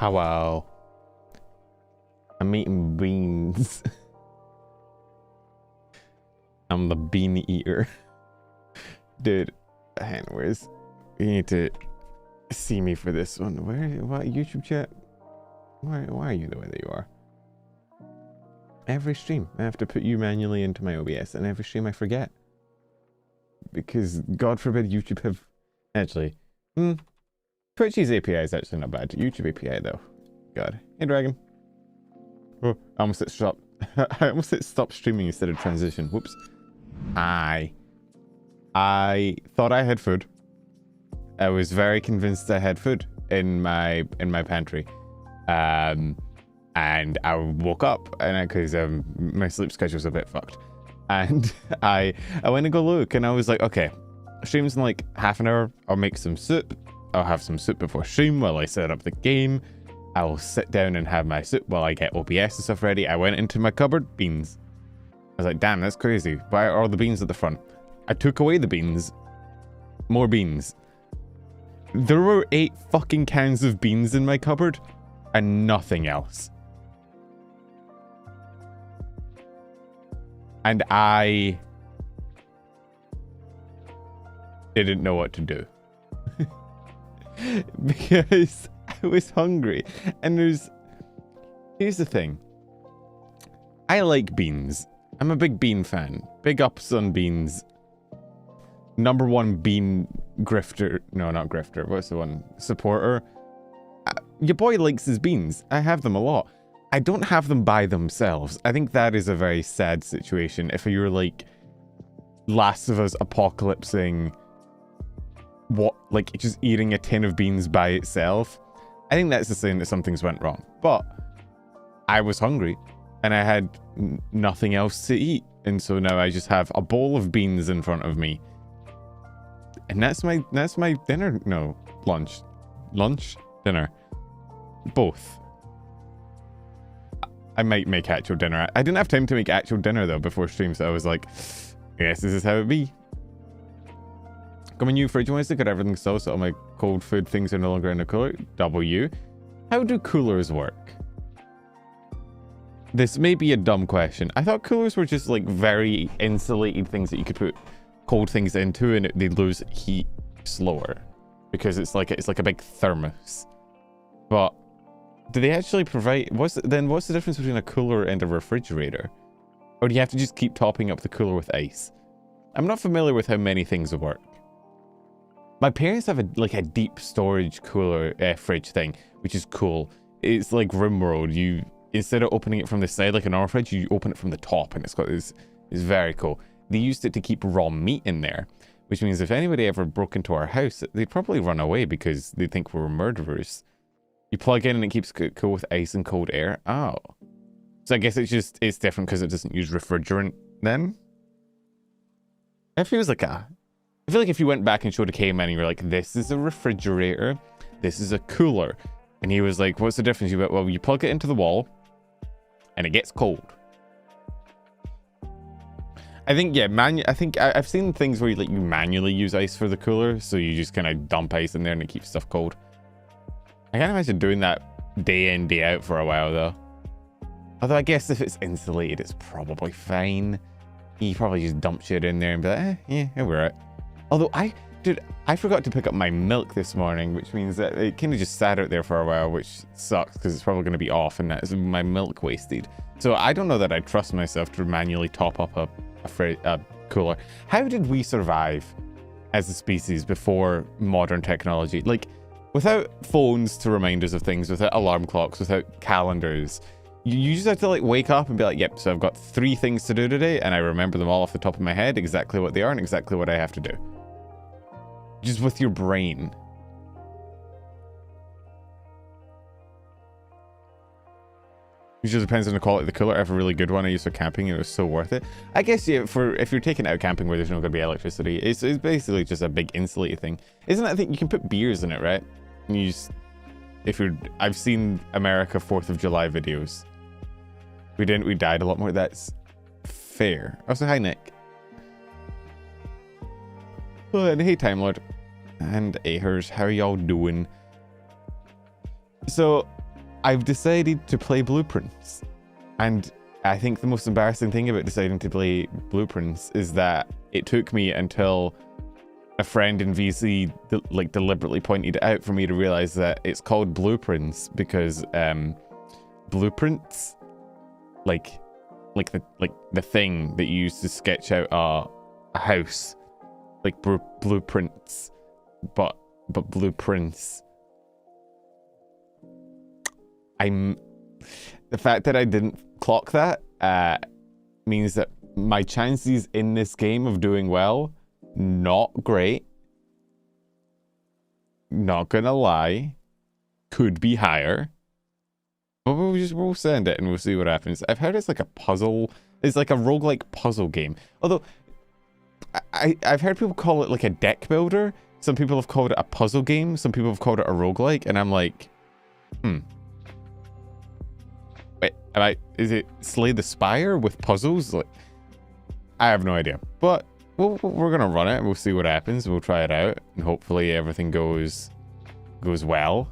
Hello. I'm eating beans. I'm the bean eater. Dude, hang on, where's... You need to see me for this one. What, YouTube chat? Why are you the way that you are? Every stream, I have to put you manually into my OBS, and every stream I forget. Because, God forbid, YouTube have... Actually, Twitch's API is actually not bad. YouTube API, though. God. Hey, Dragon. Oh, I almost hit stop. I almost hit stop streaming instead of transition. Whoops. I thought I had food. I was very convinced I had food in my pantry. And I woke up, and because my sleep schedule's a bit fucked. And I went to go look, and I was like, okay, stream's in like half an hour. I'll make some soup. I'll have some soup before stream while I set up the game. I will sit down and have my soup while I get OBS and stuff ready. I went into my cupboard, beans. I was like, damn, that's crazy. Why are all the beans at the front? I took away the beans. More beans. There were 8 fucking cans of beans in my cupboard and nothing else. And I didn't know what to do. Because I was hungry. And here's the thing. I like beans. I'm a big bean fan. Big ups on beans. #1 bean grifter. No, not grifter. What's the one? Supporter. Your boy likes his beans. I have them a lot. I don't have them by themselves. I think that is a very sad situation. If you're like Last of Us apocalypsing, what, like just eating a tin of beans by itself, I think that's the sign that something's went wrong. But I was hungry and I had nothing else to eat, and so now I just have a bowl of beans in front of me, and that's my dinner. No, lunch, dinner, both. I might make actual dinner. I didn't have time to make actual dinner though before stream, so I was like, I guess this is how it be. Got my new fridge Wednesday, got everything so all my cold food things are no longer in the cooler. W. How do coolers work? This may be a dumb question. I thought coolers were just like very insulated things that you could put cold things into and they lose heat slower because it's like a big thermos. But do they actually provide... What's the difference between a cooler and a refrigerator? Or do you have to just keep topping up the cooler with ice? I'm not familiar with how many things work. My parents have a deep storage cooler fridge thing, which is cool. It's like RimWorld. You, instead of opening it from the side like a normal fridge, you open it from the top, and it's very cool. They used it to keep raw meat in there, which means if anybody ever broke into our house, they'd probably run away because they'd think we were murderers. You plug in and it keeps cool with ice and cold air. Oh. So I guess it's different because it doesn't use refrigerant then? I feel like if you went back and showed a caveman and you were like, this is a refrigerator, this is a cooler. And he was like, what's the difference? You went, well, you plug it into the wall and it gets cold. I think, yeah, I've seen things where you manually use ice for the cooler. So you just kind of dump ice in there and it keeps stuff cold. I can't imagine doing that day in, day out for a while though. Although I guess if it's insulated, it's probably fine. You probably just dump shit in there and be like, yeah, we're right. Although I forgot to pick up my milk this morning, which means that it kind of just sat out there for a while, which sucks because it's probably going to be off and that's my milk wasted. So I don't know that I trust myself to manually top up a cooler. How did we survive as a species before modern technology? Like, without phones to remind us of things, without alarm clocks, without calendars, you just have to wake up and be like, yep, so I've got 3 things to do today, and I remember them all off the top of my head, exactly what they are and exactly what I have to do. Just with your brain. It just depends on the quality of the cooler. I have a really good one I used for camping and it was so worth it. I guess, yeah, if you're taking it out camping where there's not going to be electricity, it's basically just a big insulated thing. Isn't it? I think you can put beers in it, right? And you just, I've seen America 4th of July videos. We died a lot more. That's fair. Also, hi, Nick. Oh, and hey, Time Lord. And Ahers, how are y'all doing? So, I've decided to play Blueprints. And I think the most embarrassing thing about deciding to play Blueprints is that it took me until a friend in VC deliberately pointed it out for me to realize that it's called Blueprints because blueprints, like the thing that you use to sketch out a house, like blueprints, but blueprints. The fact that I didn't clock that means that my chances in this game of doing well, not great. Not gonna lie, could be higher. But we'll send it and we'll see what happens. I've heard it's like a puzzle. It's like a roguelike puzzle game. Although I've heard people call it like a deck builder. Some people have called it a puzzle game. Some people have called it a roguelike, and I'm like, Wait, is it Slay the Spire with puzzles? Like, I have no idea. But we're gonna run it and we'll see what happens. We'll try it out and hopefully everything goes well.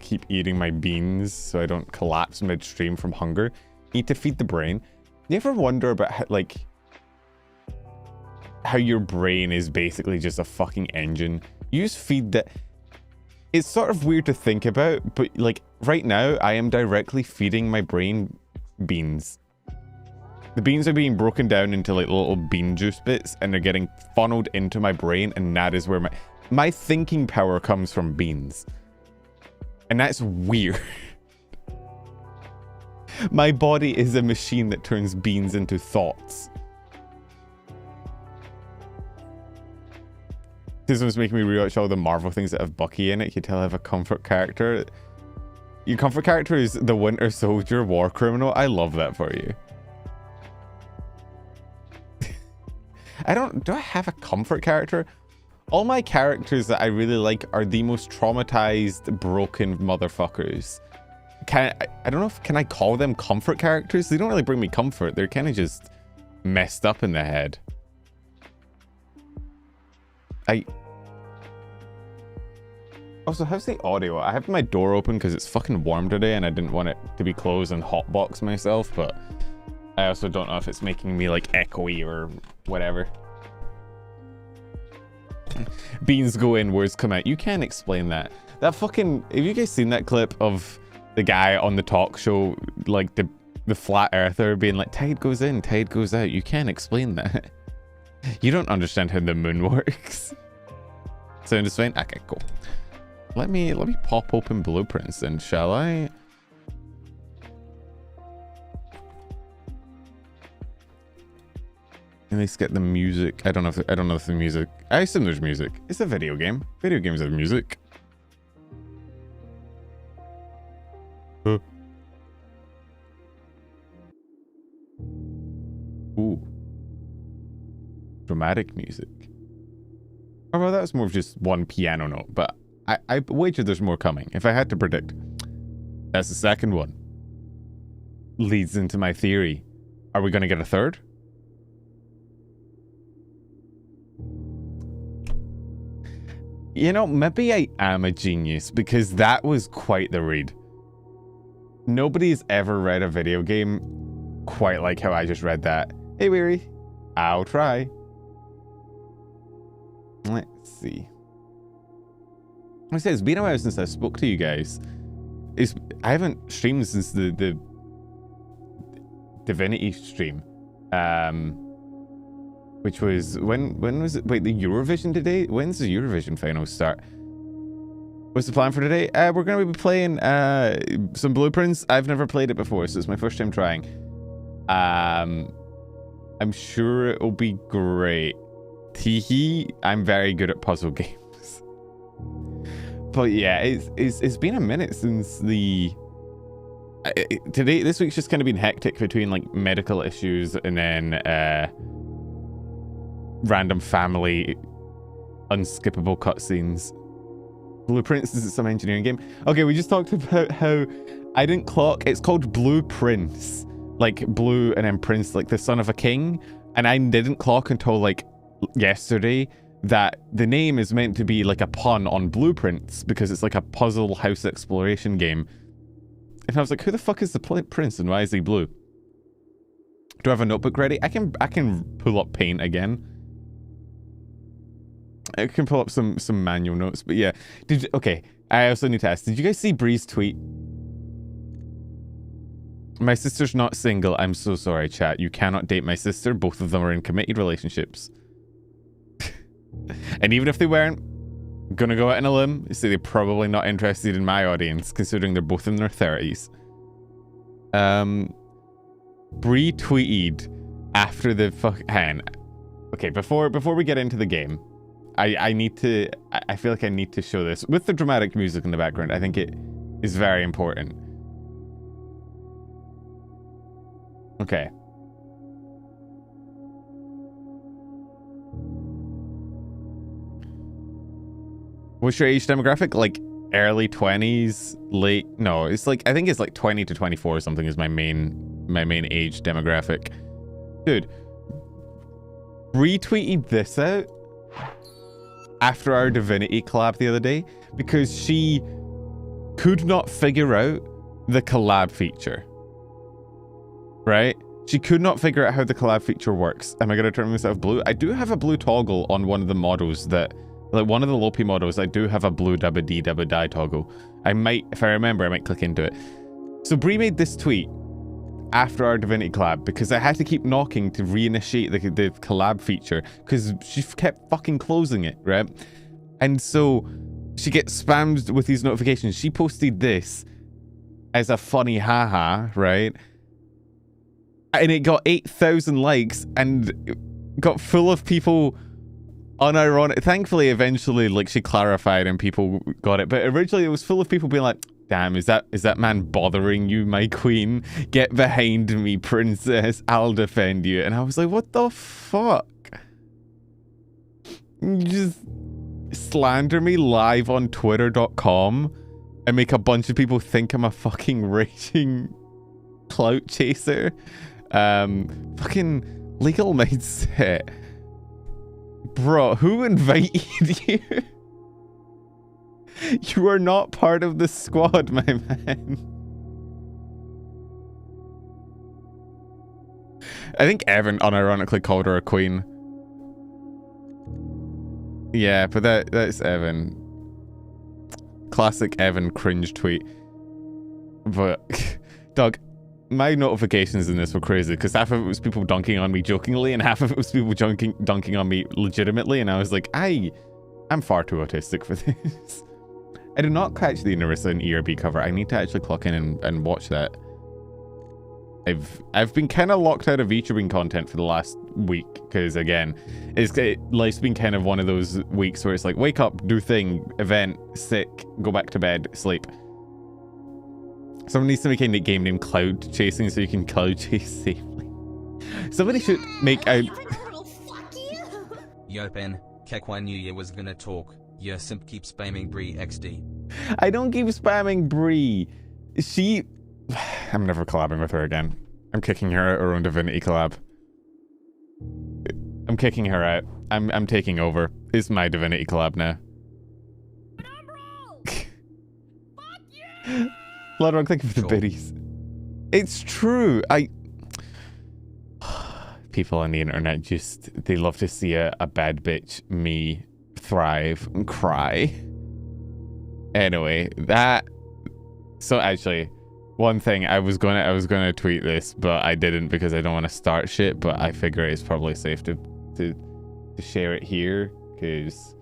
Keep eating my beans so I don't collapse midstream from hunger. Eat to feed the brain. You ever wonder about how your brain is basically just a fucking engine? You just feed that. It's sort of weird to think about, but like right now I am directly feeding my brain beans. The beans are being broken down into like little bean juice bits and they're getting funneled into my brain, and that is where my thinking power comes from beans. And that's weird. My body is a machine that turns beans into thoughts. This one's making me rewatch all the Marvel things that have Bucky in it. You can tell I have a comfort character. Your comfort character is the Winter Soldier war criminal. I love that for you. Do I have a comfort character? All my characters that I really like are the most traumatized, broken motherfuckers. I don't know if, can I call them comfort characters? They don't really bring me comfort. They're kind of just messed up in the head. Also, how's the audio? I have my door open because it's fucking warm today and I didn't want it to be closed and hotbox myself, but I also don't know if it's making me like echoey or whatever. Beans go in, words come out. You can't explain that. That fucking... Have you guys seen that clip of the guy on the talk show, like the flat earther being like, tide goes in, tide goes out? You can't explain that. You don't understand how the moon works. Sound is fine? Okay, cool. Let me pop open Blueprints then, shall I? At least get the music. I don't know if the music. I assume there's music. It's a video game. Video games have music. Ooh. Dramatic music. Oh, well, that was more of just one piano note, but I wager there's more coming. If I had to predict, that's the second one. Leads into my theory. Are we going to get a third? You know, maybe I am a genius because that was quite the read. Nobody's ever read a video game quite like how I just read that. Hey, Weary. I'll try. Let's see. I say it's been a while since I spoke to you guys. I haven't streamed since the Divinity stream. Which was when was it? Wait, the Eurovision today? When's the Eurovision finals start? What's the plan for today? We're gonna be playing some Blueprints. I've never played it before, so it's my first time trying. I'm sure it'll be great. Teehee, I'm very good at puzzle games. But yeah, it's been a minute since the this week's just kind of been hectic between like medical issues and then random family unskippable cutscenes. Blueprints is some engineering game. Okay, we just talked about how I didn't clock. It's called Blueprints, like blue and then prince, like the son of a king. And I didn't clock until like yesterday that the name is meant to be like a pun on Blueprints because it's like a puzzle house exploration game. And I was like, who the fuck is the prince and why is he blue? Do I have a notebook ready? I can pull up Paint again. I can pull up some manual notes, but yeah. Okay, I also need to ask, did you guys see Bree's tweet? My sister's not single. I'm so sorry, chat. You cannot date my sister. Both of them are in committed relationships. And even if they weren't, gonna go out on a limb, say they're probably not interested in my audience, considering they're both in their 30s. Bree tweeted after the okay, before we get into the game, I feel like I need to show this with the dramatic music in the background. I think it is very important. Okay. What's your age demographic? Like early 20s, late? No, it's like, I think it's like 20 to 24 or something is my main age demographic. Dude, retweeted this out after our Divinity collab the other day because she could not figure out the collab feature. Right? She could not figure out how the collab feature works. Am I going to turn myself blue? I do have a blue toggle on one of the models that, like one of the Lopi models, I do have a blue double D double die toggle. I might, if I remember, I might click into it. So Bree made this tweet after our Divinity collab because I had to keep knocking to reinitiate the collab feature because she kept fucking closing it, right? And so she gets spammed with these notifications. She posted this as a funny haha, right? And it got 8,000 likes and got full of people unironic. Thankfully, eventually, like, she clarified and people got it. But originally, it was full of people being like, damn, is that man bothering you, my queen? Get behind me, princess. I'll defend you. And I was like, what the fuck? You just slander me live on twitter.com and make a bunch of people think I'm a fucking raging clout chaser. Fucking legal mindset. Bro, who invited you? You are not part of the squad, my man. I think Evan unironically called her a queen. Yeah, but that's Evan. Classic Evan cringe tweet. But, Doug, my notifications in this were crazy because half of it was people dunking on me jokingly and half of it was people dunking on me legitimately, and I was like, I'm far too autistic for this. I did not catch the Narissa and ERB cover. I need to actually clock in and watch that. I've been kind of locked out of VTubing content for the last week because, again, life's been kind of one of those weeks where it's like, wake up, do thing, event, sick, go back to bed, sleep. Someone needs to make a game named Cloud Chasing so you can cloud chase safely. Somebody should make a... Yo, Ben, Kekwa knew you was gonna talk. Your simp keeps spamming Bree XD. I don't keep spamming Bree. She... I'm never collabing with her again. I'm kicking her out her own Divinity collab. I'm kicking her out. I'm taking over. It's my Divinity collab now. Fuck you! Bloodrock, thank you for the biddies. It's true. People on the internet just, they love to see a bad bitch, me, thrive and cry. Anyway, so actually, one thing I was gonna tweet this, but I didn't because I don't want to start shit, but I figure it's probably safe to share it here because,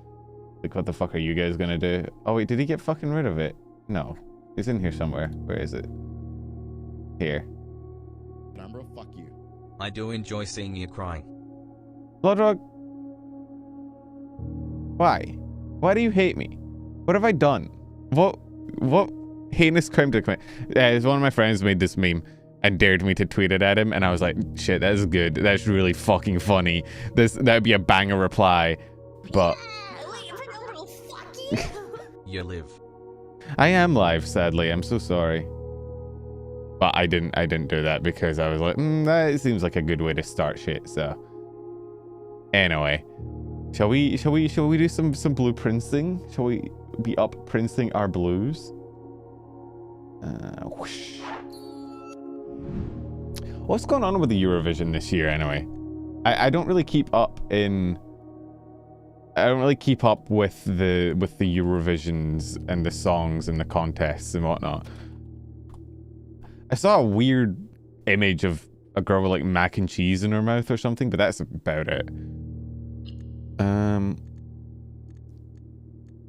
like, what the fuck are you guys gonna do? Oh wait, did he get fucking rid of it? No. It's in here somewhere. Where is it? Here. Bro, fuck you. I do enjoy seeing you crying. Bloodrock. Why? Why do you hate me? What have I done? What heinous crime did I commit? One of my friends made this meme and dared me to tweet it at him, and I was like, shit, that is good. That's really fucking funny. That'd be a banger reply. But You live. I am live, sadly. I'm so sorry. But I didn't do that because I was like, that seems like a good way to start shit, so. Anyway. Shall we do some blueprinting? Shall we be up-printing our blues? Whoosh. What's going on with the Eurovision this year anyway? I don't really keep up in... I don't really keep up with the Eurovisions and the songs and the contests and whatnot. I saw a weird image of a girl with like mac and cheese in her mouth or something, but that's about it.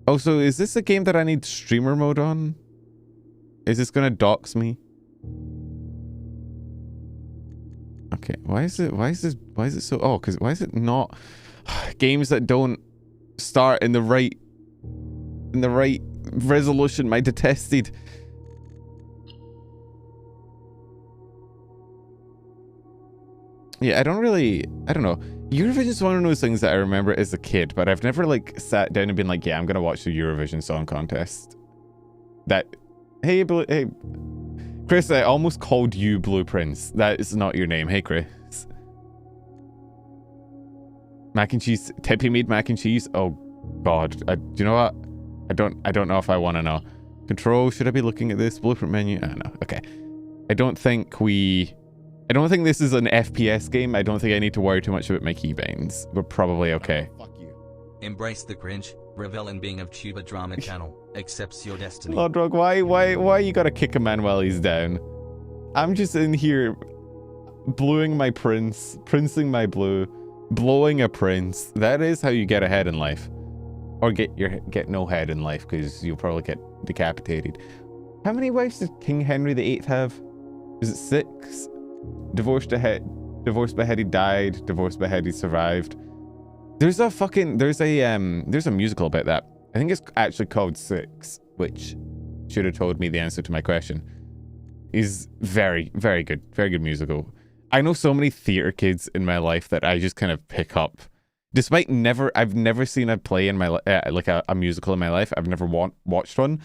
Also, is this a game that I need streamer mode on? Is this gonna dox me? Okay, why is it so, oh, because why is it not games that don't start in the right resolution, my detested. Yeah, I don't know. Eurovision is one of those things that I remember as a kid, but I've never like sat down and been like, yeah, I'm gonna watch the Eurovision Song Contest. Hey, Chris, I almost called you Blueprints. That is not your name. Hey, Chris. Mac and cheese. Tippy made mac and cheese. Oh, God. Do you know what? I don't know if I want to know. Control. Should I be looking at this blueprint menu? I don't know. Okay. I don't think this is an FPS game. I don't think I need to worry too much about my keybinds. We're probably okay. Fuck you. Embrace the cringe. Revel in being a vtuber drama channel. Accepts your destiny. Lodrog, why you gotta kick a man while he's down? I'm just in here bluing my prince, princing my blue, blowing a prince. That is how you get ahead in life. Or get no head in life, because you'll probably get decapitated. How many wives did King Henry VIII have? Is it 6? Divorced beheaded, died, divorced beheaded, survived. There's a musical about that. I think it's actually called 6, which should have told me the answer to my question. Is very, very good. Very good musical. I know so many theater kids in my life that I just kind of pick up. Despite I've never seen a play in my like a musical in my life. I've never watched one.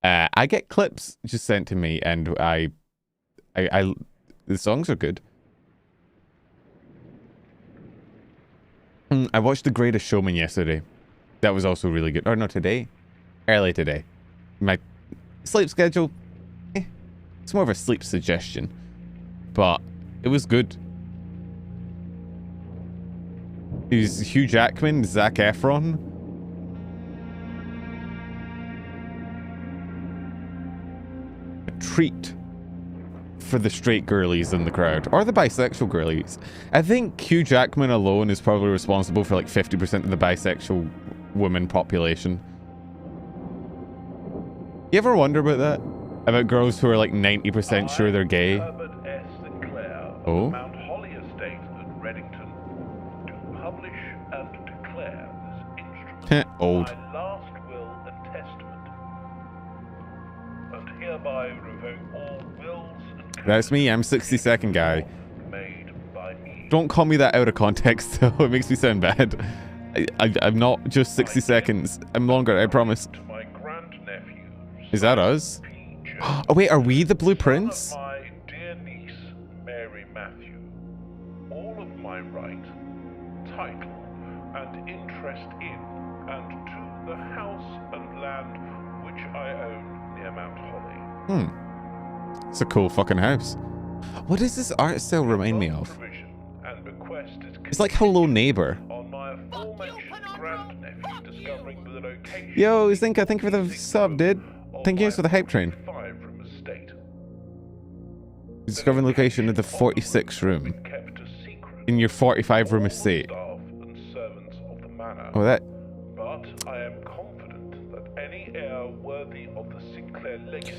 I get clips just sent to me, and the songs are good. I watched The Greatest Showman yesterday. That was also really good. Or no, today. Early today. My sleep schedule, it's more of a sleep suggestion. But it was good. It was Hugh Jackman, Zac Efron. A treat for the straight girlies in the crowd, or the bisexual girlies. I think Hugh Jackman alone is probably responsible for like 50% of the bisexual woman population. You ever wonder about that? About girls who are like 90% sure they're gay? Oh? Mount Holly Estate at Reddington to publish and declare this instrument Old. my last will and testament, and hereby revoke all wills and That's me, I'm 60-second guy. made by me. Don't call me that out of context though, it makes me sound bad. I'm not just 60 seconds. I'm longer, I promise. To my grandnephew, Is that us? P. Oh wait, are we the blueprints? My dear niece, Mary Matthew, all of my right, title, and interest in and to the house and land which I own near Mount Holly. It's a cool fucking house. What does this art style remind me of? Provision and bequest is It's like Hello Neighbor. on my aforementioned grandnephew discovering the location. Yo, Zinka, thank you for the sub, dude. Thank you for the hype train. 5-room estate. Discovering the location of the 46 room Kept a secret in your 45 room estate. staff and servants of the manor. Oh, that. But I am confident that any heir worthy of the Sinclair legacy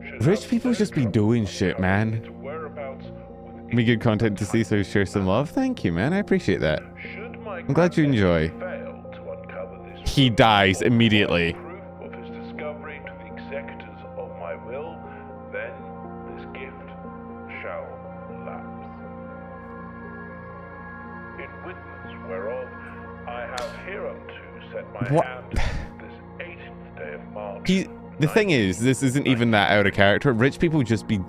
should Rich have people no just be trouble doing shit, man. its whereabouts with Be good content to see, so share some love. Thank you, man. I appreciate that. Should my I'm glad you enjoy. fail to uncover this He dies immediately. proof of his discovery to the executors of my will, then this gift shall lapse. In witness whereof I have hereunto set my What? hand this 18th day of March. The thing is, this isn't even that out of character. Rich people just be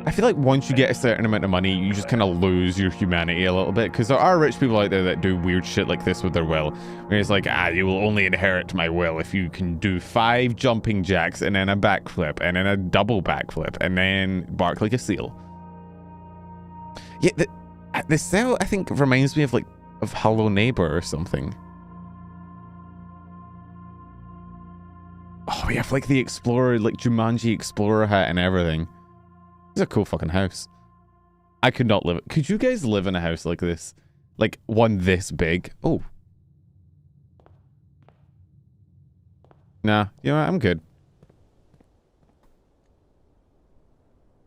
I feel like once you get a certain amount of money, you just kind of lose your humanity a little bit, because there are rich people out there that do weird shit like this with their will, where it's like, you will only inherit my will if you can do 5 jumping jacks and then a backflip and then a double backflip and then bark like a seal. Yeah, the cell I think reminds me of like of Hello Neighbor or something. Oh, we have like the Explorer, like Jumanji Explorer hat and everything. It's a cool fucking house. I could not live. Could you guys live in a house like this? Like one this big? Oh. Nah, you know what? I'm good.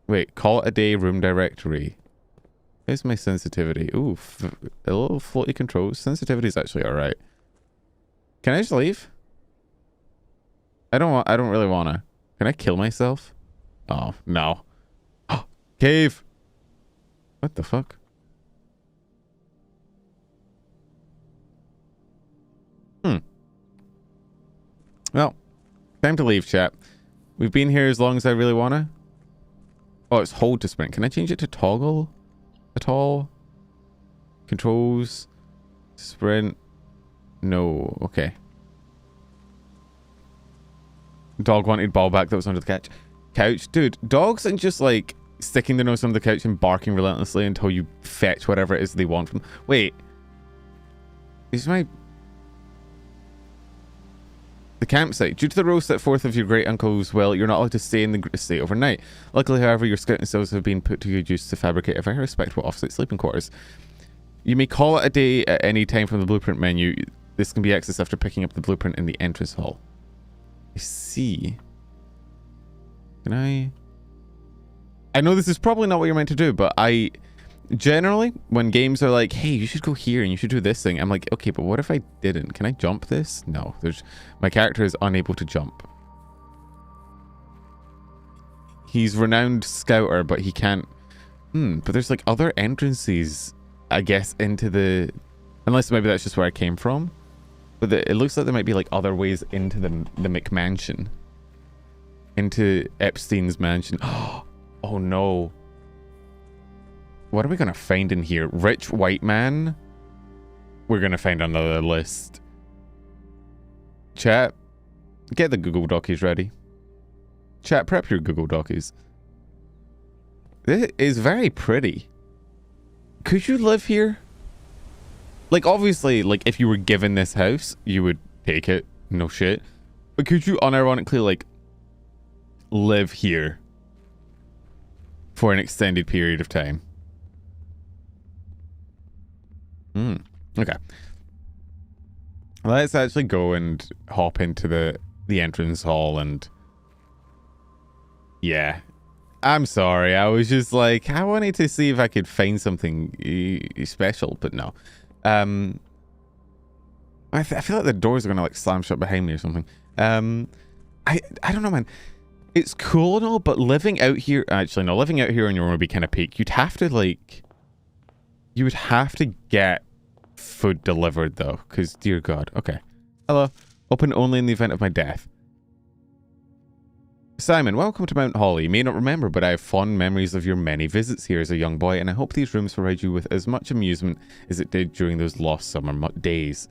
Wait, call it a day room directory. Where's my sensitivity? Ooh, a little floaty controls. Sensitivity is actually alright. Can I just leave? I don't really wanna. Can I kill myself? Oh, no. Cave! What the fuck? Well, time to leave, chat. We've been here as long as I really wanna. Oh, it's hold to sprint. Can I change it to toggle at all? Controls. Sprint. No. Okay. Dog wanted ball back that was under the couch. Dude, dogs aren't just like sticking their nose under the couch and barking relentlessly until you fetch whatever it is they want from... Wait. Is my... The campsite. Due to the rules set forth of your great uncle's will, you're not allowed to stay in the estate overnight. Luckily, however, your scouting cells have been put to good use to fabricate a very respectable off-site sleeping quarters. You may call it a day at any time from the blueprint menu. This can be accessed after picking up the blueprint in the entrance hall. I see. Can I know this is probably not what you're meant to do, but I generally, when games are like, hey, you should go here and you should do this thing, I'm like, okay, but what if I didn't? Can I jump this? No, my character is unable to jump. He's renowned scouter, but he can't. But there's like other entrances, I guess, into the... Unless maybe that's just where I came from. But it looks like there might be like other ways into the McMansion. Into Epstein's mansion. Oh no. What are we gonna find in here? Rich white man? We're gonna find another list. Chat, get the Google Docies ready. Chat, prep your Google Docies. This is very pretty. Could you live here? Like, obviously, like, if you were given this house, you would take it. No shit. But could you unironically, like, live here for an extended period of time? Okay. Let's actually go and hop into the entrance hall and... Yeah. I'm sorry. I was just like, I wanted to see if I could find something special, but no. I feel like the doors are gonna like slam shut behind me or something. I don't know, man. It's cool and all, but living out here... Actually, no. Living out here on your own would be kind of peak. You'd have to, like... You would have to get food delivered, though. Because, dear God. Okay. Hello. Open only in the event of my death. Simon, welcome to Mount Holly. You may not remember, but I have fond memories of your many visits here as a young boy, and I hope these rooms provide you with as much amusement as it did during those lost summer days.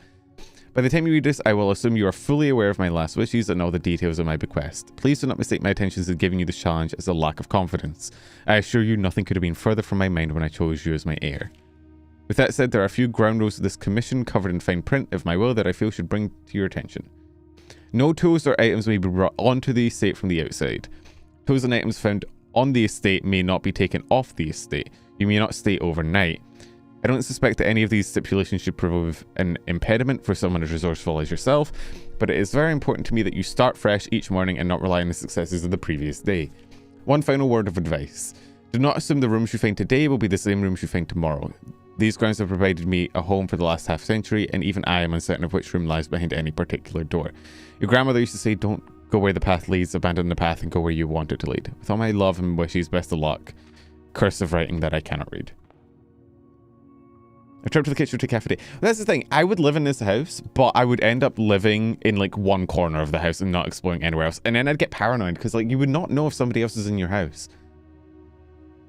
By the time you read this, I will assume you are fully aware of my last wishes and all the details of my bequest. Please do not mistake my intentions in giving you this challenge as a lack of confidence. I assure you nothing could have been further from my mind when I chose you as my heir. With that said, there are a few ground rules of this commission covered in fine print of my will that I feel should bring to your attention. No tools or items may be brought onto the estate from the outside. Tools and items found on the estate may not be taken off the estate. You may not stay overnight. I don't suspect that any of these stipulations should prove an impediment for someone as resourceful as yourself, but it is very important to me that you start fresh each morning and not rely on the successes of the previous day. One final word of advice. Do not assume the rooms you find today will be the same rooms you find tomorrow. These grounds have provided me a home for the last half century, and even I am uncertain of which room lies behind any particular door. Your grandmother used to say, don't go where the path leads, abandon the path and go where you want it to lead. With all my love and wishes, best of luck. Cursive writing that I cannot read. A trip to the kitchen to cafeteria. That's the thing. I would live in this house, but I would end up living in like one corner of the house and not exploring anywhere else. And then I'd get paranoid because like you would not know if somebody else is in your house.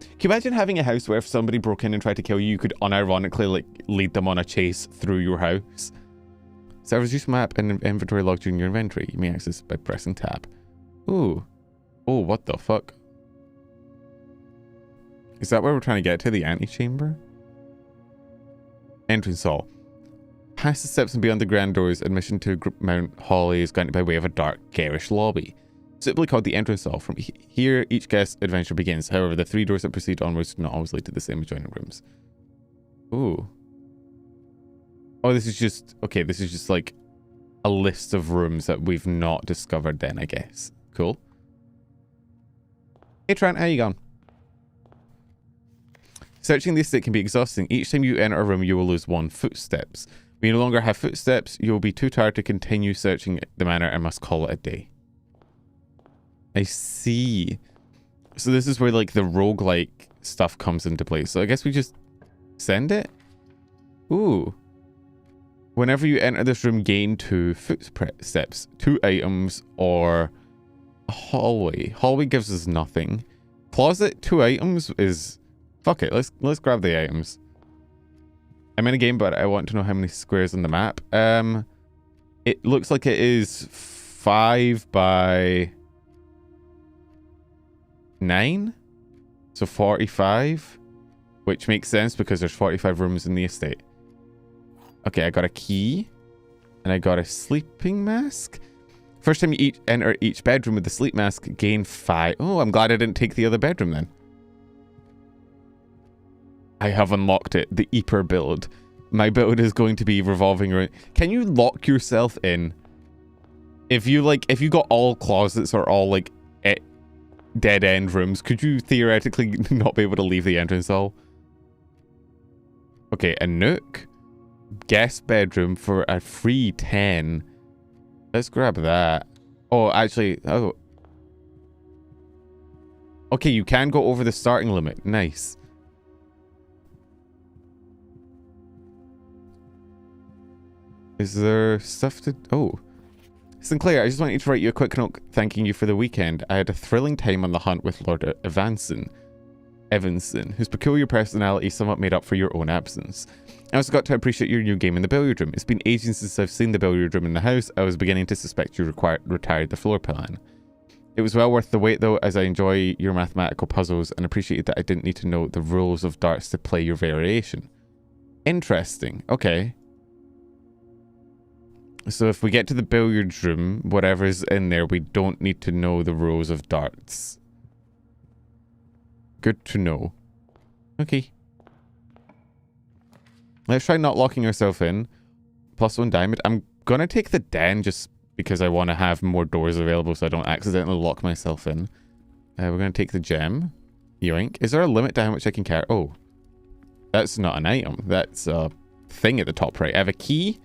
Can you imagine having a house where if somebody broke in and tried to kill you, you could unironically like lead them on a chase through your house? Servers use map and inventory log during your inventory. You may access by pressing tab. Ooh. Oh, what the fuck? Is that where we're trying to get to? The antechamber? Entrance hall. Past the steps and beyond the grand doors, admission to Mount Holly is granted by way of a dark, garish lobby. Simply called the entrance hall. From here, each guest adventure begins. However, the 3 doors that proceed onwards do not always lead to the same adjoining rooms. Ooh. Oh, this is just... Okay, this is just like a list of rooms that we've not discovered then, I guess. Cool. Hey, Trent, how you going? Searching the estate can be exhausting. Each time you enter a room, you will lose 1 footsteps. When you no longer have footsteps, you will be too tired to continue searching the manor and must call it a day. I see. So this is where like the roguelike stuff comes into play. So I guess we just send it? Ooh. Whenever you enter this room, gain 2 footsteps, 2 items, or a hallway. Hallway gives us nothing. Closet, 2 items is... Fuck it, let's grab the items. I'm in a game, but I want to know how many squares on the map. It looks like it is 5 by 9, so 45, which makes sense because there's 45 rooms in the estate. Okay, I got a key, and I got a sleeping mask. First time you enter each bedroom with the sleep mask, gain 5. Oh, I'm glad I didn't take the other bedroom then. I have unlocked it, the urple build. My build is going to be revolving around... Can you lock yourself in? If you got all closets or all like dead end rooms, could you theoretically not be able to leave the entrance hall? Okay, a nook. Guest bedroom for a free 10. Let's grab that. Oh, actually, oh. Okay, you can go over the starting limit. Nice. Is there stuff to... Oh. Sinclair, I just wanted to write you a quick note thanking you for the weekend. I had a thrilling time on the hunt with Lord Evanson, whose peculiar personality somewhat made up for your own absence. I also got to appreciate your new game in the billiard room. It's been ages since I've seen the billiard room in the house. I was beginning to suspect you retired the floor plan. It was well worth the wait though, as I enjoy your mathematical puzzles and appreciate that I didn't need to know the rules of darts to play your variation. Interesting. Okay. So if we get to the billiards room, whatever's in there, we don't need to know the rules of darts. Good to know. Okay. Let's try not locking ourselves in. +1 diamond. I'm gonna take the den just because I want to have more doors available so I don't accidentally lock myself in. We're gonna take the gem. Yoink. Is there a limit to how much I can carry? Oh. That's not an item. That's a thing at the top right. I have a key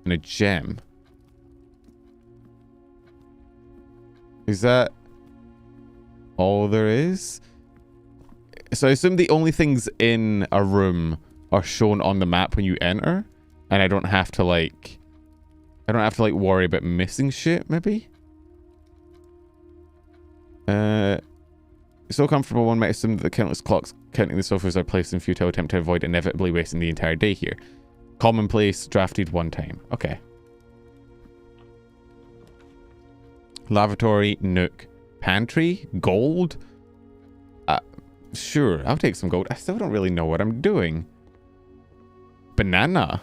and a gem. Is that all there is? So I assume the only things in a room are shown on the map when you enter, and I don't have to like worry about missing shit, maybe? So comfortable one might assume that the countless clocks counting the sofas are placed in futile attempt to avoid inevitably wasting the entire day here. Commonplace, drafted 1 time. Okay. Lavatory, nook, pantry, gold? Sure, I'll take some gold. I still don't really know what I'm doing. Banana.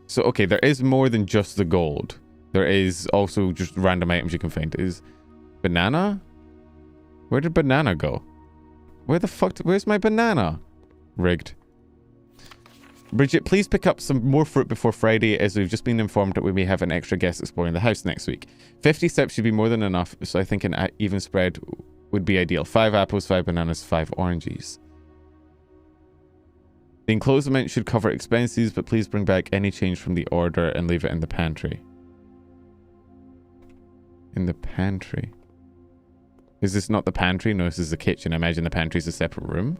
So, okay, there is more than just the gold. There is also just random items you can find. Is banana? Where did banana go? Where the fuck? Where's my banana? Rigged. Bridget, please pick up some more fruit before Friday, as we've just been informed that we may have an extra guest exploring the house next week. 50 steps should be more than enough, so I think an even spread would be ideal. 5 apples, 5 bananas, 5 oranges. The enclosed amount should cover expenses, but please bring back any change from the order and leave it in the pantry. In the pantry. Is this not the pantry? No, this is the kitchen. I imagine the pantry is a separate room.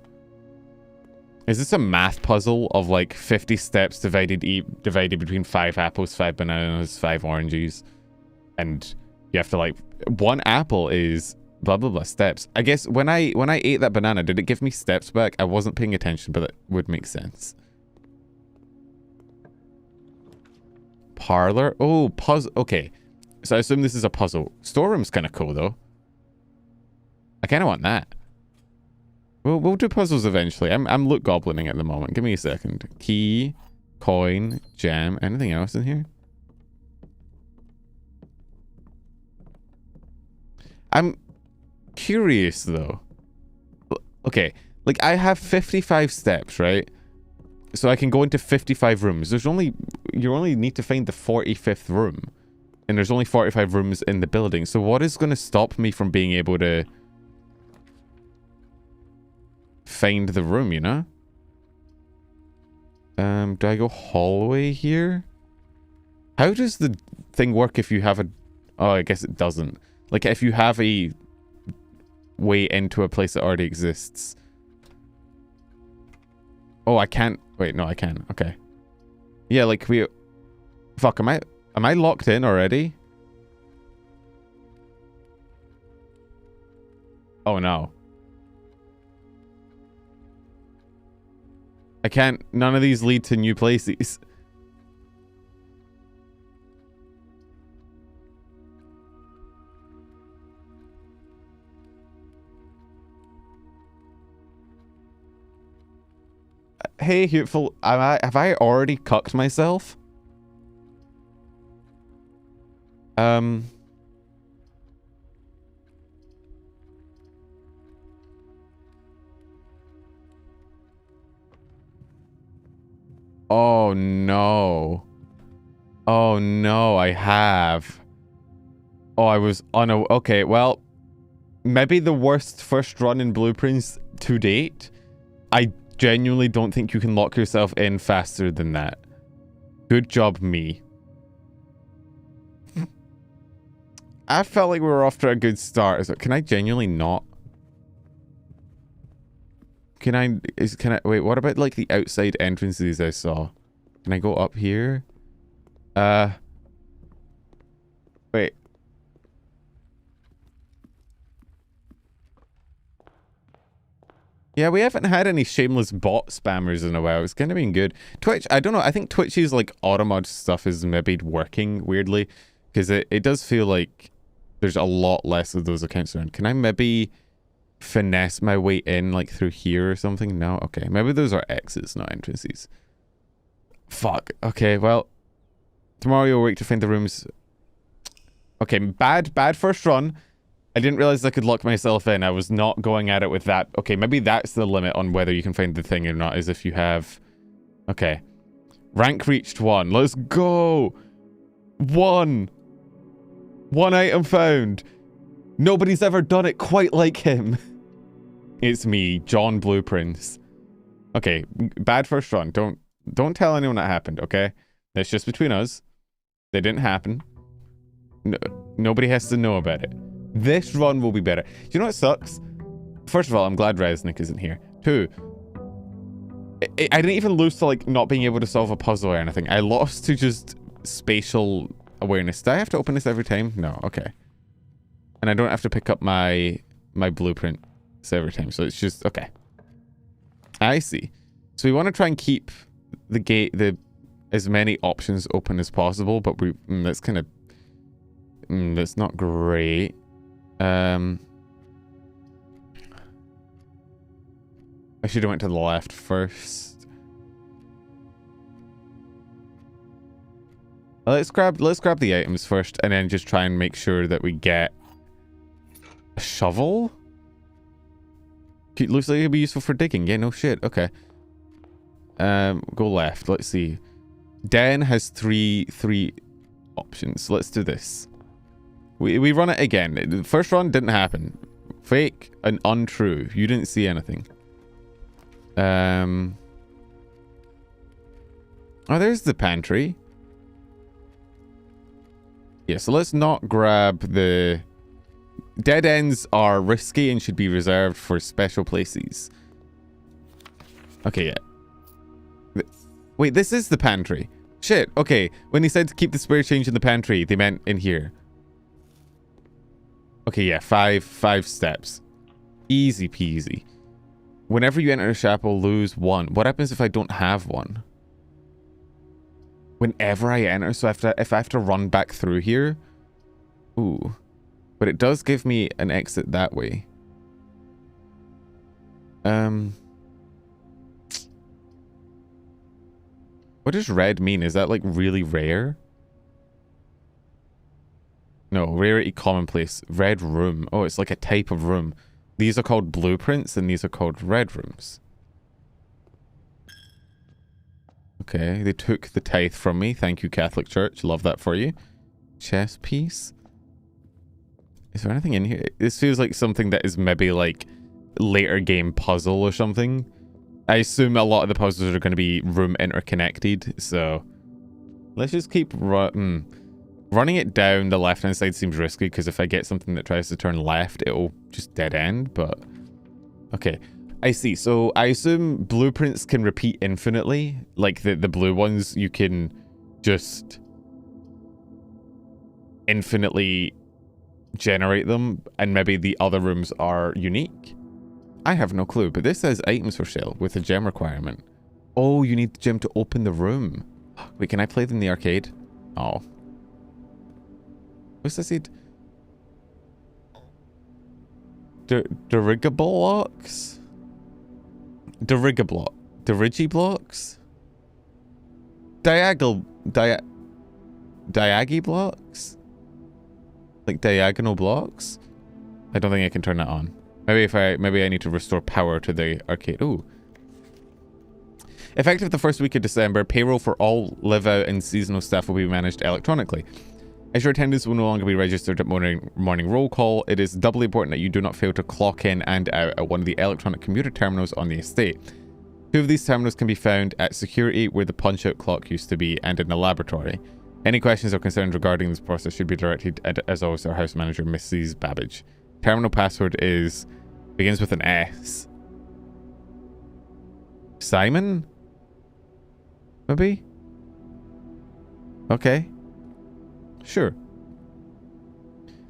Is this a math puzzle of like 50 steps divided between 5 apples, 5 bananas, 5 oranges? And you have to like... 1 apple is Blah, blah, blah. Steps. I guess when I ate that banana, did it give me steps back? I wasn't paying attention, but that would make sense. Parlor. Oh, puzzle. Okay. So I assume this is a puzzle. Storeroom's kind of cool, though. I kind of want that. We'll do puzzles eventually. I'm loot goblining at the moment. Give me a second. Key, coin, gem. Anything else in here? I'm curious, though. Okay. Like, I have 55 steps, right? So I can go into 55 rooms. You only need to find the 45th room. And there's only 45 rooms in the building. So what is going to stop me from being able to find the room, you know? Do I go hallway here? How does the thing work if you have a... Oh, I guess it doesn't. Like, if you have a way into a place that already exists. Oh, I can't... Wait, no, I can. Okay. Yeah, like, we... Fuck, am I locked in already? Oh, no. I can't... None of these lead to new places. Hey, Huteful, have I already cucked myself? Oh no. Oh no, I have. Oh, I was on a... Okay, well, maybe the worst first run in Blueprints to date. I genuinely don't think you can lock yourself in faster than that. Good job, me. I felt like we were off to a good start. Can I genuinely not? Can I... Wait, what about, like, the outside entrances I saw? Can I go up here? Wait. Yeah, we haven't had any shameless bot spammers in a while. It's kind of been good. Twitch, I don't know. I think Twitch's, like, automod stuff is maybe working weirdly. Because it does feel like there's a lot less of those accounts around. Can I maybe finesse my way in, like, through here or something? No? Okay. Maybe those are exits, not entrances. Fuck. Okay, well. Tomorrow you'll wait to find the rooms. Okay, bad first run. I didn't realize I could lock myself in. I was not going at it with that. Okay, maybe that's the limit on whether you can find the thing or not, is if you have... Okay. Rank reached 1. Let's go! 1! 1 item found. Nobody's ever done it quite like him. It's me, John Blueprints. Okay, bad first run. Don't tell anyone that happened, okay? That's just between us. They didn't happen. No, nobody has to know about it. This run will be better. Do you know what sucks? First of all, I'm glad Resnick isn't here. 2, I didn't even lose to, like, not being able to solve a puzzle or anything. I lost to just spatial awareness. Do I have to open this every time? No, okay. And I don't have to pick up my blueprint every time, so it's just... Okay. I see. So we want to try and keep the gate, as many options open as possible, but that's kind of... that's not great. I should have went to the left first. Let's grab the items first, and then just try and make sure that we get a shovel. It looks like it'd be useful for digging. Yeah, no shit. Okay. Go left. Let's see. Den has three options. Let's do this. We run it again. The first run didn't happen. Fake and untrue. You didn't see anything. Oh, there's the pantry. Yeah, so let's not grab the... Dead ends are risky and should be reserved for special places. Okay, yeah. Wait, this is the pantry. Shit, okay. When they said to keep the spare change in the pantry, they meant in here. Okay, yeah, five steps. Easy peasy. Whenever you enter a chapel, lose one. What happens if I don't have one? Whenever I enter, so if I have to run back through here. Ooh. But it does give me an exit that way. What does red mean? Is that like really rare? No, rarity commonplace. Red room. Oh, it's like a type of room. These are called blueprints and these are called red rooms. Okay, they took the tithe from me. Thank you, Catholic Church. Love that for you. Chess piece. Is there anything in here? This feels like something that is maybe like later game puzzle or something. I assume a lot of the puzzles are going to be room interconnected, so let's just keep running it down the left hand side seems risky because if I get something that tries to turn left, it'll just dead end, but okay. I see. So I assume blueprints can repeat infinitely, like the blue ones, you can just infinitely generate them, and maybe the other rooms are unique. I have no clue, but this says items for sale with a gem requirement. Oh, you need the gem to open the room. Wait, can I play them in the arcade? Oh. What's this? Dirigiblocks? Dirigiblocks? Diagi blocks? Like diagonal blocks? I don't think I can turn that on. Maybe I need to restore power to the arcade. Ooh. Effective the first week of December, payroll for all live out and seasonal staff will be managed electronically. As your attendance will no longer be registered at morning roll call, it is doubly important that you do not fail to clock in and out at one of the electronic commuter terminals on the estate. 2 of these terminals can be found at security, where the punch-out clock used to be, and in the laboratory. Any questions or concerns regarding this process should be directed at, as always, our house manager, Mrs. Babbage. Terminal password begins with an S. Simon? Maybe? Okay. Sure.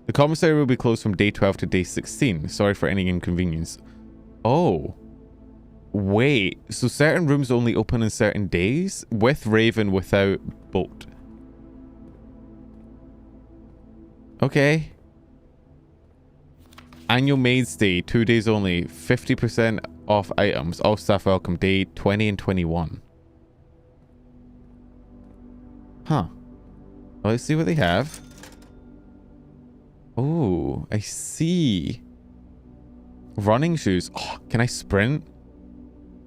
The commissary will be closed from day 12 to day 16. Sorry for any inconvenience. Oh. Wait. So certain rooms only open on certain days? With Raven, without Bolt. Okay. Annual Maid's Day, 2 days only, 50% off items, all staff welcome, day 20 and 21. Huh. Well, let's see what they have. Oh, I see. Running shoes. Oh, can I sprint?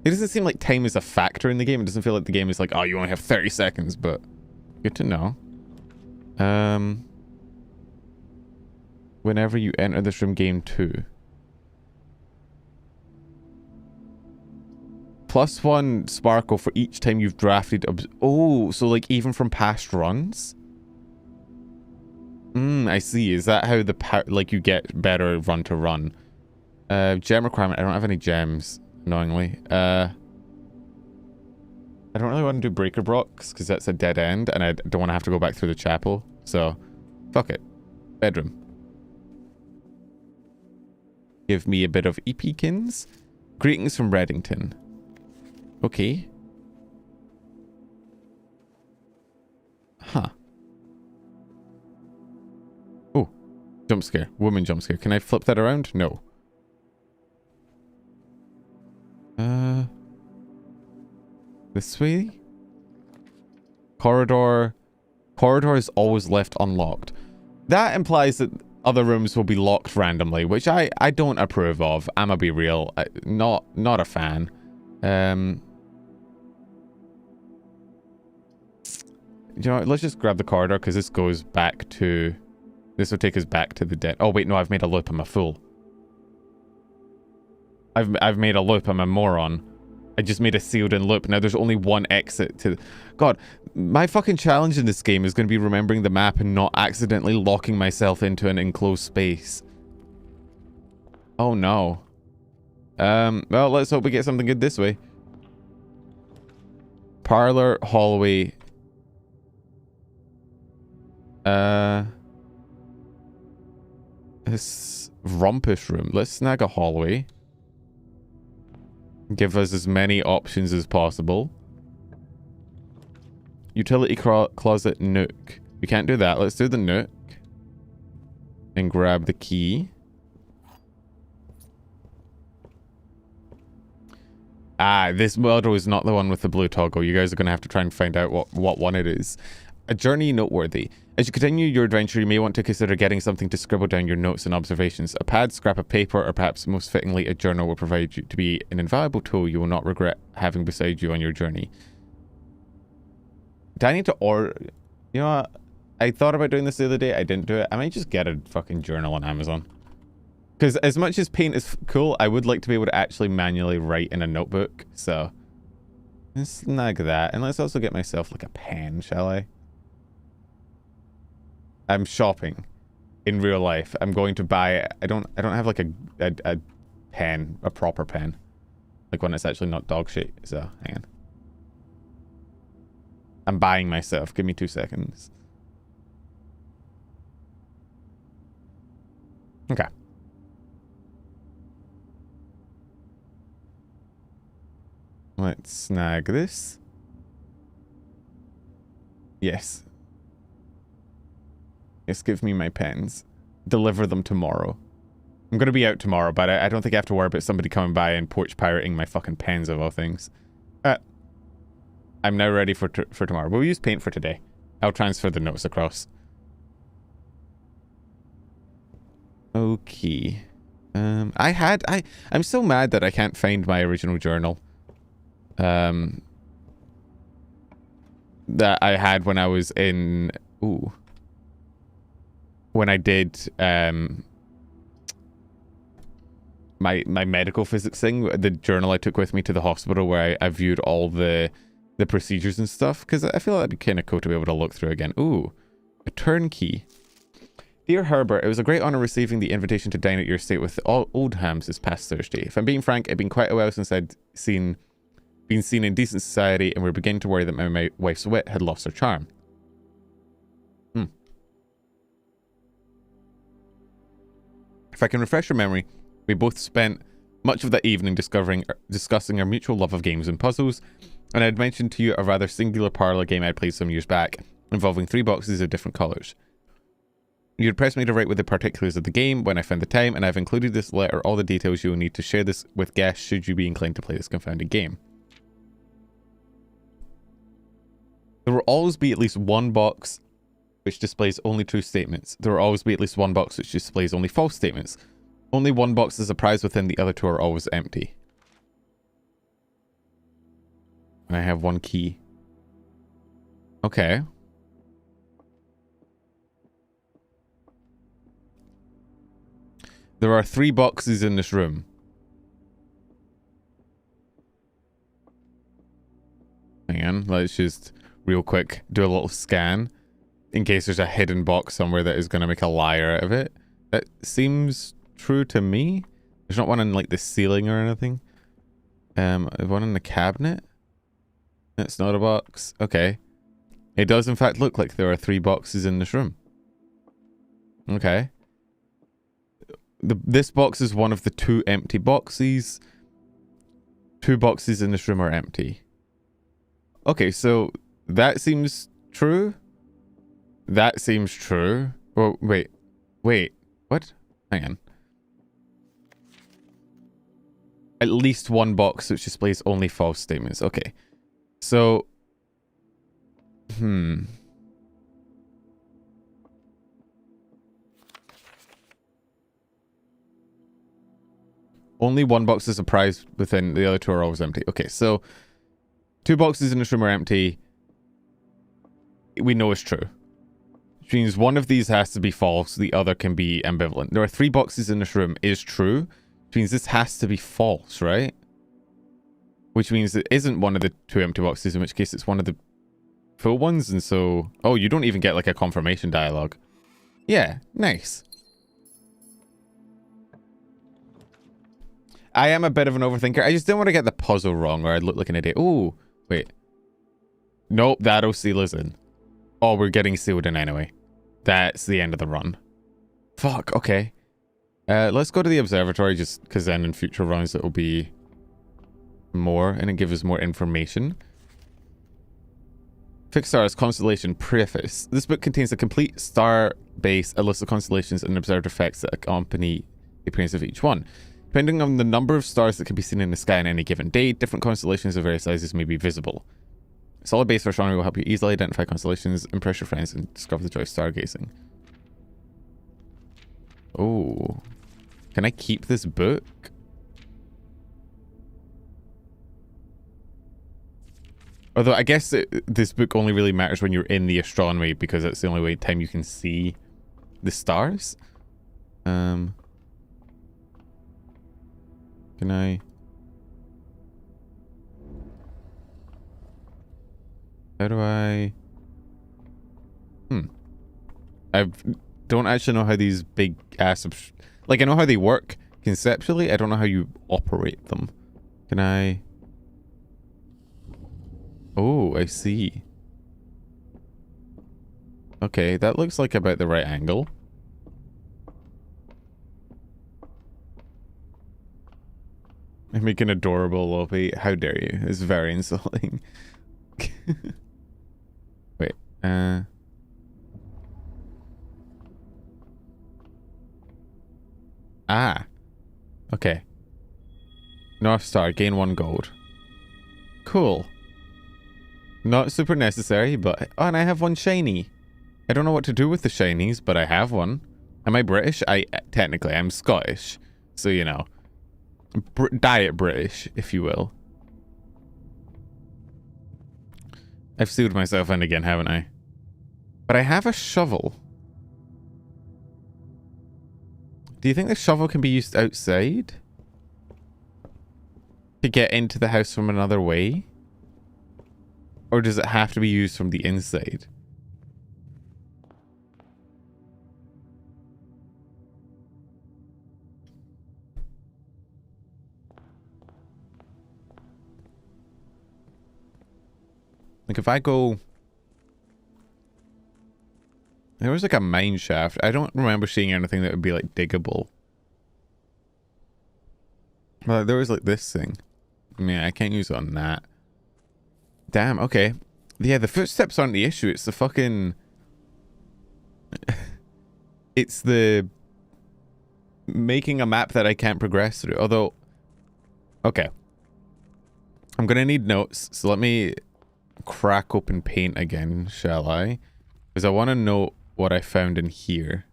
It doesn't seem like time is a factor in the game. It doesn't feel like the game is like, oh, you only have 30 seconds, but good to know. Whenever you enter this room, game 2. +1 sparkle for each time you've drafted. Oh, so like even from past runs? I see. Is that how like you get better run to run? Gem requirement. I don't have any gems, annoyingly. I don't really want to do breaker blocks because that's a dead end and I don't want to have to go back through the chapel. So, fuck it. Bedroom. Give me a bit of Epikins. Greetings from Reddington. Okay. Huh. Oh. Jump scare. Woman jump scare. Can I flip that around? No. This way? Corridor. Corridor is always left unlocked. That implies that other rooms will be locked randomly, which I don't approve of. I'ma be real. Not a fan. You know what? Let's just grab the corridor because this goes back to... This will take us back to the dead... Oh, wait, no, I've made a loop. I'm a fool. I've made a loop. I'm a moron. I just made a sealed-in loop. Now there's only one exit to... God, my fucking challenge in this game is going to be remembering the map and not accidentally locking myself into an enclosed space. Oh, no. Well, let's hope we get something good this way. Parlor, hallway... This rumpish room. Let's snag a hallway. Give us as many options as possible. Utility closet nook. We can't do that. Let's do the nook. And grab the key. Ah, this model is not the one with the blue toggle. You guys are going to have to try and find out what one it is. A journey noteworthy. As you continue your adventure, you may want to consider getting something to scribble down your notes and observations. A pad, scrap of paper, or perhaps most fittingly, a journal will provide you to be an invaluable tool you will not regret having beside you on your journey. Do I need to order... You know what? I thought about doing this the other day. I didn't do it. I might just get a fucking journal on Amazon. Because as much as paint is cool, I would like to be able to actually manually write in a notebook. So, let's snag that. And let's also get myself like a pen, shall I? I'm shopping in real life. I'm going to buy... I don't have like a pen, a proper pen. Like one that's actually not dog shit. So, hang on. I'm buying myself. Give me 2 seconds. Okay. Let's snag this. Yes. Yes, give me my pens. Deliver them tomorrow. I'm going to be out tomorrow, but I don't think I have to worry about somebody coming by and porch pirating my fucking pens of all things. I'm now ready for tomorrow. We'll use paint for today. I'll transfer the notes across. Okay. I'm so mad that I can't find my original journal. That I had when I was in... Ooh. When I did, my medical physics thing, the journal I took with me to the hospital where I viewed all the procedures and stuff, because I feel like that'd be kind of cool to be able to look through again. Ooh, a turnkey. Dear Herbert, it was a great honor receiving the invitation to dine at your estate with all Oldhams this past Thursday. If I'm being frank, it'd been quite a while since I'd been seen in decent society, and we're beginning to worry that my wife's wit had lost her charm. If I can refresh your memory, we both spent much of that evening discussing our mutual love of games and puzzles, and I had mentioned to you a rather singular parlour game I played some years back, involving 3 boxes of different colours. You had pressed me to write with the particulars of the game when I found the time, and I've included this letter all the details you will need to share this with guests should you be inclined to play this confounded game. There will always be at least one box which displays only true statements. There will always be at least one box which displays only false statements. Only one box is a prize within, the other 2 are always empty. And I have 1 key. Okay. There are 3 boxes in this room. Hang on, let's just real quick do a little scan in case there's a hidden box somewhere that is going to make a liar out of it. That seems true to me. There's not one in like the ceiling or anything. One in the cabinet. It's not a box. Okay. It does in fact look like there are 3 boxes in this room. Okay. This box is one of the 2 empty boxes. 2 boxes in this room are empty. Okay, so that seems true. That seems true. Well, wait. What? Hang on. At least 1 box which displays only false statements. Okay. So... Only 1 box is a prize within, the other 2 are always empty. Okay, so 2 boxes in this room are empty. We know it's true. Which means one of these has to be false, the other can be ambivalent. There are 3 boxes in this room is true, which means this has to be false, right? Which means it isn't one of the 2 empty boxes, in which case it's one of the full ones, and so... Oh, you don't even get like a confirmation dialogue. Yeah, nice. I am a bit of an overthinker. I just didn't want to get the puzzle wrong or I'd look like an idiot. Ooh, wait. Nope, that'll seal us in. Oh, we're getting sealed in anyway. That's the end of the run. Fuck, okay. Let's go to the observatory just because then in future runs it will be more and it gives us more information. Fixed Stars Constellation Preface. This book contains a complete star base, a list of constellations and observed effects that accompany the appearance of each one. Depending on the number of stars that can be seen in the sky on any given day, different constellations of various sizes may be visible. A solid base for astronomy will help you easily identify constellations, impress your friends, and discover the joy of stargazing. Oh. Can I keep this book? Although I guess this book only really matters when you're in the astronomy because that's the only time you can see the stars. Can I? How do I? I don't actually know how these big ass... Like, I know how they work conceptually. I don't know how you operate them. Can I... Oh, I see. Okay, that looks like about the right angle. I make an adorable lobby. How dare you? It's very insulting. Wait, Ah. Okay. North Star, gain 1 gold. Cool. Not super necessary, but... Oh, and I have 1 shiny. I don't know what to do with the shinies, but I have 1. Am I British? Technically, I'm Scottish. So, you know. Diet British, if you will. I've sued myself in again, haven't I? But I have a shovel. Do you think the shovel can be used outside? To get into the house from another way? Or does it have to be used from the inside? Like if I go... There was like a mine shaft. I don't remember seeing anything that would be like diggable. But there was like this thing. I mean, I can't use it on that. Damn, okay. Yeah, the footsteps aren't the issue. It's the fucking... It's the... making a map that I can't progress through. Although... Okay. I'm gonna need notes. So let me crack open paint again, shall I? Because I want to know what I found in here.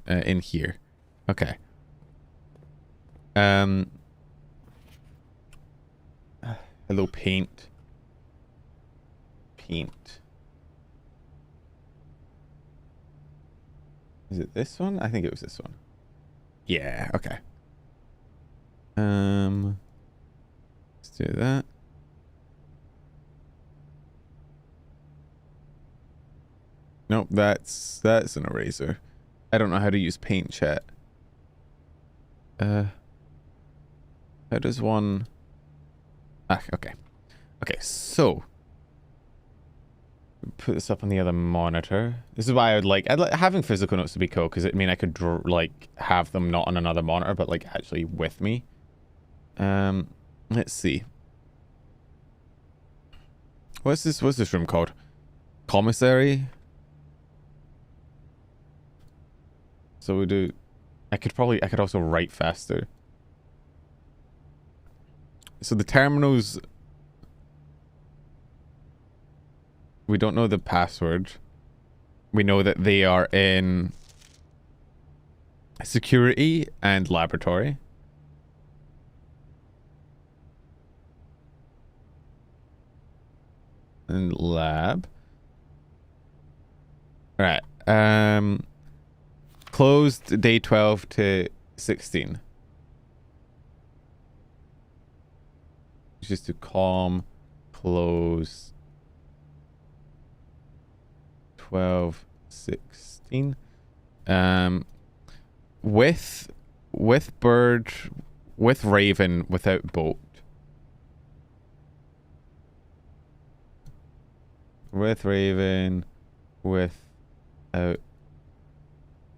In here. Okay. Hello, paint. Paint. Is it this one? I think it was this one. Yeah, okay. Let's do that. Nope, that's an eraser. I don't know how to use paint, chat. How does one... Ah, okay. Okay, so... Put this up on the other monitor. This is why I'd like having physical notes to be cool, because I mean I could like have them not on another monitor, but like actually with me. Let's see. What's this room called? Commissary? So we do... I could also write faster. So the terminals... We don't know the password. We know that they are in... security and laboratory. And lab. Alright. Closed day 12 to 16. Just to calm, close 12, 16. With bird, with raven, without boat. With raven, without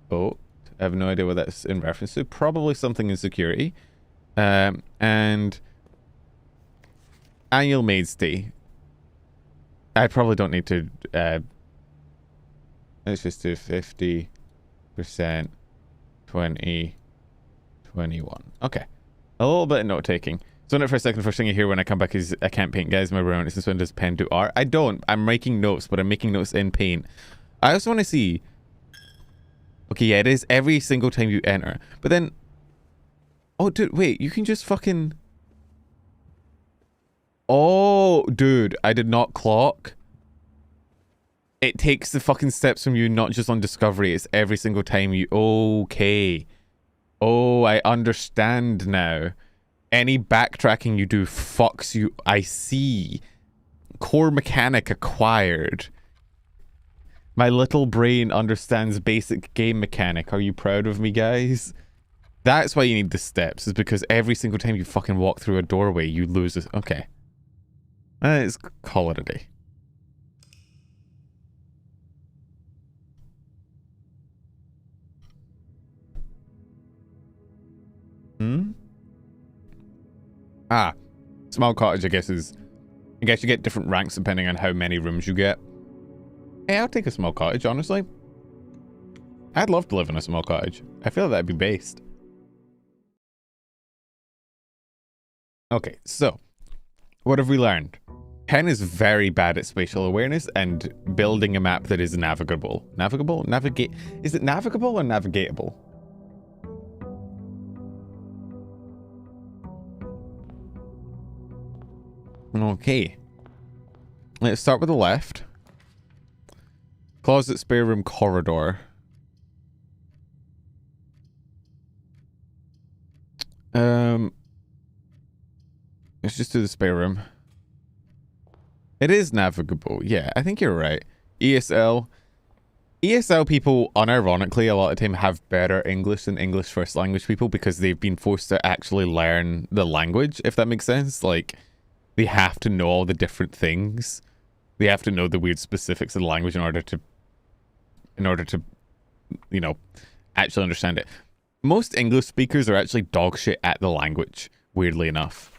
boat. I have no idea what that's in reference to. Probably something in security. And annual maid stay. I probably don't need to. Let's just do 50%, 20, 21. Okay. A little bit of note taking. So, for a second, the first thing you hear when I come back is I can't paint, guys. My room is this one. Does pen do art? I don't. I'm making notes, but I'm making notes in paint. I also want to see. Okay, yeah, it is every single time you enter. But then. Oh, dude, wait. You can just fucking. Oh, dude, I did not clock. It takes the fucking steps from you, not just on discovery. It's every single time you... Okay. Oh, I understand now. Any backtracking you do fucks you. I see. Core mechanic acquired. My little brain understands basic game mechanic. Are you proud of me, guys? That's why you need the steps, is because every single time you fucking walk through a doorway, you lose this. Okay. Let's call it a day. Small cottage, I guess you get different ranks depending on how many rooms you get. Hey, I'll take a small cottage, honestly. I'd love to live in a small cottage. I feel like that'd be based. Okay, so what have we learned? Pen is very bad at spatial awareness and building a map that is navigable. Navigable? Is it navigable or navigatable? Okay. Let's start with the left. Closet, spare room, corridor. Let's just do the spare room. It is navigable. Yeah, I think you're right. ESL. ESL people, unironically, a lot of the time have better English than English first language people because they've been forced to actually learn the language, if that makes sense. Like, they have to know all the different things. They have to know the weird specifics of the language in order to, you know, actually understand it. Most English speakers are actually dog shit at the language, weirdly enough.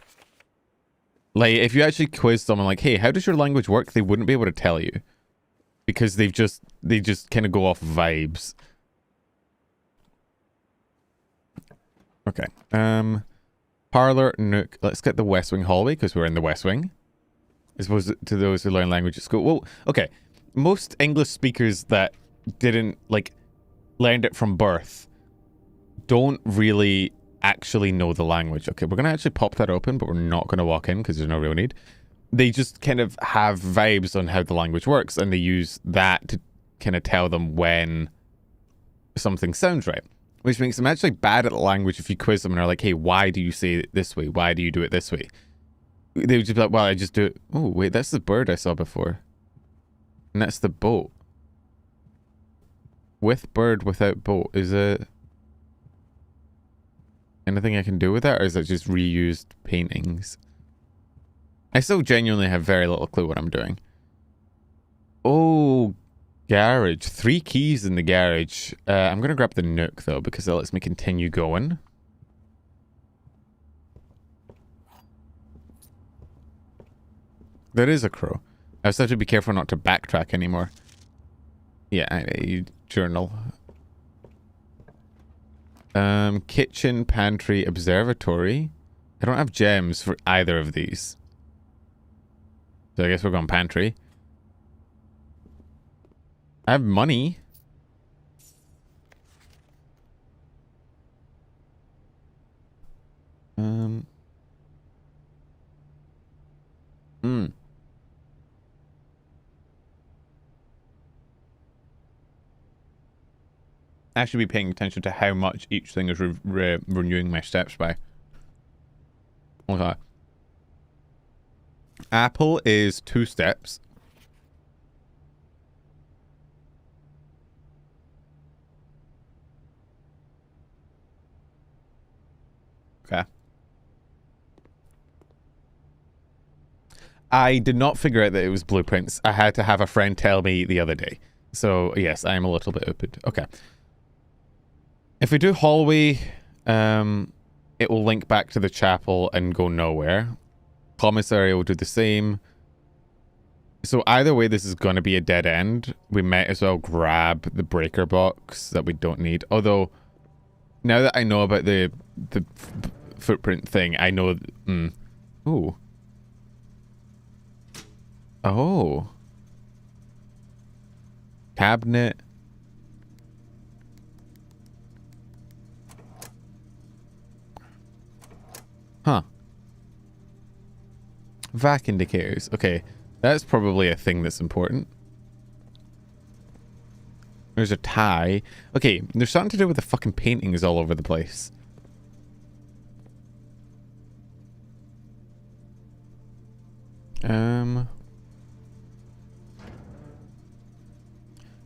Like, if you actually quiz someone like, hey, how does your language work? They wouldn't be able to tell you. Because they just kind of go off vibes. Okay. Parlor, nook. Let's get the West Wing hallway, because we're in the West Wing. As opposed to those who learn language at school. Well, okay. Most English speakers that didn't, like, learned it from birth don't really actually know the language. Okay, we're going to actually pop that open, but we're not going to walk in because there's no real need. They just kind of have vibes on how the language works, and they use that to kind of tell them when something sounds right. Which makes them actually bad at the language if you quiz them and are like, hey, why do you say it this way? Why do you do it this way? They would just be like, well, I just do it. Oh, wait, that's the bird I saw before. And that's the boat. With bird, without boat. Is it anything I can do with that, or is it just reused paintings? I still genuinely have very little clue what I'm doing. Oh, garage. 3 keys in the garage. I'm going to grab the nook, though, because that lets me continue going. There is a crow. I just have to be careful not to backtrack anymore. Yeah, journal. Kitchen, pantry, observatory. I don't have gems for either of these. So I guess we're going pantry. I have money. I should be paying attention to how much each thing is renewing my steps by. Okay. Apple is 2 steps. Okay. I did not figure out that it was blueprints. I had to have a friend tell me the other day. So, yes, I am a little bit open. Okay. If we do hallway, it will link back to the chapel and go nowhere. Commissary will do the same. So either way, this is going to be a dead end. We might as well grab the breaker box that we don't need. Although, now that I know about the footprint thing, I know... Ooh. Oh. Cabinet. Huh. Vac indicators. Okay. That's probably a thing that's important. There's a tie. Okay, there's something to do with the fucking paintings all over the place.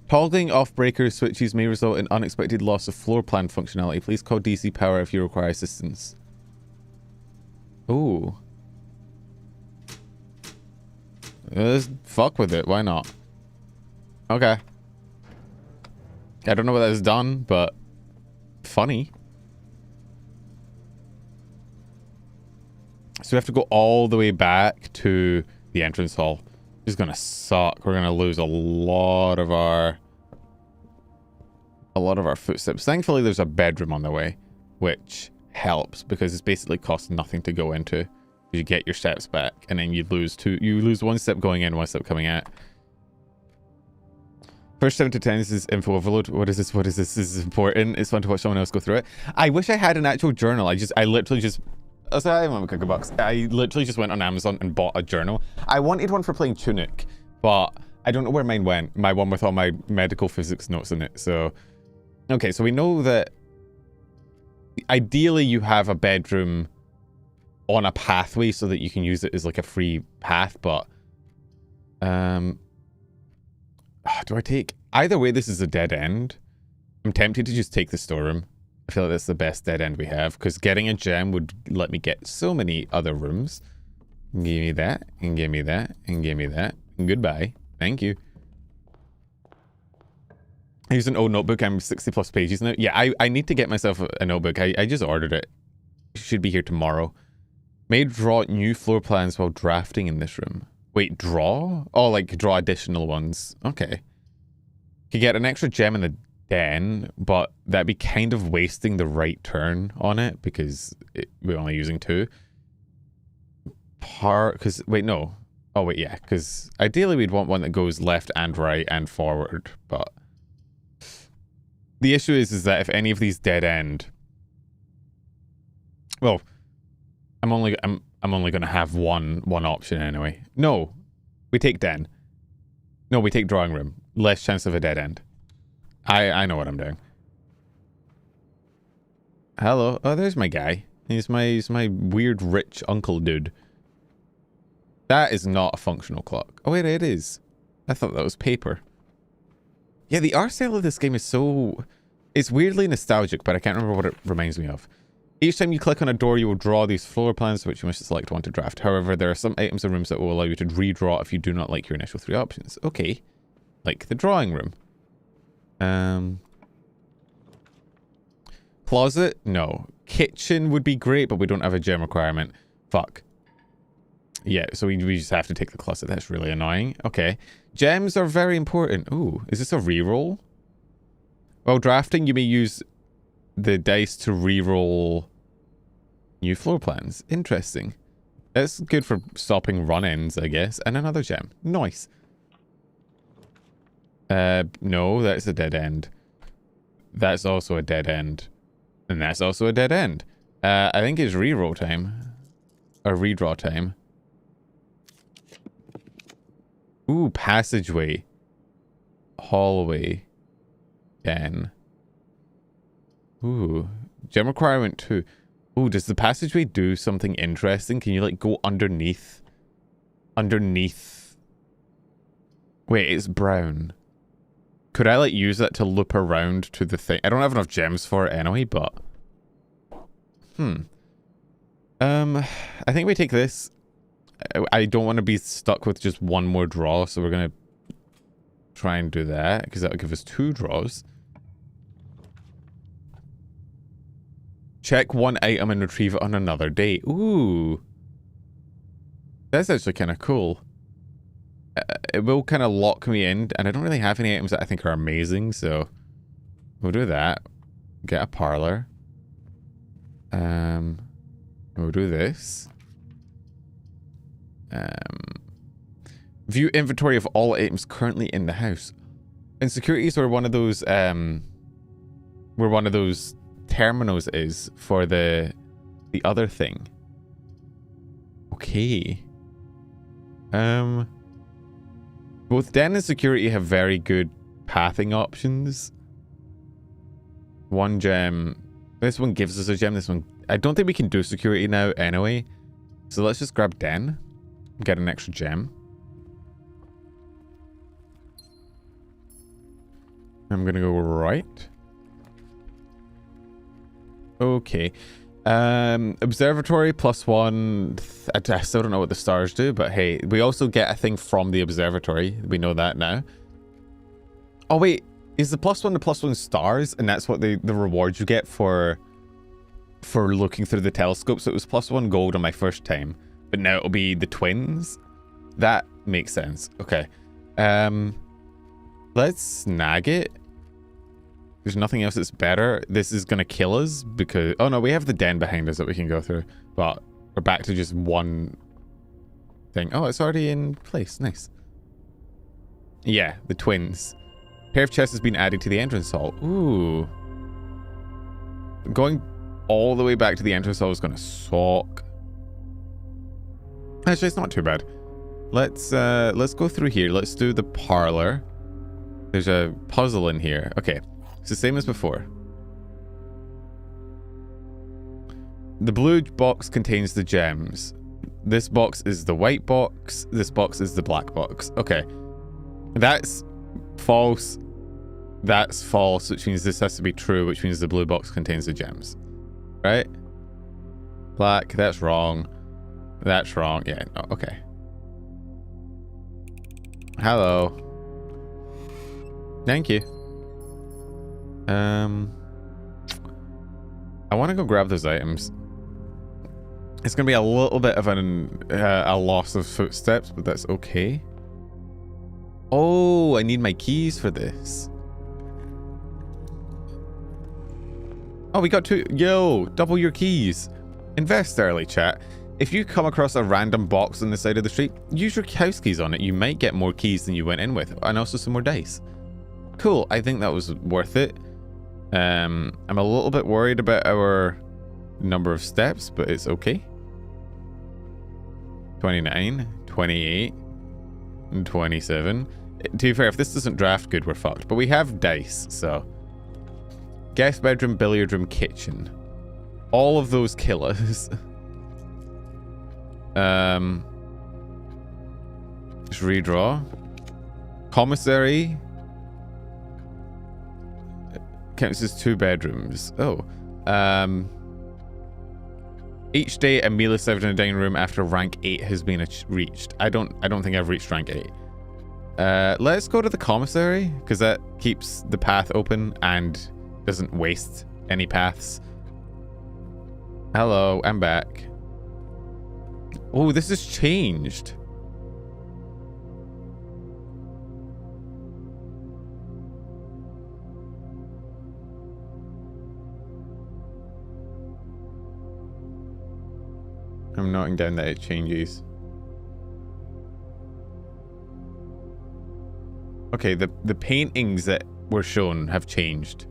Toggling off breaker switches may result in unexpected loss of floor plan functionality. Please call DC Power if you require assistance. Ooh. Let's fuck with it. Why not? Okay. I don't know what that's done, but funny. So we have to go all the way back to the entrance hall. This is gonna suck. We're gonna lose a lot of our footsteps. Thankfully, there's a bedroom on the way, which helps because it's basically costs nothing to go into. You get your steps back, and then you lose one step going in, one step coming out. First 7 to 10, this is info overload. What is this? What is this? This is important. It's fun to watch someone else go through it. I wish I had an actual journal. I literally just... Oh, sorry, I'm on a cookie box. I literally just went on Amazon and bought a journal. I wanted one for playing Tunic, but I don't know where mine went. My one with all my medical physics notes in it, so... Okay, so we know that... Ideally, you have a bedroom on a pathway so that you can use it as like a free path, but do I take... Either way, this is a dead end. I'm tempted to just take the storeroom. I feel like that's the best dead end we have, because getting a gem would let me get so many other rooms. Give me that, and give me that, and give me that, and goodbye. Thank you. I use an old notebook. I'm 60 plus pages now. Yeah, I need to get myself a notebook. I just ordered it. It should be here tomorrow. May draw new floor plans while drafting in this room. Wait, draw? Oh, like draw additional ones. Okay. Could get an extra gem in the den, but that'd be kind of wasting the right turn on it because we're only using 2. Because, wait, no. Oh, wait, yeah. Because ideally we'd want one that goes left and right and forward, but... The issue is that if any of these dead end... Well... I'm only gonna have one option anyway. No, we take den. No, we take drawing room. Less chance of a dead end. I know what I'm doing. Hello. Oh, there's my guy. He's my weird rich uncle dude. That is not a functional clock. Oh wait, it is. I thought that was paper. Yeah, the art style of this game is so... It's weirdly nostalgic, but I can't remember what it reminds me of. Each time you click on a door, you will draw these floor plans, which you must select one to draft. However, there are some items in rooms that will allow you to redraw if you do not like your initial 3 options. Okay. Like the drawing room. Closet? No. Kitchen would be great, but we don't have a gem requirement. Fuck. Yeah, so we just have to take the closet. That's really annoying. Okay. Gems are very important. Ooh, is this a reroll? While drafting, you may use the dice to reroll new floor plans. Interesting. That's good for stopping run-ins, I guess. And another gem. Nice. No, that's a dead end. That's also a dead end. And that's also a dead end. I think it's reroll time. Or redraw time. Ooh, passageway. Hallway. Den. Ooh. Gem requirement 2. Ooh, does the passageway do something interesting? Can you, like, go underneath? Underneath? Wait, it's brown. Could I, like, use that to loop around to the thing? I don't have enough gems for it anyway, but... I think we take this. I don't want to be stuck with just one more draw, so we're going to try and do that, because that'll give us 2 draws. Check one item and retrieve it on another day. Ooh. That's actually kind of cool. It will kind of lock me in, and I don't really have any items that I think are amazing, so we'll do that. Get a parlor. We'll do this. View inventory of all items currently in the house. Insecurities were one of those terminals is for the other thing. Okay. Both den and security have very good pathing options. One gem. This one gives us a gem. This one, I don't think we can do security now anyway. So let's just grab den. Get an extra gem. I'm gonna go right. Okay. Observatory +1. I still don't know what the stars do, but hey, we also get a thing from the observatory. We know that now. Oh wait, is the +1 the +1 stars, and that's what the rewards you get for looking through the telescope? So it was +1 gold on my first time, but now it'll be the twins. That makes sense. Okay. Let's snag it. There's nothing else that's better. This is gonna kill us because... Oh no, we have the den behind us that we can go through. But we're back to just one thing. Oh, it's already in place. Nice. Yeah, the twins. Pair of chests has been added to the entrance hall. Ooh. Going all the way back to the entrance hall is gonna suck. Actually, it's not too bad. Let's go through here. Let's do the parlor. There's a puzzle in here. Okay. It's the same as before. The blue box contains the gems. This box is the white box. This box is the black box. Okay. That's false. That's false, which means this has to be true, which means the blue box contains the gems. Right? Black, that's wrong. That's wrong. Yeah, no, okay. Hello. Thank you. I want to go grab those items. It's going to be a little bit of a loss of footsteps, but that's okay. Oh, I need my keys for this. Oh, we got two. Yo, double your keys. Invest early, chat. If you come across a random box on the side of the street, use your house keys on it. You might get more keys than you went in with, and also some more dice. Cool. I think that was worth it. I'm a little bit worried about our number of steps, but it's okay. 29, 28, and 27. To be fair, if this doesn't draft good, we're fucked. But we have dice, so... Guest bedroom, billiard room, kitchen. All of those kill us. Just redraw. Commissary. Counts as 2 bedrooms. Oh. Each day a meal is served in a dining room after rank 8 has been reached. I don't think I've reached rank 8. Let's go to the commissary, because that keeps the path open and doesn't waste any paths. Hello, I'm back. Oh, this has changed. I'm noting down that it changes. Okay, the paintings that were shown have changed.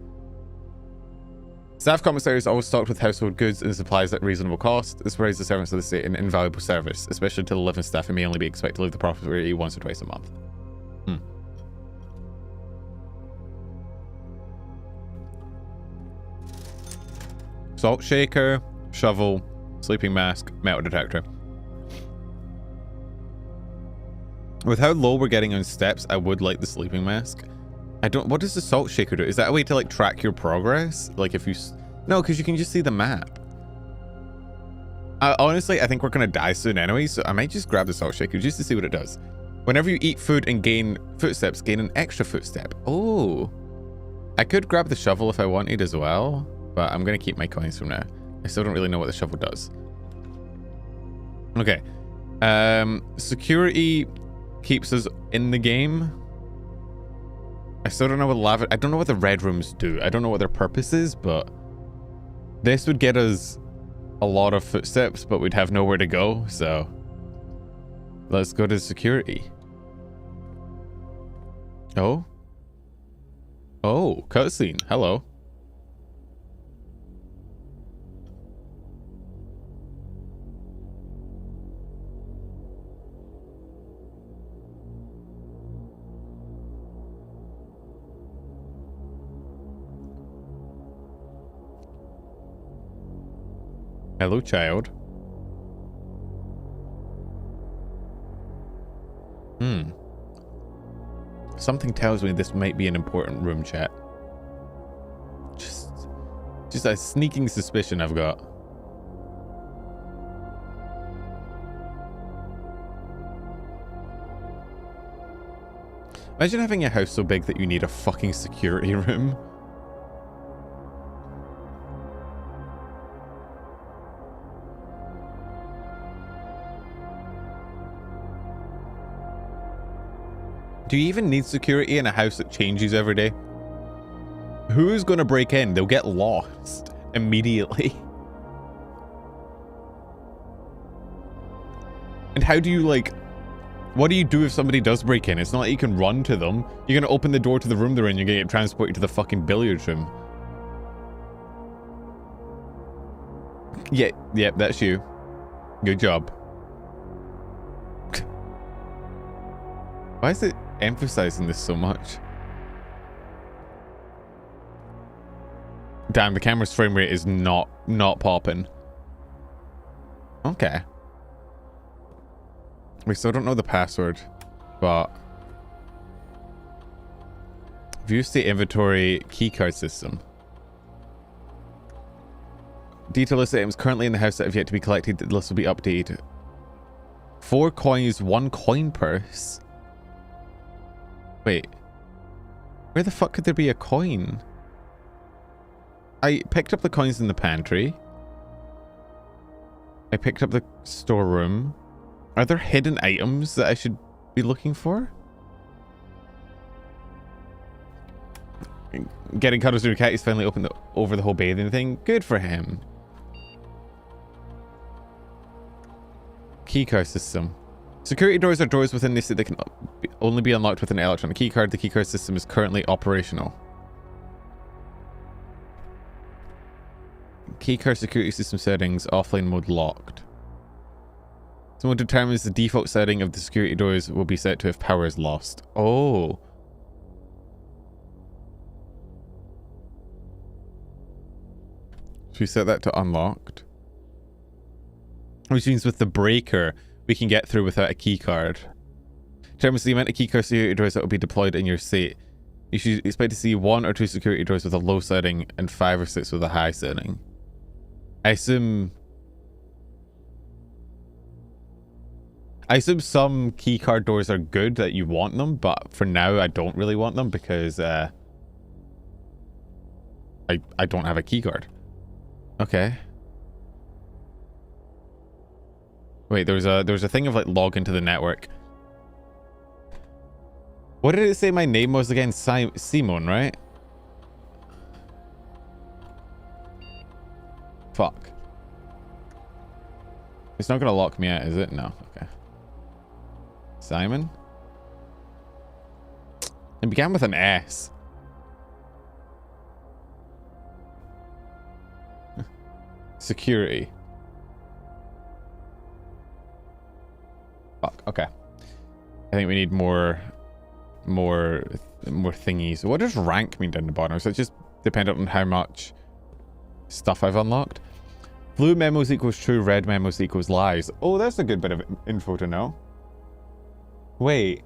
Staff commissary is always stocked with household goods and supplies at reasonable cost. This provides the servants of the state an invaluable service, especially to the living staff who may only be expected to leave the property once or twice a month. Salt shaker, shovel, sleeping mask, metal detector. With how low we're getting on steps, I would like the sleeping mask. What does the salt shaker do? Is that a way to like track your progress? Like if you... No, because you can just see the map. Honestly, I think we're going to die soon anyway, so I might just grab the salt shaker just to see what it does. Whenever you eat food and gain footsteps, gain an extra footstep. Oh. I could grab the shovel if I wanted as well, but I'm going to keep my coins from now. I still don't really know what the shovel does. Okay. Security keeps us in the game. I still don't know what lava... I don't know what the red rooms do. I don't know what their purpose is, but... This would get us a lot of footsteps, but we'd have nowhere to go, so... Let's go to security. Oh? Oh, cutscene. Hello. Hello, child. Something tells me this might be an important room, chat. Just a sneaking suspicion I've got. Imagine having a house so big that you need a fucking security room. Do you even need security in a house that changes every day? Who's gonna break in? They'll get lost immediately. And how do you, like... What do you do if somebody does break in? It's not like you can run to them. You're gonna open the door to the room they're in, you're gonna get transported to the fucking billiards room. Yeah, that's you. Good job. Why is it emphasizing this so much? Damn, the camera's frame rate is not popping. Okay. We still don't know the password, but view state inventory keycard system. Detail list items currently in the house that have yet to be collected. The list will be updated. 4 coins, 1 coin purse. Wait, where the fuck could there be a coin? I picked up the coins in the pantry. I picked up the storeroom. Are there hidden items that I should be looking for? Getting cuddles to a cat, he's finally opened over the whole bathing thing. Good for him. Keycard system. Security doors are doors within this that can only be unlocked with an electronic keycard. The keycard system is currently operational. Keycard security system settings, offline mode locked. Someone determines the default setting of the security doors will be set to if power is lost. Oh. Should we set that to unlocked? Which means with the breaker, we can get through without a keycard. Determines the amount of keycard security doors that will be deployed in your state. You should expect to see 1 or 2 security doors with a low setting and 5 or 6 with a high setting. I assume some keycard doors are good that you want them, but for now I don't really want them because I don't have a keycard. Okay. Wait, there's a thing of like log into the network. What did it say my name was again? Simon, right? Fuck. It's not gonna lock me out, is it? No. Okay. Simon? It began with an S. Security. Fuck. Okay. I think we need more thingies. What does rank mean down the bottom? So it's just dependent on how much stuff I've unlocked. Blue memos equals true, red memos equals lies. Oh, that's a good bit of info to know. Wait.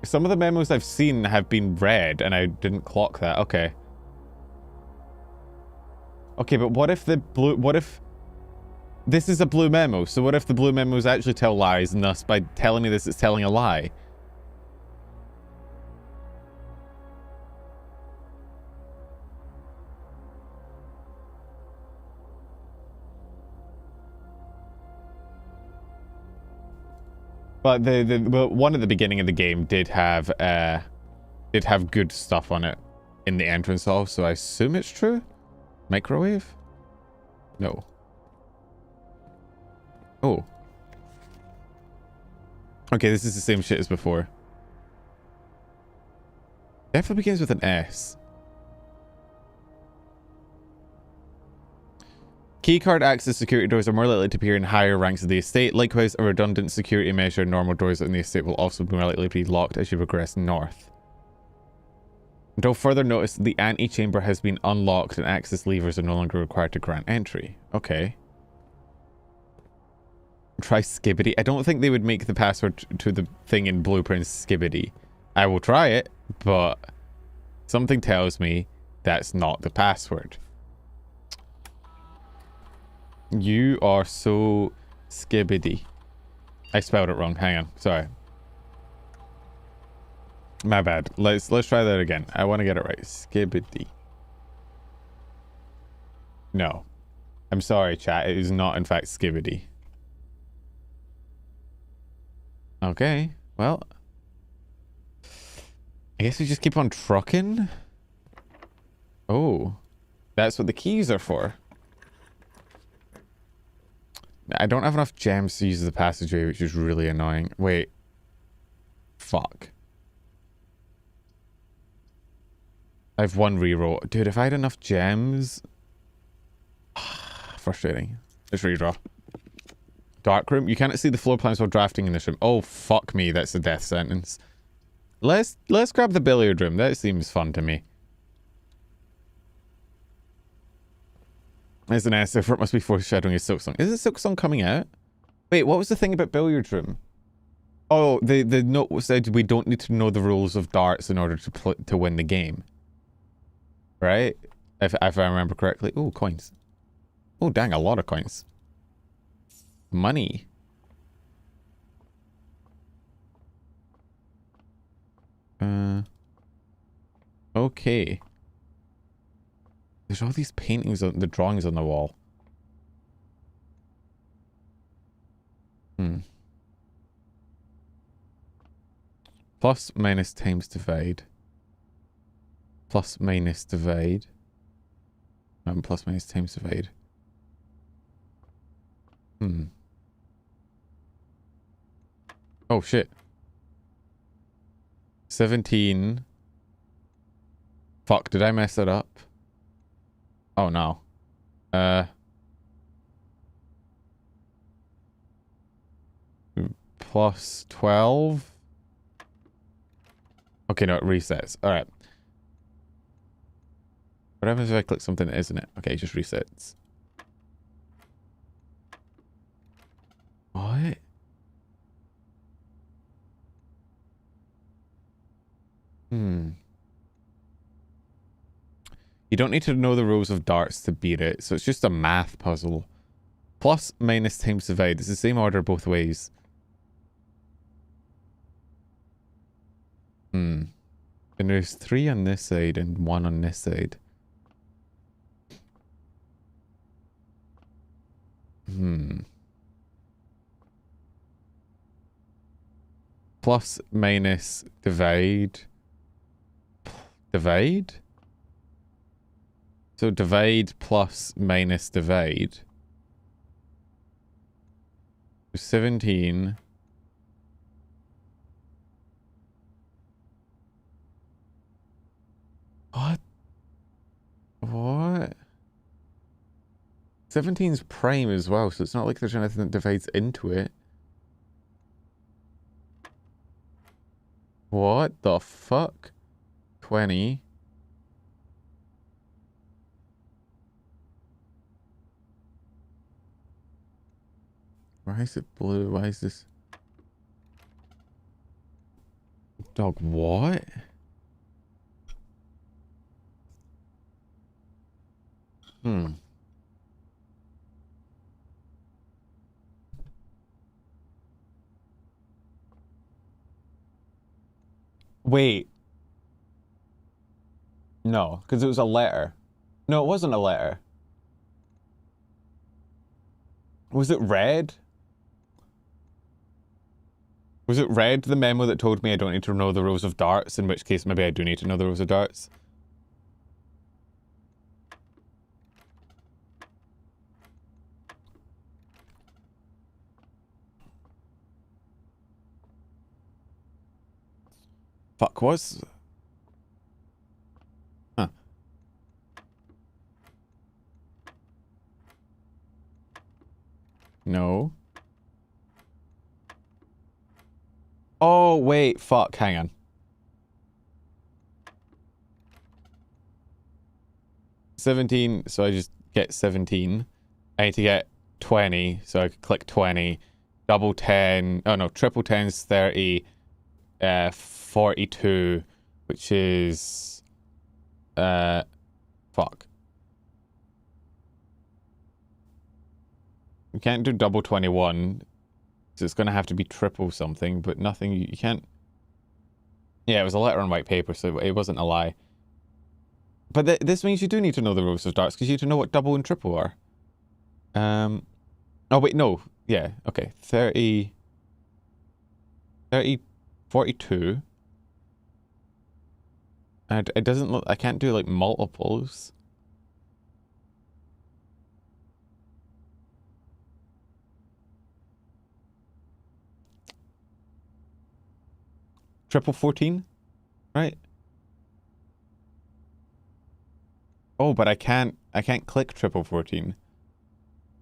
Some of the memos I've seen have been red and I didn't clock that. Okay. Okay, but what if this is a blue memo? So what if the blue memos actually tell lies and thus by telling me this it's telling a lie? But well, one at the beginning of the game did have good stuff on it in the entrance hall, so I assume it's true. Microwave? No. Oh. Okay, this is the same shit as before. Definitely begins with an S. Keycard access security doors are more likely to appear in higher ranks of the estate. Likewise, a redundant security measure in normal doors in the estate will also be more likely to be locked as you progress north. Until further notice, the antechamber has been unlocked and access levers are no longer required to grant entry. Okay. Try Skibbity. I don't think they would make the password to the thing in Blueprint Skibbity. I will try it, but something tells me that's not the password. You are so Skibbity. I spelled it wrong. Hang on. Sorry. My bad. Let's try that again. I want to get it right. Skibbity. No. I'm sorry, chat. It is not, in fact, Skibbity. Okay. Well. I guess we just keep on trucking. Oh. That's what the keys are for. I don't have enough gems to use the passageway, which is really annoying. Wait. Fuck. I have one reroll. Dude, if I had enough gems... Frustrating. Let's redraw. Dark room. You can't see the floor plans while drafting in this room. Oh, fuck me. That's a death sentence. Let's grab the billiard room. That seems fun to me. There's an S. It must be foreshadowing a Silk Song. Is it Silk Song coming out? Wait, what was the thing about billiard room? Oh, the note said we don't need to know the rules of darts in order to win the game. Right? If I remember correctly. Oh, coins. Oh, dang, a lot of coins. Money. Okay. There's all these paintings, the drawings on the wall. Plus, minus, times, divide. Plus, minus, divide. Plus, minus, times, divide. Oh, shit. 17. Fuck, did I mess it up? Oh, no. Plus 12. Okay, no, it resets. Alright. What happens if I click something that isn't it? Okay, it just resets. What? You don't need to know the rules of darts to beat it, so it's just a math puzzle. Plus, minus, times, divide. It's the same order both ways. And there's 3 on this side and 1 on this side. Plus, minus, divide. Divide? So divide plus minus divide. 17. What? What? 17's prime as well, so it's not like there's anything that divides into it. What the fuck? 20. Why is it blue? Why is this? Dog, what? Wait. No, because it was a letter. No, it wasn't a letter. Was it red? Was it red, the memo that told me I don't need to know the rows of darts, in which case maybe I do need to know the rows of darts? Fuck, was... Huh. No. Oh, wait, fuck, hang on. 17, so I just get 17. I need to get 20, so I could click 20. Double 10, oh no, triple 10 is 30. 42, which is... fuck. We can't do double 21, so it's going to have to be triple something, but nothing, you can't... Yeah, it was a letter on white paper, so it wasn't a lie. But this means you do need to know the rows of darts, because you need to know what double and triple are. Oh, wait, no. Yeah, okay. 30... 42. And it doesn't look... I can't do, like, multiples. Triple 14? Right? Oh, but I can't click triple 14.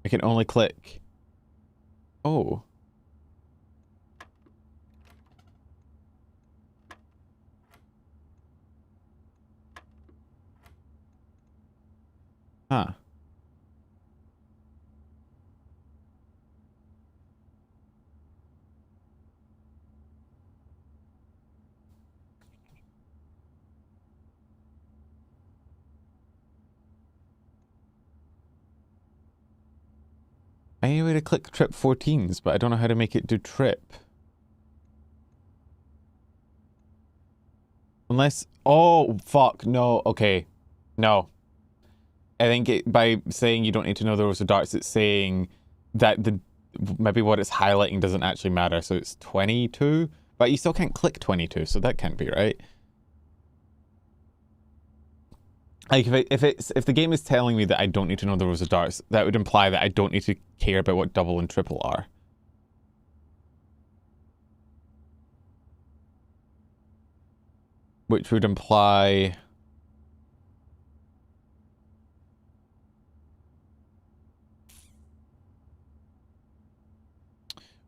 I can only click... Oh. Huh. I need a way to click trip 14s, but I don't know how to make it do trip. Unless... Oh, fuck. No. Okay. No. I think by saying you don't need to know the rows of darts, it's saying that maybe what it's highlighting doesn't actually matter. So it's 22, but you still can't click 22, so that can't be right. Like if the game is telling me that I don't need to know the rows of darts, that would imply that I don't need to care about what double and triple are. Which would imply...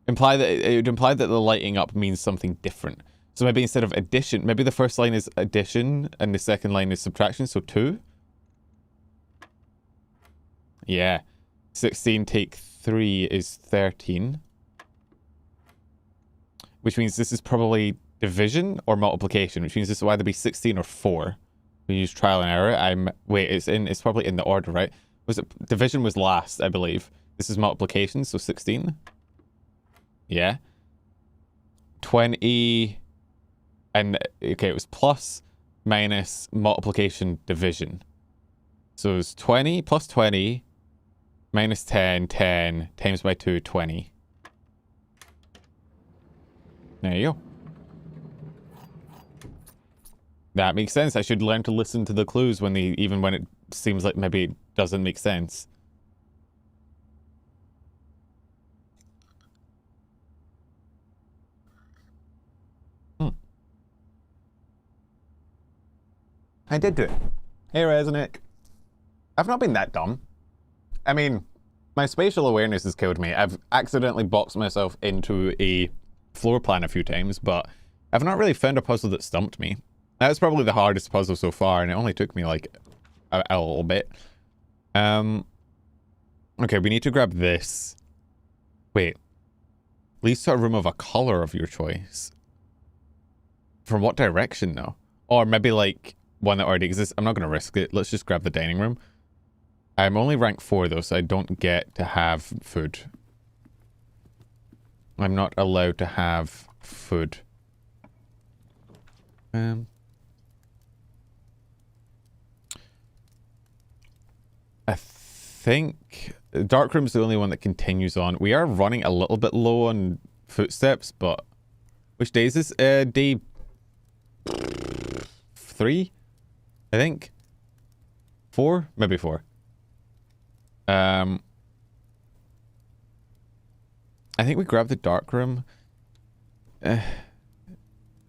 it would imply that the lighting up means something different. So maybe instead of addition, maybe the first line is addition and the second line is subtraction, so 2. Yeah. 16 take 3 is 13. Which means this is probably division or multiplication, which means this will either be 16 or 4. We use trial and error. Wait, it's probably in the order, right? Division was last, I believe. This is multiplication, so 16. Yeah. 20 and okay, it was plus, minus, multiplication, division. So it's 20 plus 20 minus 10, 10 times by 2, 20. There you go. That makes sense. I should learn to listen to the clues even when it seems like maybe it doesn't make sense. I did do it. Hey, Resnick. I've not been that dumb. I mean, my spatial awareness has killed me. I've accidentally boxed myself into a floor plan a few times, but I've not really found a puzzle that stumped me. That's probably the hardest puzzle so far, and it only took me like a little bit. Okay, we need to grab this. Wait. Leads to a room of a color of your choice. From what direction, though? Or maybe like one that already exists. I'm not going to risk it. Let's just grab the dining room. I'm only rank 4 though, so I don't get to have food. I'm not allowed to have food. I think dark room's the only one that continues on. We are running a little bit low on footsteps, but Which day is this? Day 3, I think. 4, maybe 4. I think we grabbed the dark room.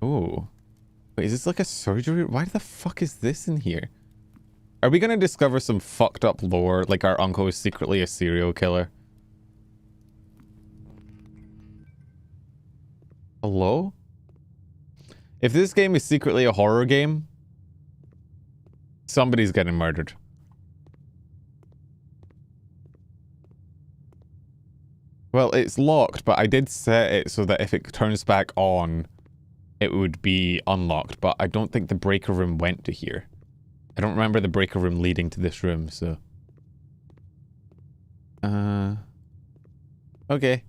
Oh, wait, is this like a surgery? Why the fuck is this in here? Are we gonna discover some fucked up lore, like our uncle is secretly a serial killer? Hello? If this game is secretly a horror game, somebody's getting murdered. Well, it's locked, but I did set it so that if it turns back on, it would be unlocked, but I don't think the breaker room went to here. I don't remember the breaker room leading to this room, so... Okay.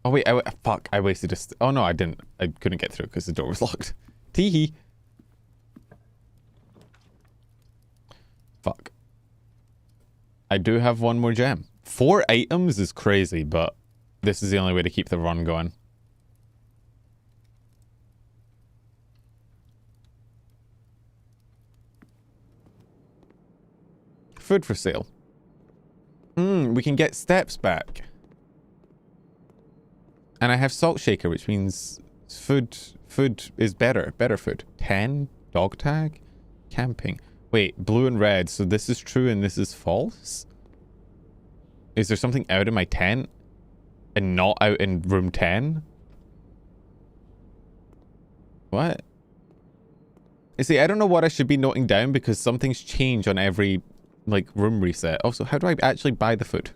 Oh wait, fuck, I wasted a... Oh no, I didn't. I couldn't get through because the door was locked. Teehee. Fuck. I do have one more gem. 4 items is crazy, but this is the only way to keep the run going. Food for sale. We can get steps back. And I have salt shaker, which means food is better. Better food. 10? Dog tag? Camping. Wait, blue and red. So this is true and this is false? Is there something out in my tent? And not out in room 10? What? You see, I don't know what I should be noting down because some things change on every, like, room reset. Also, how do I actually buy the food?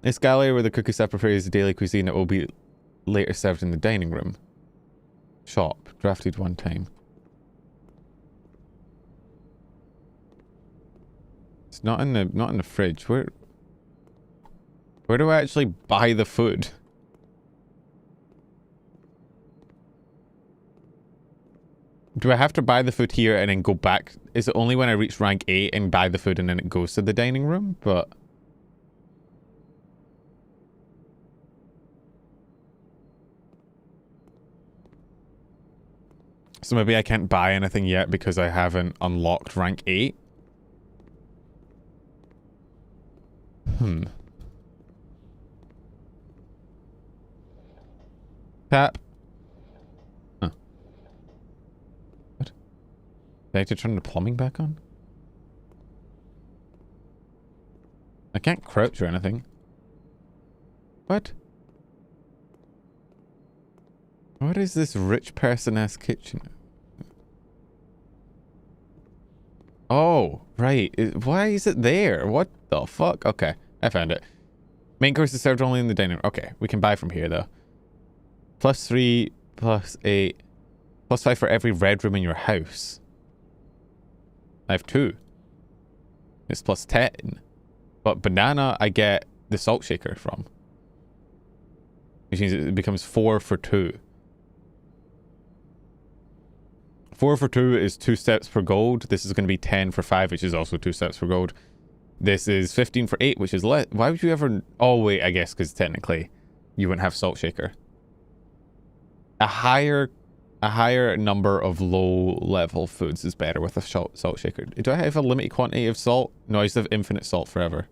This gallery where the cookie set prepares the daily cuisine that will be later served in the dining room. Shop. Drafted one time. It's not in the fridge. Where do I actually buy the food? Do I have to buy the food here and then go back? Is it only when I reach rank 8 and buy the food and then it goes to the dining room? But... so maybe I can't buy anything yet because I haven't unlocked rank 8? Tap. Huh. What? Did I have to turn the plumbing back on? I can't crouch or anything. What? What is this rich person-ass kitchen? Oh, right. Why is it there? What the fuck? Okay, I found it. Main course is served only in the dining room. Okay, we can buy from here, though. +3, +8, +5 for every red room in your house. I have 2. It's +10. But banana, I get the salt shaker from. Which means it becomes 4 for 2. 4 for 2 is 2 steps per gold. This is going to be 10 for 5, which is also 2 steps per gold. This is 15 for 8, which is less. Why would you ever... oh, wait, I guess, because technically you wouldn't have salt shaker. A higher number of low-level foods is better with a salt shaker. Do I have a limited quantity of salt? No, I just have infinite salt forever.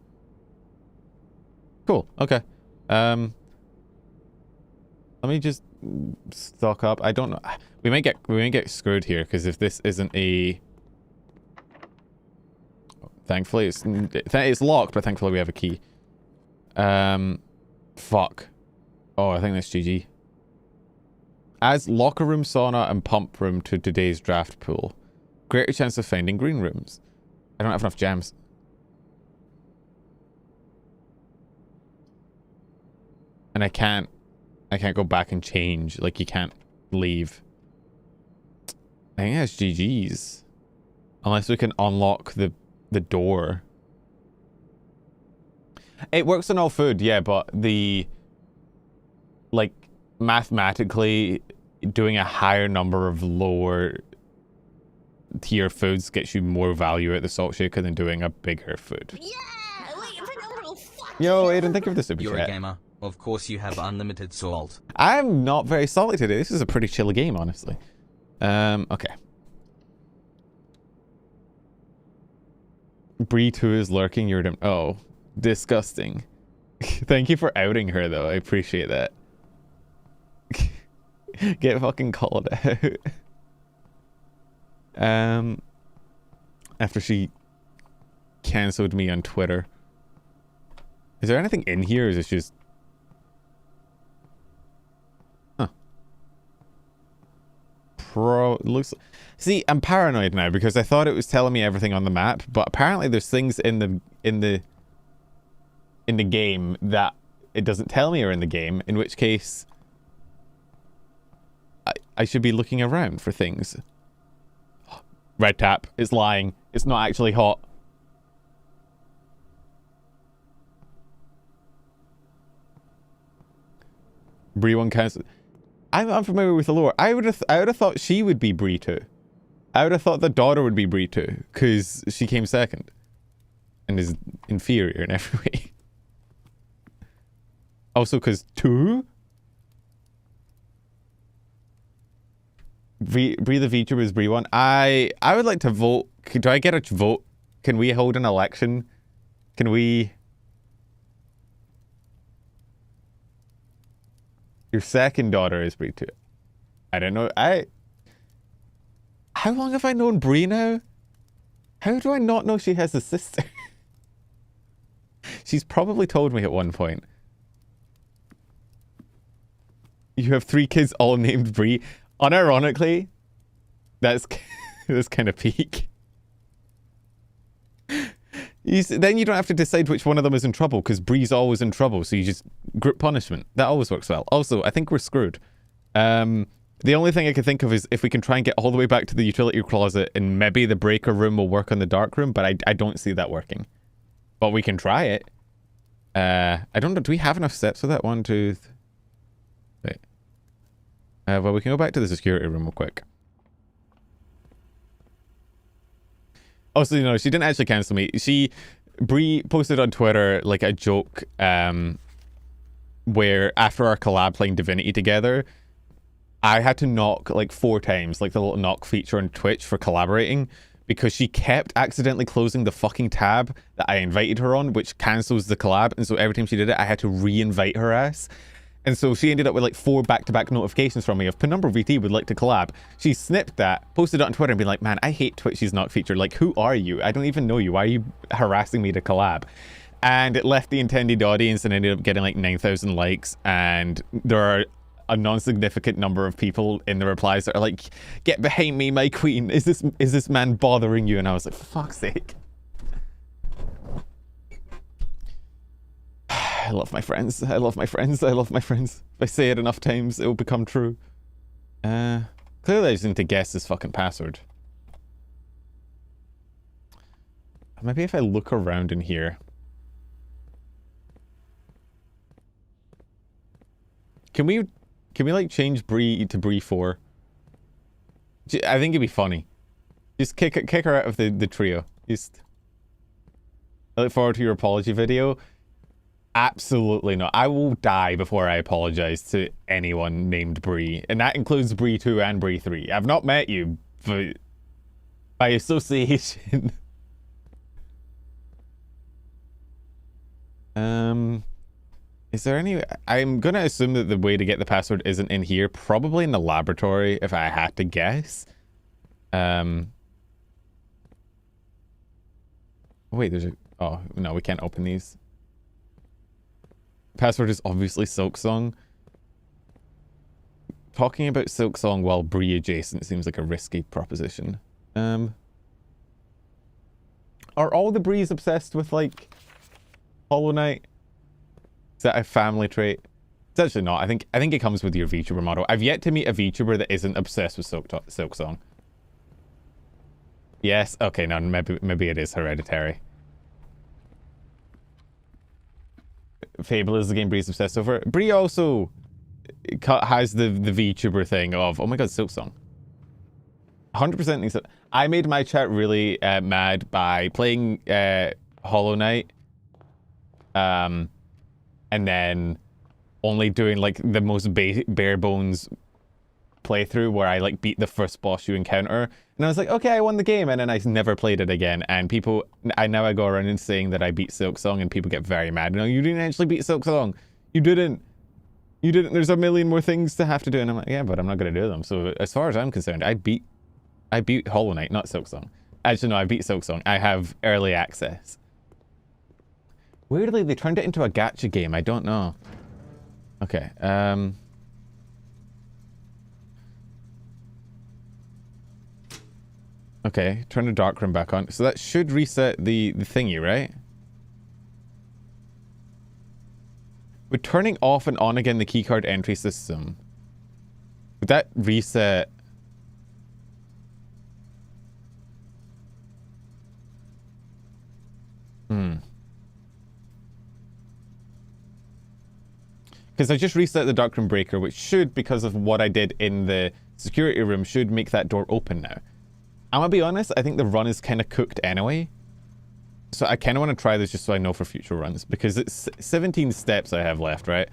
Cool, okay. Let me just stock up. I don't know. We might get screwed here because if this isn't a... thankfully it's locked, but thankfully we have a key. Fuck. Oh, I think that's GG. Adds locker room, sauna, and pump room to today's draft pool. Greater chance of finding green rooms. I don't have enough gems. And I can't go back and change. Like, you can't leave. I think that's GG's. Unless we can unlock the door. It works on all food, yeah, but the... like, mathematically, doing a higher number of lower tier foods gets you more value at the salt shaker than doing a bigger food. Yes! Yo, Aiden, thank you for the super You're a chat. gamer. Of course you have unlimited salt. I'm not very salty today. This is a pretty chill game, honestly. Okay. Bree 2 is lurking. You're... Oh, disgusting. Thank you for outing her, though. I appreciate that. Get fucking called out. After she cancelled me on Twitter. Is there anything in here, or is it just... Huh. Looks... See, I'm paranoid now, because I thought it was telling me everything on the map, but apparently there's things in the game that it doesn't tell me are in the game, in which case I should be looking around for things. Red tap. It's lying. It's not actually hot. Bree 1 counts. I'm unfamiliar with the lore. I would have thought she would be Bree 2. I would have thought the daughter would be Bree 2, because she came second. And is inferior in every way. Also, because 2? Bree the VTuber is Bree 1. I would like to vote. Do I get a vote? Can we hold an election? Can we... Your second daughter is Bree 2. I don't know. How long have I known Bree now? How do I not know she has a sister? She's probably told me at one point. You have 3 kids all named Bree. Unironically, that's kind of peak. Then you don't have to decide which one of them is in trouble, because Bree's always in trouble, so you just group punishment. That always works well. Also, I think we're screwed. The only thing I can think of is if we can try and get all the way back to the utility closet, and maybe the breaker room will work on the dark room, but I don't see that working. But we can try it. I don't know. Do we have enough steps for that? 1, 2, 3. Wait. Well, we can go back to the security room real quick. Also, you know, she didn't actually cancel me. Bree posted on Twitter, like, a joke, where after our collab playing Divinity together, I had to knock, like, 4 times, like the little knock feature on Twitch for collaborating, because she kept accidentally closing the fucking tab that I invited her on, which cancels the collab, and so every time she did it, I had to re-invite her ass. And so she ended up with like 4 back-to-back notifications from me of Penumbra VT would like to collab. She snipped that, posted it on Twitter and been like, man, I hate Twitch's knock feature. Like, who are you? I don't even know you. Why are you harassing me to collab? And it left the intended audience and ended up getting like 9,000 likes. And there are a non-significant number of people in the replies that are like, get behind me, my queen. Is this man bothering you? And I was like, for fuck's sake. I love my friends. I love my friends. I love my friends. If I say it enough times, it will become true. Clearly I just need to guess this fucking password. Maybe if I look around in here. Can we like change Bree to Bree 4? I think it'd be funny. Just kick her out of the trio. Just... I look forward to your apology video. Absolutely not. I will die before I apologize to anyone named Bree. And that includes Bree 2 and Bree 3. I've not met you, but by association. Is there any... I'm going to assume that the way to get the password isn't in here. Probably in the laboratory, if I had to guess. Wait, there's a... Oh, no, we can't open these. Password is obviously Silksong. Talking about Silksong while Bree adjacent seems like a risky proposition. Are all the Brees obsessed with, like, Hollow Knight? Is that a family trait? It's actually not. I think it comes with your VTuber model. I've yet to meet a VTuber that isn't obsessed with Silksong. Yes? Okay, no, maybe it is hereditary. Fable is the game Bree's obsessed over. Bree also has the VTuber thing of, oh my god, Silksong. 100% thinks that. I made my chat really mad by playing Hollow Knight and then only doing like the most bare bones playthrough where I like beat the first boss you encounter, and I was like, okay, I won the game, and then I never played it again. And people, I go around and saying that I beat Silksong, and people get very mad. No, you didn't actually beat Silksong. You didn't. There's a million more things to have to do, and I'm like, yeah, but I'm not gonna do them. So as far as I'm concerned, I beat Hollow Knight, not Silksong. Actually, no, I beat Silksong. I have early access. Weirdly, they turned it into a gacha game. I don't know. Okay. Okay, turn the dark room back on. So that should reset the thingy, right? Would turning off and on again the keycard entry system, would that reset? Because I just reset the dark room breaker, which should, because of what I did in the security room, should make that door open now. I'm gonna be honest, I think the run is kind of cooked anyway. So I kind of want to try this just so I know for future runs, because it's 17 steps I have left, right?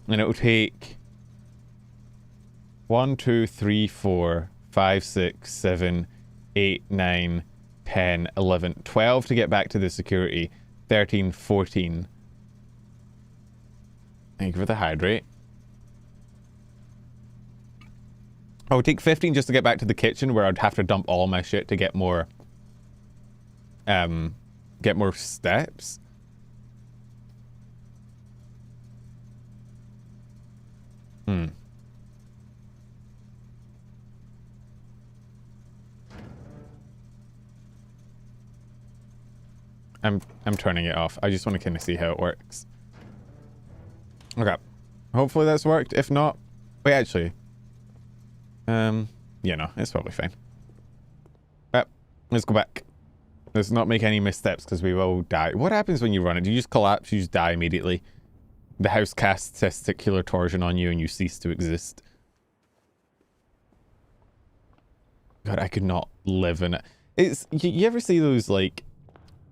And it will take 1, 2, 3, 4, 5, 6, 7, 8, 9, 10, 11, 12 to get back to the security, 13, 14. Thank you for the hydrate. I would take 15 just to get back to the kitchen, where I'd have to dump all my shit to get more steps. I'm turning it off. I just want to kind of see how it works. Okay. Hopefully that's worked. If not, wait, actually. Yeah, no, it's probably fine. Let's go back. Let's not make any missteps, because we will die. What happens when you run it? Do you just collapse? You just die immediately? The house casts testicular torsion on you and you cease to exist. God, I could not live in it. It's, you ever see those, like...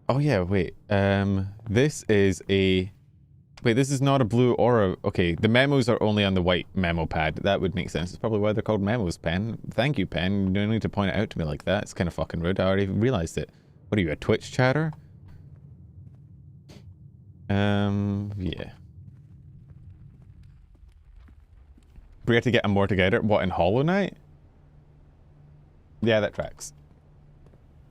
Oh yeah, wait. This is a... Wait, this is not a blue or a... Okay, the memos are only on the white memo pad. That would make sense. It's probably why they're called memos, Pen. Thank you, Pen. You don't need to point it out to me like that. It's kind of fucking rude. I already realized it. What are you, a Twitch chatter? Yeah. We have to get more together. What, in Hollow Knight? Yeah, that tracks.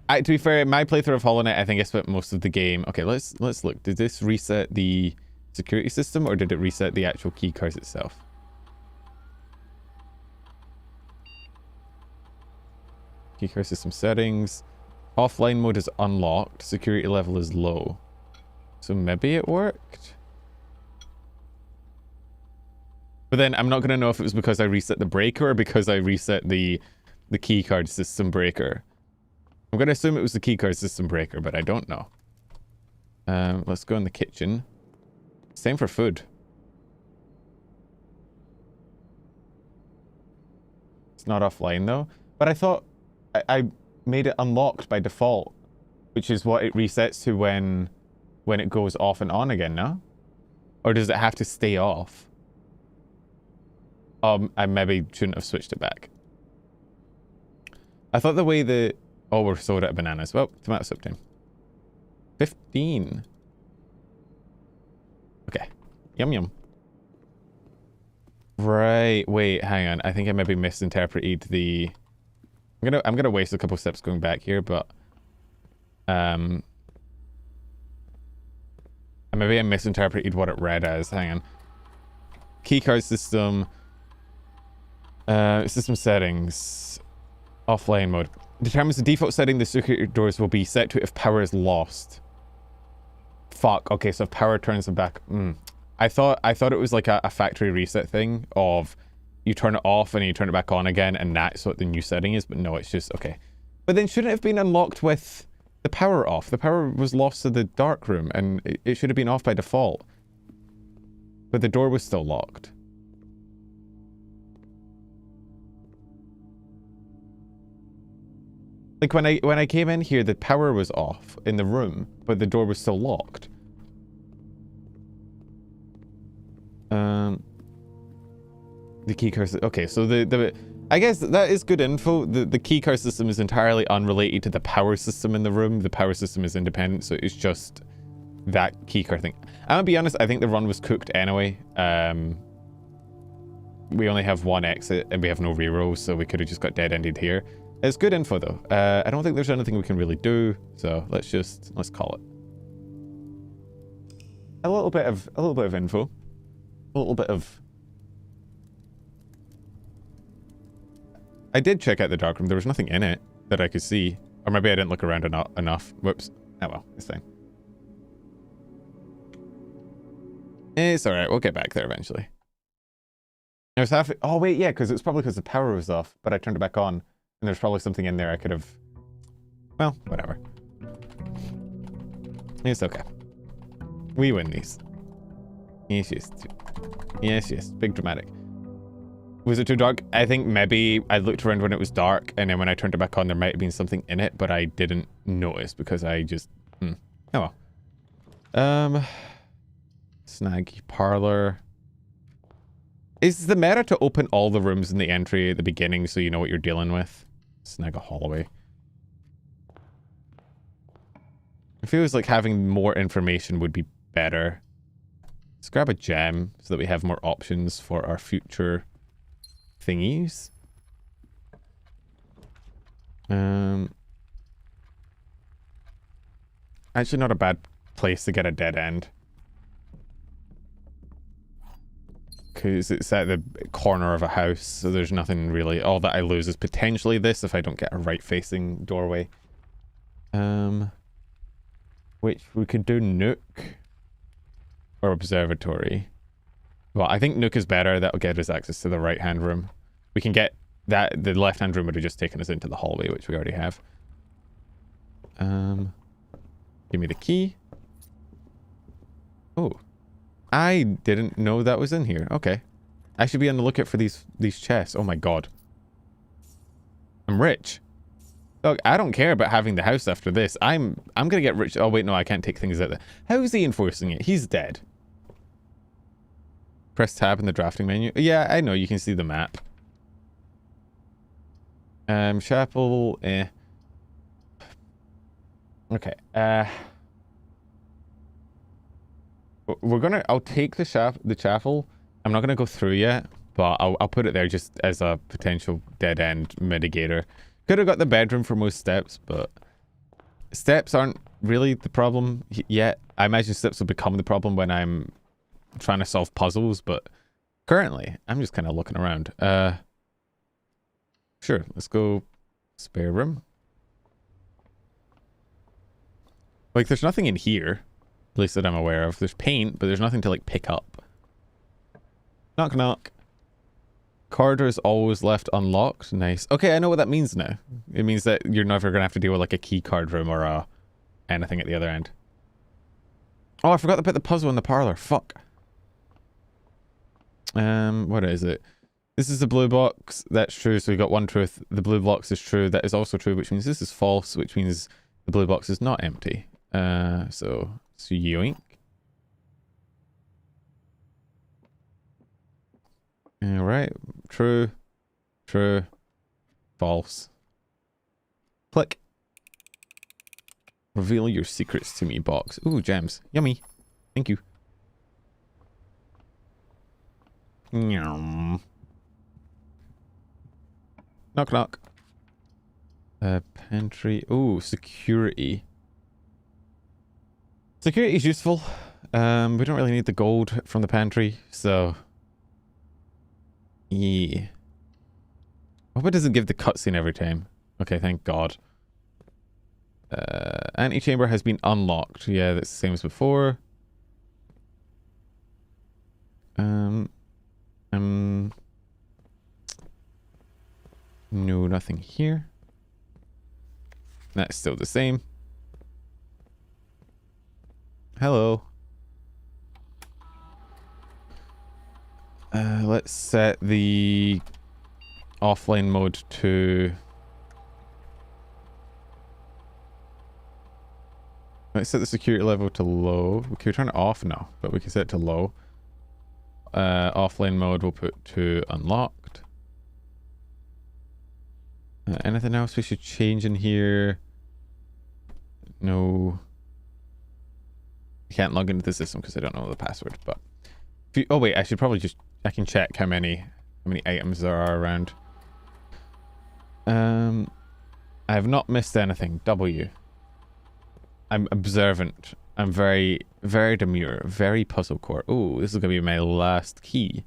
To be fair, my playthrough of Hollow Knight, I think I spent most of the game... Okay, let's look. Did this reset the security system, or did it reset the actual key cards itself? Key card system settings. Offline mode is unlocked. Security level is low. So maybe it worked? But then I'm not going to know if it was because I reset the breaker or because I reset the key card system breaker. I'm going to assume it was the key card system breaker, but I don't know. Let's go in the kitchen. Same for food. It's not offline though. But I thought I made it unlocked by default, which is what it resets to when it goes off and on again, no? Or does it have to stay off? I maybe shouldn't have switched it back. I thought the way the... Oh, we're sold out of bananas. Well, tomato soup time. 15. Okay. Yum yum. Right. Wait, hang on. I think I maybe misinterpreted the... I'm gonna waste a couple steps going back here, but maybe I misinterpreted what it read as. Hang on. Keycard system. System settings. Offline mode. Determines the default setting the security doors will be set to if power is lost. Fuck. Okay, so if power turns them back. I thought it was like a factory reset thing of you turn it off and you turn it back on again, and that's what the new setting is. But no, it's just okay. But then shouldn't it have been unlocked with the power off? The power was lost to the dark room, and it should have been off by default. But the door was still locked. Like when I came in here, the power was off in the room, but the door was still locked. The key card. Okay, so I guess that is good info. The key card system is entirely unrelated to the power system in the room. The power system is independent, so it's just that key card thing. I'm gonna be honest, I think the run was cooked anyway. We only have one exit and we have no rerolls, so we could have just got dead-ended here. It's good info though. I don't think there's anything we can really do, so let's call it. A little bit of info. A little bit of... I did check out the dark room. There was nothing in it that I could see. Or maybe I didn't look around enough. Whoops. Oh well, it's fine. It's alright, we'll get back there eventually. I was half... Oh wait, yeah, because it's probably because the power was off, but I turned it back on. And there's probably something in there I could have... Well, whatever. It's okay. We win these. Yes, yes. Yes, yes. Big dramatic. Was it too dark? I think maybe I looked around when it was dark, and then when I turned it back on, there might have been something in it, but I didn't notice because I just... Oh well. Snag parlor. Is the meta to open all the rooms in the entry at the beginning so you know what you're dealing with? Snag a hallway. It feels like having more information would be better. Let's grab a gem so that we have more options for our future thingies. Actually not a bad place to get a dead end. Because it's at the corner of a house, so there's nothing really. All that I lose is potentially this if I don't get a right-facing doorway. Which we could do Nook or Observatory. Well, I think Nook is better. That'll get us access to the right-hand room. We can get that. The left-hand room would have just taken us into the hallway, which we already have. Give me the key. Oh. I didn't know that was in here. Okay. I should be on the lookout for these chests. Oh my god. I'm rich. Look, I don't care about having the house after this. I'm gonna get rich. Oh wait, no, I can't take things out there. How is he enforcing it? He's dead. Press tab in the drafting menu. Yeah, I know, you can see the map. Chapel, Okay, I'll take the chapel. I'm not gonna go through yet, but I'll put it there just as a potential dead end mitigator. Could have got the bedroom for most steps, but steps aren't really the problem yet. I imagine steps will become the problem when I'm trying to solve puzzles, but currently I'm just kind of looking around. Sure, let's go spare room. Like, there's nothing in here. At least that I'm aware of. There's paint, but there's nothing to, like, pick up. Knock, knock. Corridor is always left unlocked. Nice. Okay, I know what that means now. It means that you're never going to have to deal with, like, a key card room or anything at the other end. Oh, I forgot to put the puzzle in the parlor. Fuck. What is it? This is the blue box. That's true. So we got one truth. The blue box is true. That is also true, which means this is false, which means the blue box is not empty. So yoink. Alright. True. True. False. Click. Reveal your secrets to me box. Ooh, gems. Yummy. Thank you. Nyum. Knock knock. Pantry. Ooh, security. Security is useful. We don't really need the gold from the pantry, so yeah. I hope it doesn't give the cutscene every time. Okay, thank God. Antechamber has been unlocked. Yeah, that's the same as before. No, nothing here. That's still the same. Hello. Let's set the offline mode to... Let's set the security level to low. We can turn it off now, but we can set it to low. offline mode, we'll put to unlocked. Anything else we should change in here? No. I can't log into the system because I don't know the password, but if you, oh wait, I should probably just, I can check how many items there are around. I have not missed anything. W. I'm observant. I'm very, very demure. Very puzzle core. Oh, this is gonna be my last key.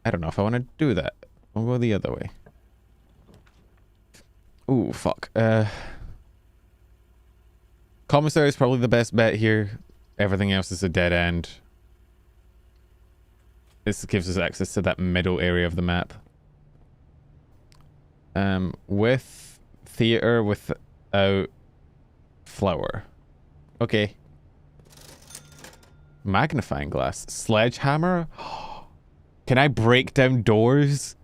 I don't know if I want to do that. I'll go the other way. Oh, fuck. Commissary is probably the best bet here. Everything else is a dead end. This gives us access to that middle area of the map. With theater without flower. Okay. Magnifying glass. Sledgehammer? Can I break down doors?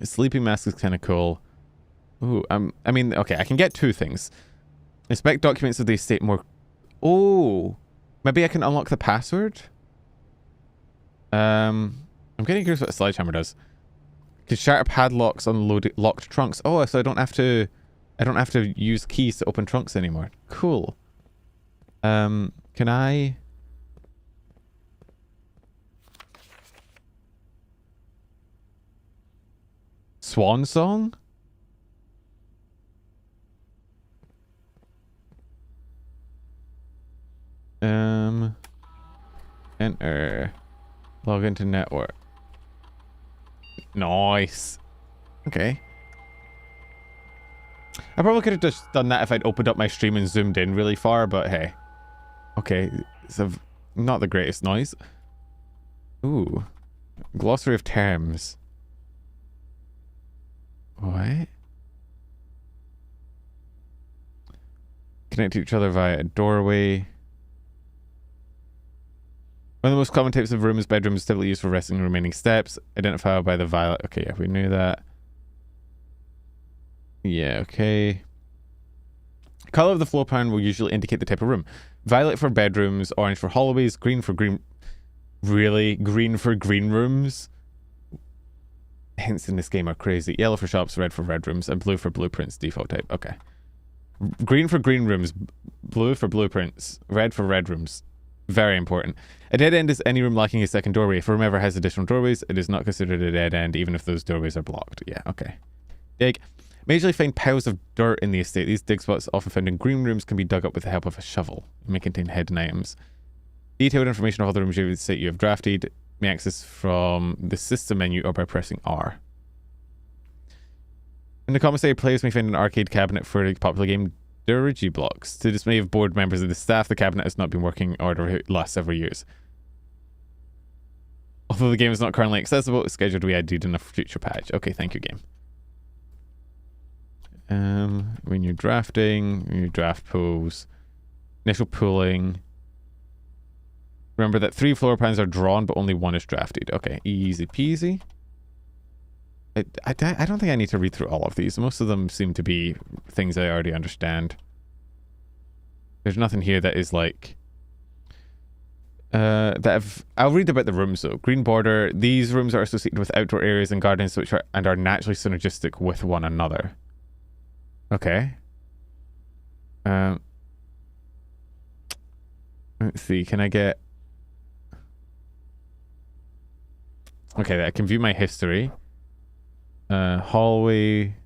A sleeping mask is kind of cool. Ooh, I mean, okay, I can get two things. Inspect documents of the estate more... Oh! Maybe I can unlock the password? I'm getting curious what a sledgehammer does. Can shatter padlocks on locked trunks. Oh, so I don't have to use keys to open trunks anymore. Cool. Can I... Swan song? Enter. Log into network. Nice. Okay. I probably could have just done that if I'd opened up my stream and zoomed in really far, but hey. Okay, it's not the greatest noise. Ooh. Glossary of terms. What? Connect to each other via a doorway. One of the most common types of rooms, bedrooms, typically used for resting the remaining steps. Identified by the violet. Okay, yeah, we knew that. Yeah, okay. Color of the floor plan will usually indicate the type of room. Violet for bedrooms, orange for hallways, green for green... Really? Green for green rooms? Hints in this game are crazy. Yellow for shops, red for red rooms, and blue for blueprints, default type. Okay. Green for green rooms, blue for blueprints, red for red rooms. Very important. A dead end is any room lacking a second doorway. If a room ever has additional doorways, it is not considered a dead end, even if those doorways are blocked. Yeah, okay. Dig. Majorly find piles of dirt in the estate. These dig spots, often found in green rooms, can be dug up with the help of a shovel. They may contain hidden items. Detailed information of all the rooms you have drafted may access from the system menu or by pressing R. In the commissary, players may find an arcade cabinet for the popular game Dirigiblocks. To the dismay of board members of the staff, the cabinet has not been working in order the last several years. Although the game is not currently accessible, it's scheduled to be added in a future patch. Okay, thank you, game. When you're drafting, when you draft pools, initial pooling. Remember that 3 floor plans are drawn, but only 1 is drafted. Okay, easy peasy. I don't think I need to read through all of these. Most of them seem to be things I already understand. There's nothing here that is like... I'll read about the rooms though. Green border. These rooms are associated with outdoor areas and gardens which are naturally synergistic with one another. Okay. Let's see. Can I get... Okay, I can view my history. Hallway.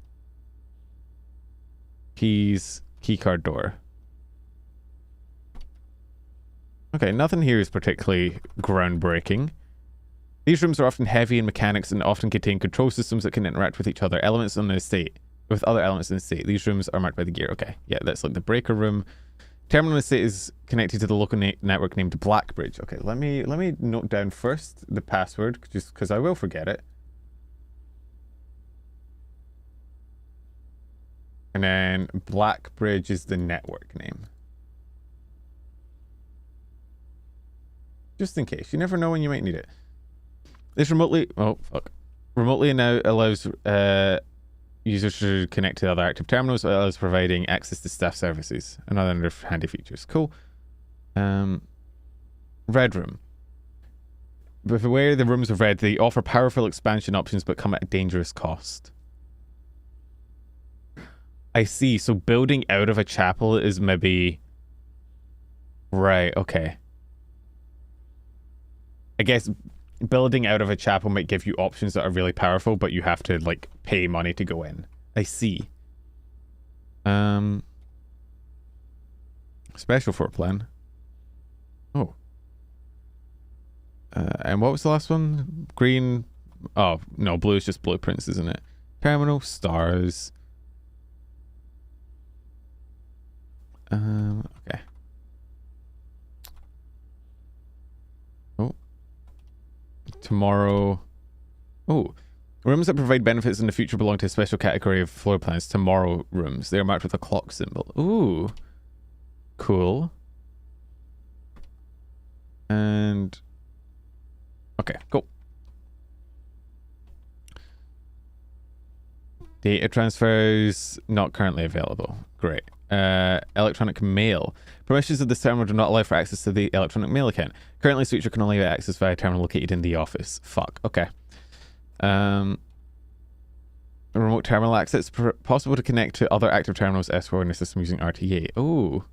Keys. Keycard door. Okay, nothing here is particularly groundbreaking. These rooms are often heavy in mechanics and often contain control systems that can interact with each other. Elements on the estate. With other elements in the estate. These rooms are marked by the gear. Okay, yeah, that's like the breaker room. Terminal estate is connected to the local network named Blackbridge. Okay, let me note down first the password, just because I will forget it. And then Blackbridge is the network name. Just in case. You never know when you might need it. This remotely... Oh, fuck. Remotely now allows users to connect to other active terminals, as well as providing access to staff services. Another handy features. Cool. Red room. Beware the rooms of red. They offer powerful expansion options but come at a dangerous cost. I see. So building out of a chapel is maybe... Right, okay. I guess building out of a chapel might give you options that are really powerful, but you have to, like, pay money to go in. I see. Special floor plan. Oh. And what was the last one? Green. Oh, no, blue is just blueprints, isn't it? Terminal, stars. Okay. Oh. Tomorrow. Oh. Rooms that provide benefits in the future belong to a special category of floor plans. Tomorrow rooms. They are marked with a clock symbol. Ooh. Cool. And... Okay, go. Data transfers not currently available. Great. Electronic mail. Permissions of this terminal do not allow for access to the electronic mail account. Currently, switcher can only be accessed via a terminal located in the office. Fuck. Okay. Remote terminal access. Possible to connect to other active terminals S4 in the system using RTA. Ooh.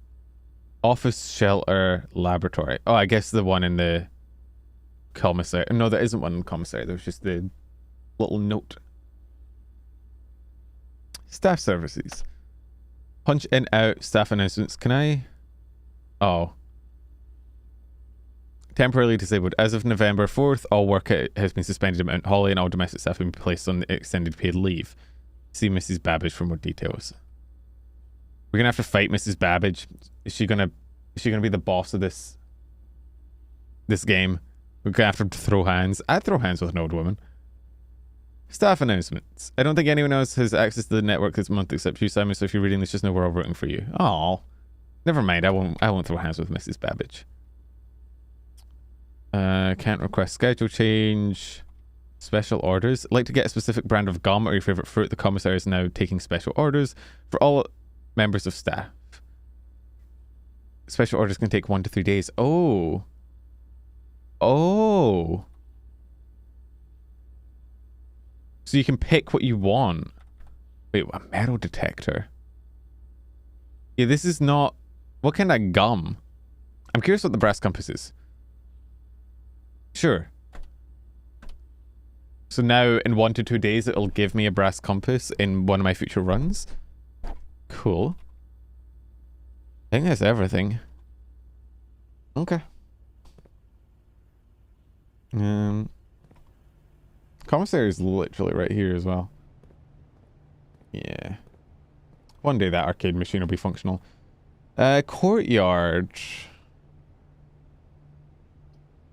Office, shelter, laboratory. Oh, I guess the one in the commissary. No, there isn't one in the commissary. There was just the little note. Staff services. Punch in, out, staff announcements. Can I? Oh. Temporarily disabled. As of November 4th, all work has been suspended at Mount Holly and all domestic staff have been placed on extended paid leave. See Mrs. Babbage for more details. We're gonna have to fight Mrs. Babbage. Is she gonna be the boss of this game? We're gonna have to throw hands. I'd throw hands with an old woman. Staff announcements. I don't think anyone else has access to the network this month except you, Simon, so if you're reading this, just know we're all rooting for you. Oh. Never mind, I won't throw hands with Mrs. Babbage. Can't request schedule change. Special orders. Like to get a specific brand of gum or your favorite fruit, the commissary is now taking special orders for all members of staff. Special orders can take 1 to 3 days. Oh. Oh. So you can pick what you want. Wait, a metal detector. Yeah, this is not... What kind of gum? I'm curious what the brass compass is. Sure. So now in 1 to 2 days it'll give me a brass compass in one of my future runs. Cool. I think that's everything. Okay. Commissary is literally right here as well. Yeah. One day that arcade machine will be functional. Courtyard.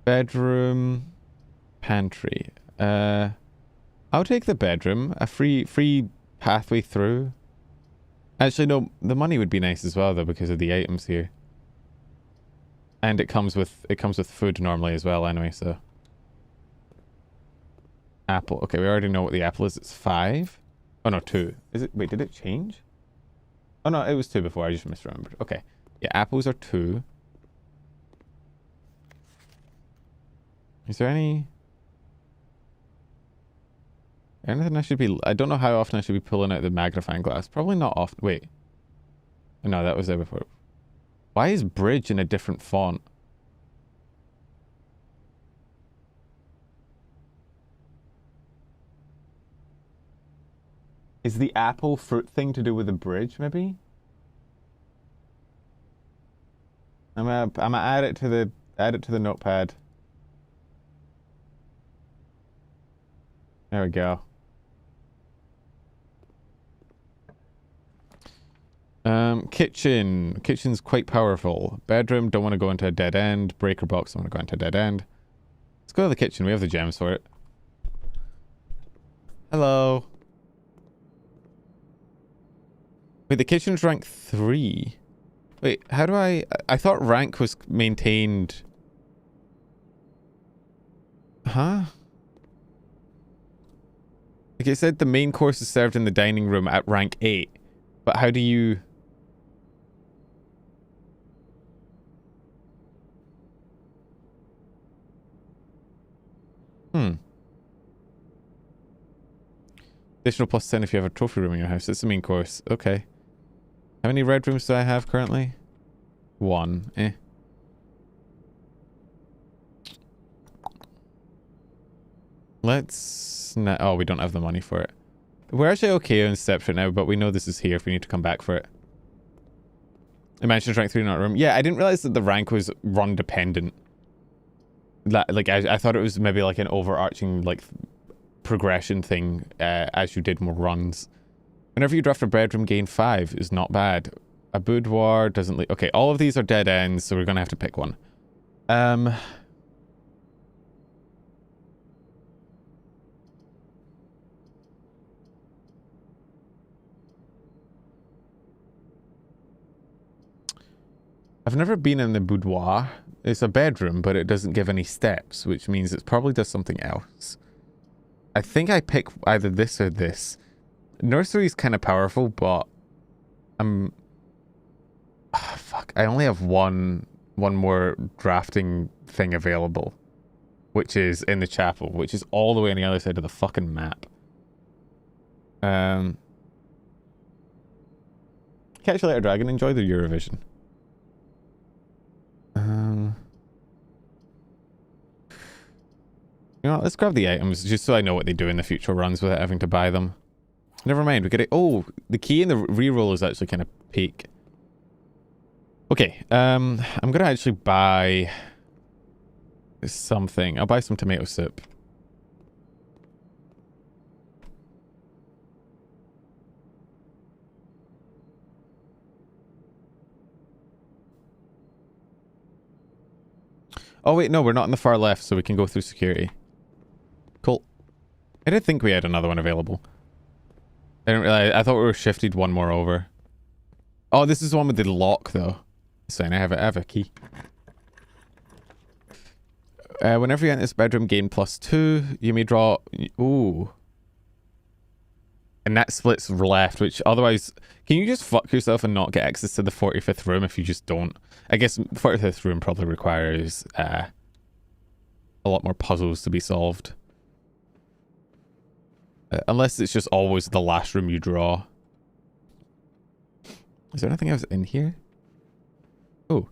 Bedroom. Pantry. I'll take the bedroom. A free pathway through. Actually, no, the money would be nice as well though because of the items here. And it comes with food normally as well anyway, so. Apple. Okay, we already know what the apple is. It's 5. Oh no, 2. Is it? Wait, did it change? Oh no, it was 2 before. I just misremembered. Okay. Yeah, apples are 2. Is there anything I should be... I don't know how often I should be pulling out the magnifying glass. Probably not often. Wait. No, that was there before. Why is bridge in a different font? Is the apple fruit thing to do with the bridge, maybe? I'm gonna add it to the notepad. There we go. Kitchen. Kitchen's quite powerful. Bedroom, don't want to go into a dead end. Breaker box, don't want to go into a dead end. Let's go to the kitchen. We have the gems for it. Hello. Wait, the kitchen's rank 3. Wait, how do I thought rank was maintained. Huh? Like it said the main course is served in the dining room at rank 8. But how do you... Additional plus 10 if you have a trophy room in your house. It's the main course. Okay. How many red rooms do I have currently? 1. Eh. Let's... oh, we don't have the money for it. We're actually okay on steps right now, but we know this is here if we need to come back for it. Imagine rank 3 not room. Yeah, I didn't realize that the rank was run dependent. Like, I thought it was maybe like an overarching, like, progression thing as you did more runs. Whenever you draft a bedroom, gain 5 is not bad. A boudoir doesn't... okay, all of these are dead ends, so we're gonna have to pick one. I've never been in the boudoir. It's a bedroom, but it doesn't give any steps, which means it probably does something else. I think I pick either this or this. Nursery is kind of powerful, but I'm... oh, fuck. I only have one more drafting thing available, which is in the chapel, which is all the way on the other side of the fucking map. Catch you later, Dragon. Enjoy the Eurovision. You know what, let's grab the items just so I know what they do in the future runs without having to buy them. Never mind, we get it. Oh, the key in the reroll is actually kind of peak. Okay, I'm gonna actually buy something. I'll buy some tomato soup. Oh wait, no, we're not on the far left, so we can go through security. Cool. I didn't think we had another one available. I didn't realize. I thought we were shifted one more over. Oh, this is the one with the lock, though. It's fine, I have a key. Whenever you enter this bedroom, gain +2. You may draw... ooh. And that splits left, which otherwise... can you just fuck yourself and not get access to the 45th room if you just don't? I guess 45th room probably requires a lot more puzzles to be solved. Unless it's just always the last room you draw. Is there anything else in here? Oh.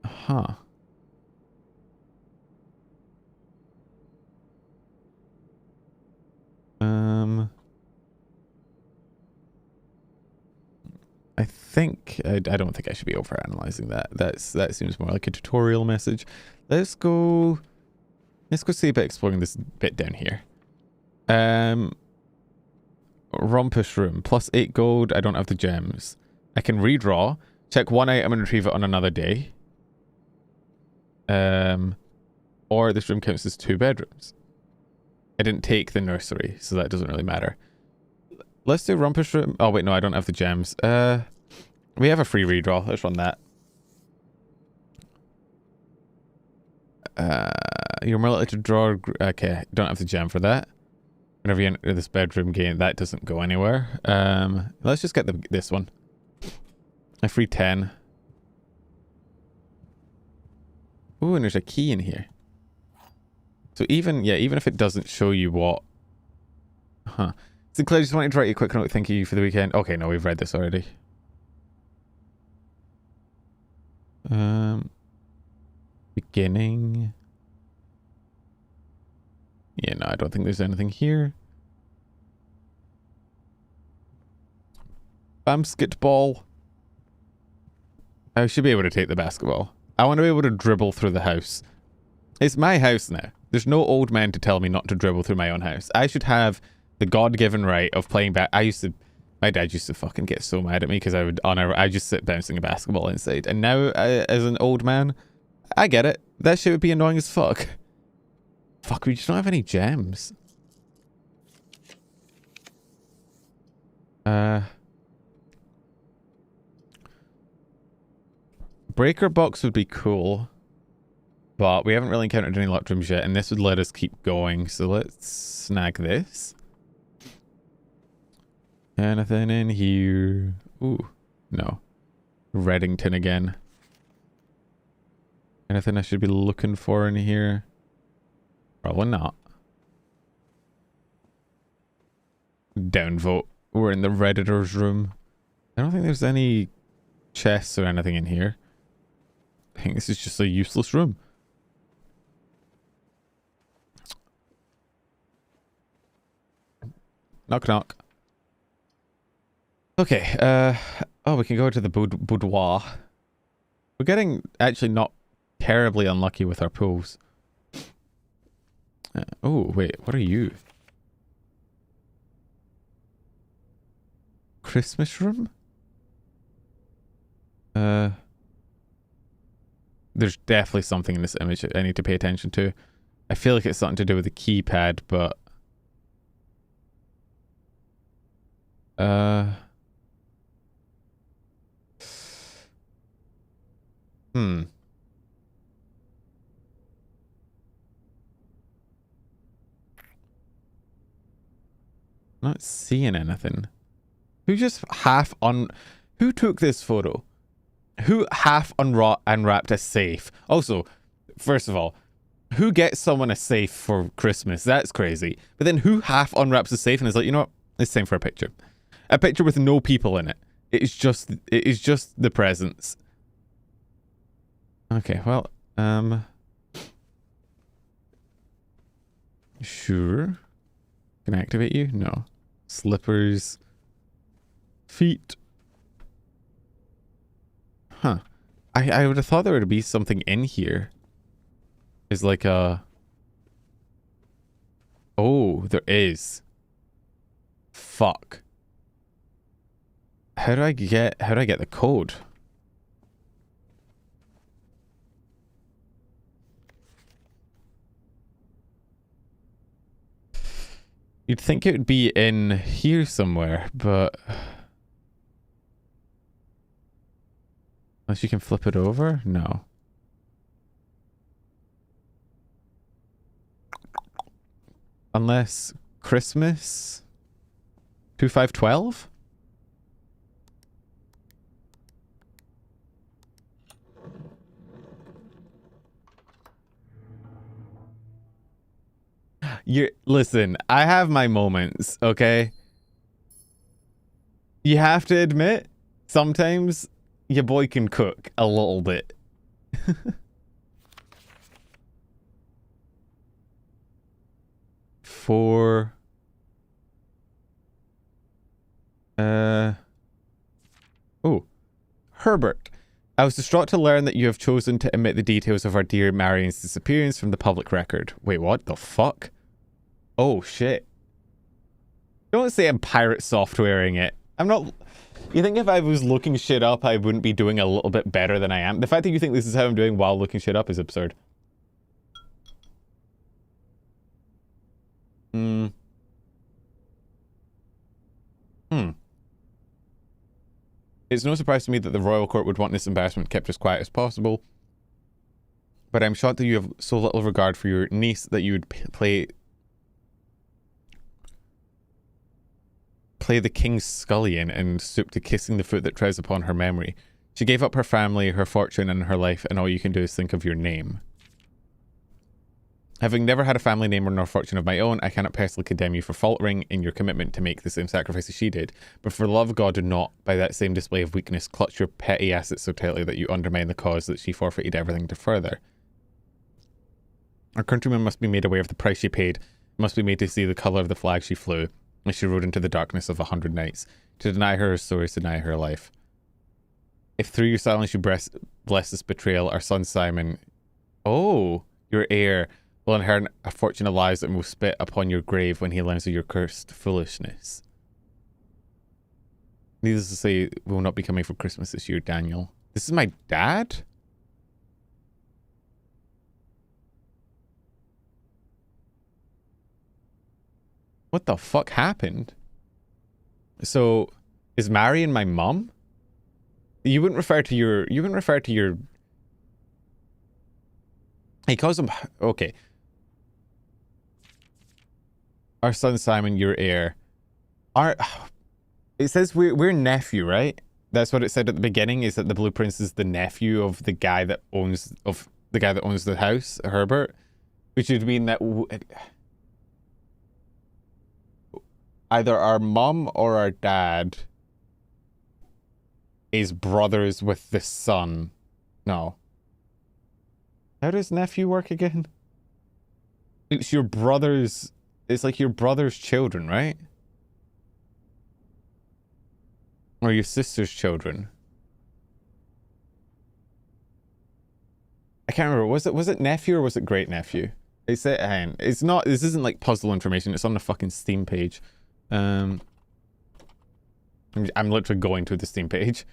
Huh. I think I don't think I should be overanalyzing that. That seems more like a tutorial message. Let's go see about exploring this bit down here. Rumpish room, +8 gold. I don't have the gems. I can redraw, check one item and retrieve it on another day. Or this room counts as 2 bedrooms. I didn't take the nursery, so that doesn't really matter. Let's do Rumpish room. Oh wait, no, I don't have the gems. We have a free redraw. Let's run that. You're more likely to draw... okay, don't have the gem for that. Whenever you enter this bedroom game, that doesn't go anywhere. Let's just get this one. A free 10. Ooh, and there's a key in here. So even if it doesn't show you what... huh. Sinclair, just wanted to write you a quick note. Thank you for the weekend. Okay, no, we've read this already. Beginning. Yeah, no, I don't think there's anything here. Basketball. I should be able to take the basketball. I want to be able to dribble through the house. It's my house now. There's no old man to tell me not to dribble through my own house. I should have the God-given right of playing back. My dad used to fucking get so mad at me because I just sit bouncing a basketball inside. And now, as an old man, I get it. That shit would be annoying as fuck. Fuck, we just don't have any gems. Breaker box would be cool. But we haven't really encountered any locked rooms yet, and this would let us keep going. So let's snag this. Anything in here? Ooh, no. Reddington again. Anything I should be looking for in here? Probably not. Downvote. We're in the Redditor's room. I don't think there's any chests or anything in here. I think this is just a useless room. Knock knock. Okay, oh, we can go to the boudoir. We're getting actually not terribly unlucky with our pools. Oh, wait, what are you? Christmas room? There's definitely something in this image that I need to pay attention to. I feel like it's something to do with the keypad, but... Not seeing anything. Who just who took this photo? Who half unwrapped a safe? Also, first of all, who gets someone a safe for Christmas? That's crazy. But then who half unwraps a safe and is like, you know what? It's time for a picture. A picture with no people in it. It is just the presents. Okay, well, sure. Can I activate you? No. Slippers. Feet. Huh. I would have thought there would be something in here. Is like a... Oh, there is. Fuck. How do I get the code? You'd think it would be in here somewhere, but... Unless you can flip it over? No. Unless Christmas 2512? Listen, I have my moments, okay? You have to admit, sometimes your boy can cook a little bit. For... Oh. Herbert. I was distraught to learn that you have chosen to omit the details of our dear Marion's disappearance from the public record. Wait, what the fuck? Oh, shit. Don't say I'm pirate softwaring it. I'm not... You think if I was looking shit up, I wouldn't be doing a little bit better than I am? The fact that you think this is how I'm doing while looking shit up is absurd. It's no surprise to me that the royal court would want this embarrassment kept as quiet as possible. But I'm shocked that you have so little regard for your niece that you would play the king's scullion and stoop to kissing the foot that treads upon her memory. She gave up her family, her fortune, and her life, and all you can do is think of your name. Having never had a family name or nor fortune of my own, I cannot personally condemn you for faltering in your commitment to make the same sacrifices she did. But for the love of God, do not, by that same display of weakness, clutch your petty assets so tightly that you undermine the cause that she forfeited everything to further. Our countrymen must be made aware of the price she paid, must be made to see the colour of the flag she flew, as she rode into the darkness of 100 nights. To deny her soul is to deny her life. If through your silence you bless this betrayal, our son Simon, oh, your heir, will inherit a fortune of lies that will spit upon your grave when he learns of your cursed foolishness. Needless to say, we will not be coming for Christmas this year, Daniel. This is my dad? What the fuck happened? So, is Marion my mum? You wouldn't refer to your... He calls him... Okay. Our son Simon, your heir. It says we're nephew, right? That's what it said at the beginning, is that the Blue Prince is the nephew of the guy that owns... the house, Herbert. Which would mean that... either our mum or our dad is brothers with the son. No. How does nephew work again? It's your brother's... It's like your brother's children, right? Or your sister's children. I can't remember. Was it nephew or was it great nephew? It's not... This isn't like puzzle information. It's on the fucking Steam page. I'm literally going to the Steam page.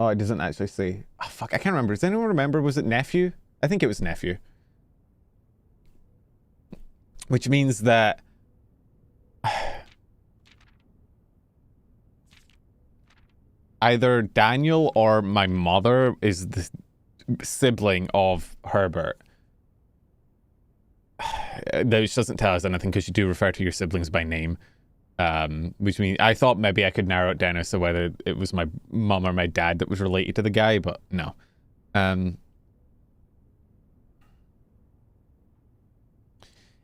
Oh, it doesn't actually say. Oh, fuck. I can't remember. Does anyone remember? Was it nephew? I think it was nephew. Which means that... either Daniel or my mother is the sibling of Herbert. Which doesn't tell us anything because you do refer to your siblings by name. Which means I thought maybe I could narrow it down as to whether it was my mum or my dad that was related to the guy, but no.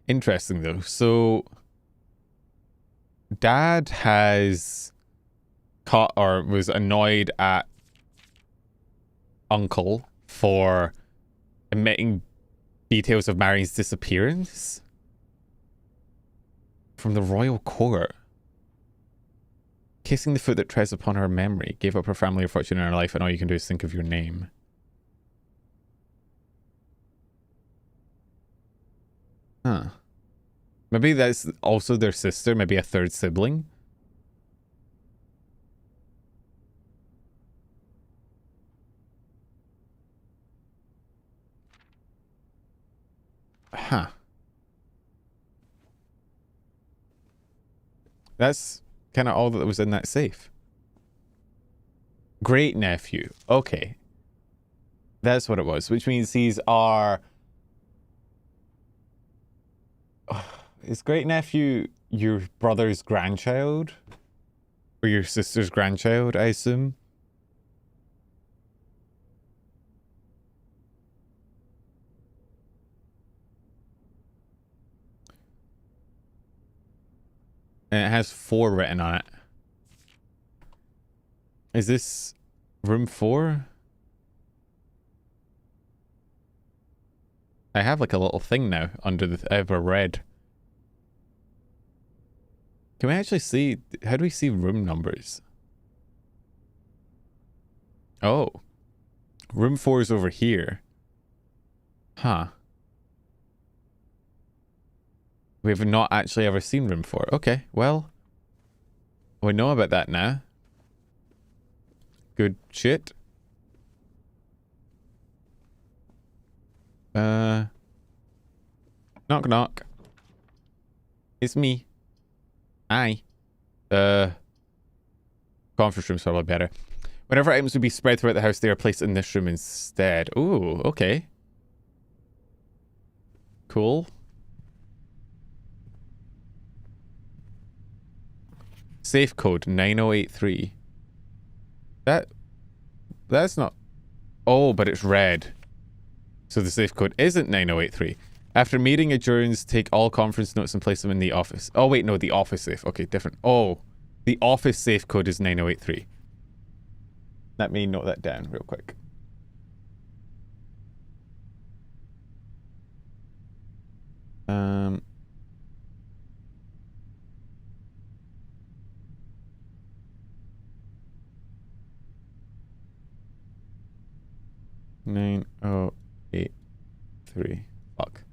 Interesting though. So dad has caught or was annoyed at uncle for admitting details of Mary's disappearance from the royal court. Kissing the foot that treads upon her memory, gave up her family, her fortune, and her life, and all you can do is think of your name. Huh. Maybe that's also their sister, maybe a third sibling. Huh. That's kind of all that was in that safe. Great nephew. Okay. That's what it was, which means these are... Is great nephew your brother's grandchild? Or your sister's grandchild, I assume? And it has 4 written on it. Is this room 4? I have like a little thing now under the ever red. Can we actually see? How do we see room numbers? Oh. Room 4 is over here. Huh. We have not actually ever seen room 4. Okay, well. We know about that now. Good shit. Knock knock. It's me. Aye. Conference room's probably better. Whenever items would be spread throughout the house, they are placed in this room instead. Ooh, okay. Cool. Safe code 9083. That's not... Oh, but it's red. So the safe code isn't 9083. After meeting adjourns, take all conference notes and place them in the office. Oh, wait, no, the office safe. Okay, different. Oh, the office safe code is 9083. Let me note that down real quick. Nine oh eight three. Fuck.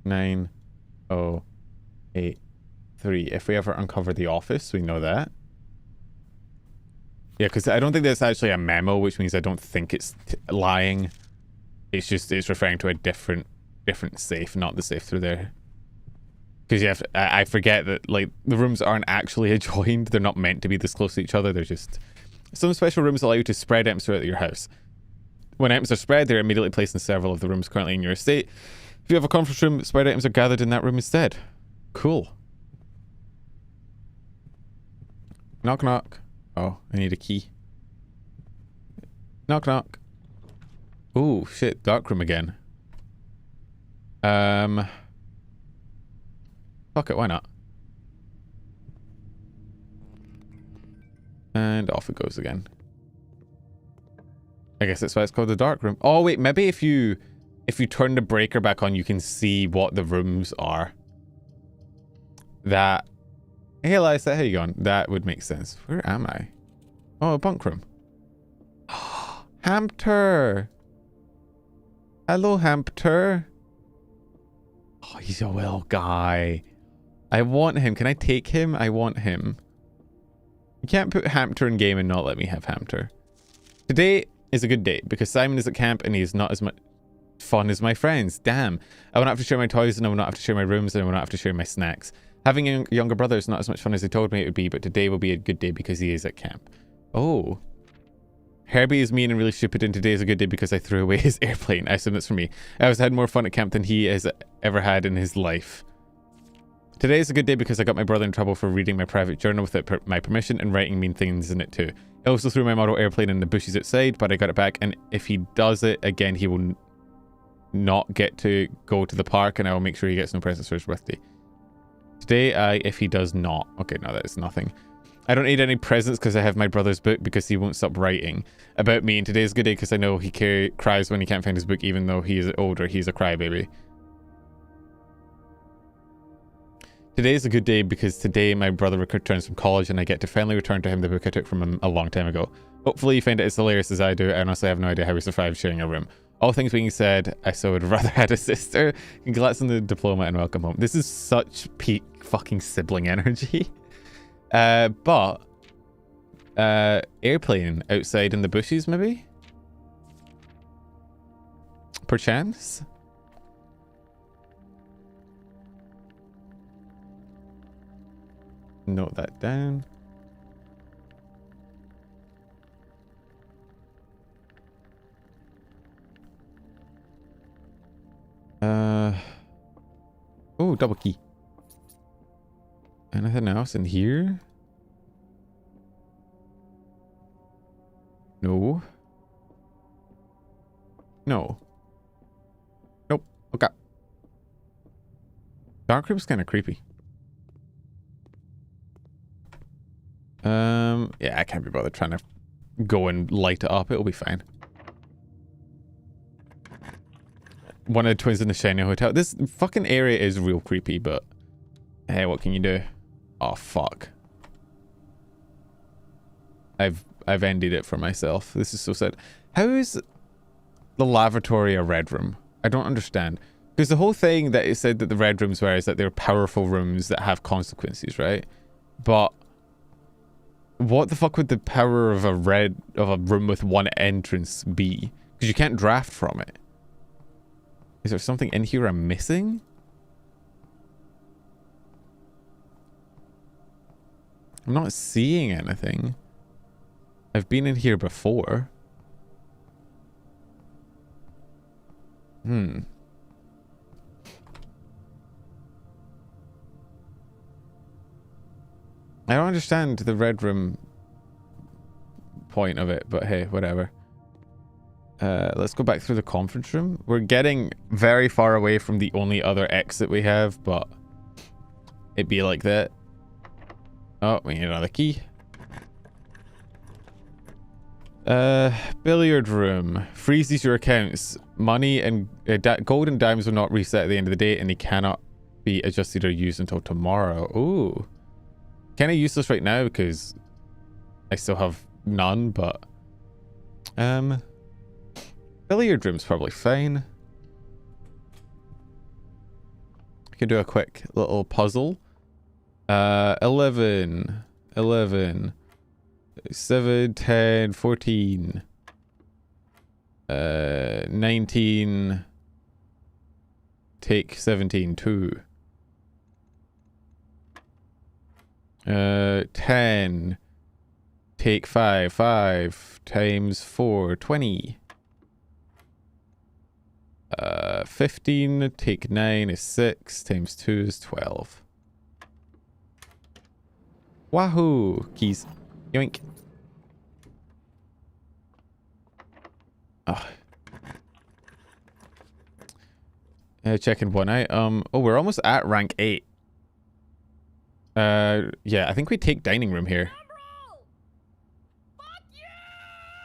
9083. If we ever uncover the office, we know that. Yeah, because I don't think that's actually a memo, which means I don't think it's lying. It's just, it's referring to a different safe, not the safe through there. Because you have to, I forget that, like, the rooms aren't actually adjoined. They're not meant to be this close to each other. They're just... Some special rooms allow you to spread items throughout your house. When items are spread, they're immediately placed in several of the rooms currently in your estate. If you have a conference room, spread items are gathered in that room instead. Cool. Knock knock. Oh, I need a key. Knock, knock. Oh, shit. Dark room again. Fuck it, why not? And off it goes again. I guess that's why it's called the dark room. Oh, wait, maybe if you turn the breaker back on, you can see what the rooms are. That... Hey, Lisa, how you going? That would make sense. Where am I? Oh, a bunk room. Hamter! Hello, Hamter. Oh, he's a well guy. I want him. Can I take him? I want him. You can't put Hamter in game and not let me have Hamter. Today is a good day because Simon is at camp and he's not as much fun as my friends. Damn. I will not have to share my toys and I will not have to share my rooms and I will not have to share my snacks. Having a younger brother is not as much fun as they told me it would be, but today will be a good day because he is at camp. Oh. Herbie is mean and really stupid, and today is a good day because I threw away his airplane. I assume that's for me. I always had more fun at camp than he has ever had in his life. Today is a good day because I got my brother in trouble for reading my private journal without my permission and writing mean things in it too. I also threw my model airplane in the bushes outside, but I got it back, and if he does it again, he will not get to go to the park, and I will make sure he gets no presents for his birthday. Today, if he does not. Okay, no, that is nothing. I don't need any presents because I have my brother's book because he won't stop writing about me. And today's a good day because I know he cries when he can't find his book, even though he is older. He's a crybaby. Today's a good day because today my brother returns from college and I get to finally return to him the book I took from him a long time ago. Hopefully you find it as hilarious as I do. I honestly have no idea how we survived sharing a room. All things being said, I so would rather had a sister. Congrats on the diploma and welcome home. This is such peak fucking sibling energy. But airplane outside in the bushes, maybe? Perchance? Note that down. Oh, double key. Anything else in here? No. No. Nope. Okay. Dark room's kind of creepy. Yeah, I can't be bothered trying to go and light it up. It'll be fine. One of the twins in the Shiny Hotel. This fucking area is real creepy, but hey, what can you do? Oh, fuck. I've ended it for myself. This is so sad. How is the lavatory a red room? I don't understand. Because the whole thing that it said that the red rooms were is that they're powerful rooms that have consequences, right? But what the fuck would the power of a room with one entrance be? Because you can't draft from it. Is there something in here I'm missing? I'm not seeing anything. I've been in here before. I don't understand the red room point of it, but hey, whatever. Let's go back through the conference room. We're getting very far away from the only other exit we have, but it'd be like that. Oh, we need another key. Billiard room. Freezes your accounts. Money and gold and dimes will not reset at the end of the day, and they cannot be adjusted or used until tomorrow. Ooh. Kind of useless right now because I still have none, but billiard room's probably fine. I can do a quick little puzzle. 11, 7, 10, 14, 19, take 17, 2. 10, take 5, 5 times 4, 20. 15, take 9 is 6, times 2 is 12. Wahoo! Keys. Yoink. Oh. Checking one out. Oh, we're almost at rank 8. Yeah, I think we take dining room here.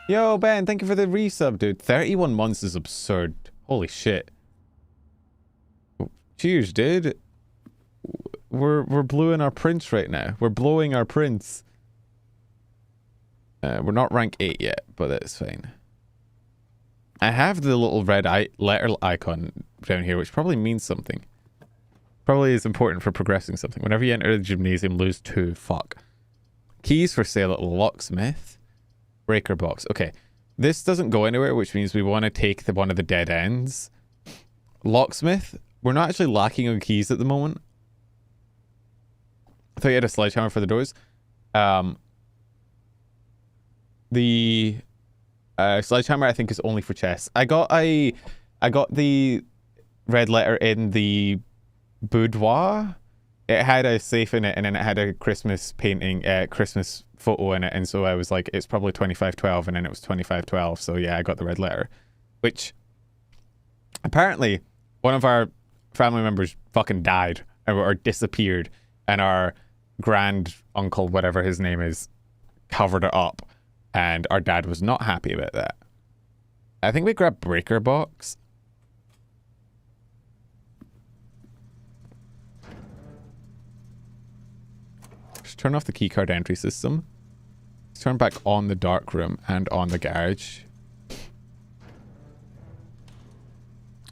Yo, Ben, thank you for the resub, dude. 31 months is absurd. Holy shit. Cheers, dude. We're blowing our prince right now. We're blowing our prince. We're not rank 8 yet, but that's fine. I have the little red letter icon down here, which probably means something. Probably is important for progressing something. Whenever you enter the gymnasium, lose 2. Fuck. Keys for sale at locksmith. Breaker box. Okay. This doesn't go anywhere, which means we want to take one of the dead ends. Locksmith. We're not actually lacking on keys at the moment. I thought you had a sledgehammer for the doors. The sledgehammer I think is only for chests. I got the red letter in the boudoir. It had a safe in it, and then it had a Christmas painting, Christmas photo in it, and so I was like, it's probably 2512, and then it was 2512. So yeah, I got the red letter, which apparently one of our family members fucking died or disappeared, and our grand uncle, whatever his name is, covered it up, and our dad was not happy about that. I think we grabbed breaker box. Just turn off the keycard entry system. Let's turn back on the dark room and on the garage.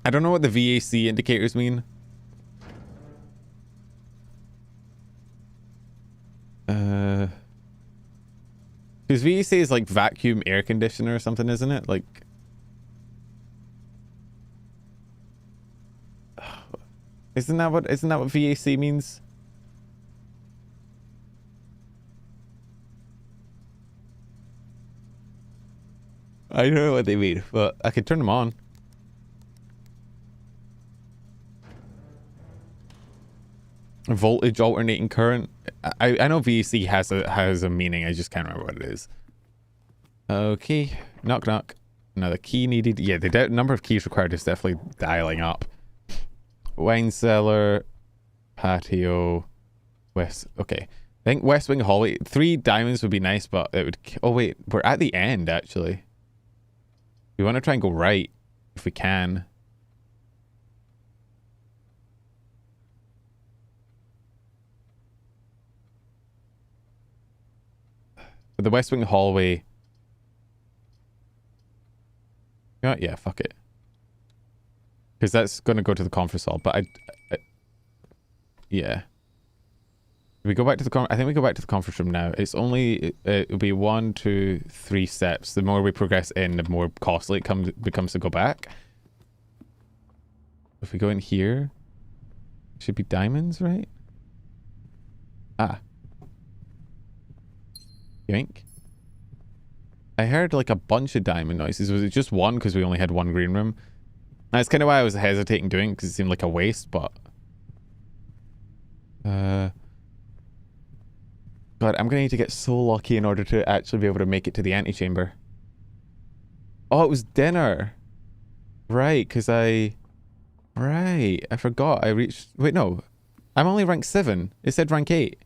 I don't know what the VAC indicators mean. Because VAC is like vacuum air conditioner or something, isn't it? Like, isn't that what VAC means? I don't know what they mean, but I could turn them on. Voltage alternating current. I know VAC has a meaning. I just can't remember what it is. Okay, knock knock. Another key needed. Yeah, the number of keys required is definitely dialing up. Wine cellar, patio, west. Okay, I think West Wing hallway. 3 diamonds would be nice, but it would. Oh wait, we're at the end actually. We want to try and go right if we can. But the West Wing hallway. Yeah, fuck it. Because that's going to go to the conference hall. But I yeah. We go back to the I think we go back to the conference room now. It's only it'll be 1, 2, 3 steps. The more we progress in, the more costly it becomes to go back. If we go in here, it should be diamonds, right? Ah. Yoink. I heard like a bunch of diamond noises. Was it just one because we only had one green room? That's kind of why I was hesitating doing it, because it seemed like a waste, but God, I'm gonna need to get so lucky in order to actually be able to make it to the antechamber. Oh, it was dinner. Right, because I forgot I reached... Wait, no. I'm only rank 7. It said rank 8.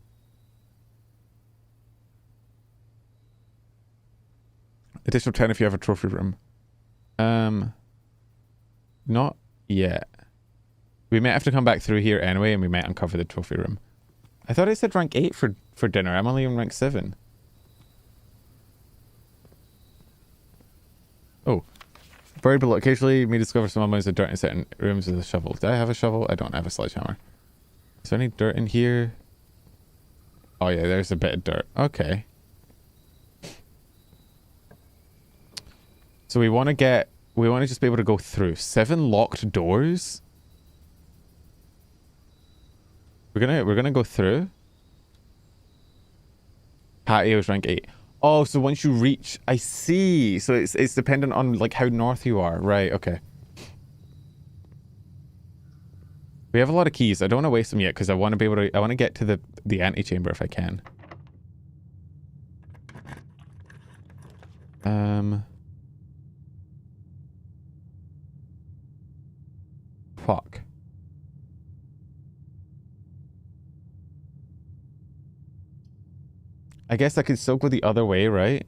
Additional 10 if you have a trophy room. Not yet. We might have to come back through here anyway, and we might uncover the trophy room. I thought it said rank 8 for dinner. I'm only in rank 7. Oh. Buried below. Occasionally, you may discover some amounts of dirt in certain rooms with a shovel. Did I have a shovel? I don't have a sledgehammer. Is there any dirt in here? Oh yeah, there's a bit of dirt. Okay. So we want to just be able to go through 7 locked doors. We're gonna go through. Patio's rank 8. Oh, so once you reach, I see. So it's dependent on like how north you are, right? Okay. We have a lot of keys. I don't want to waste them yet because I want to be able to. I want to get to the antechamber if I can. I guess I could still go the other way, right?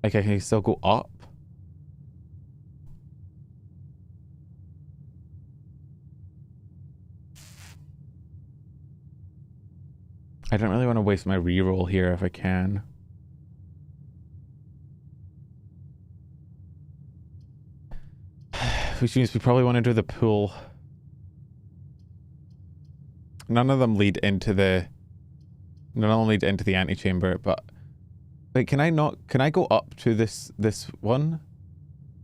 Like I can still go up. I don't really want to waste my reroll here if I can. Which means we probably want to do the pool. None of them lead into the... None of them lead into the antechamber, but... Wait, can I not... Can I go up to this one?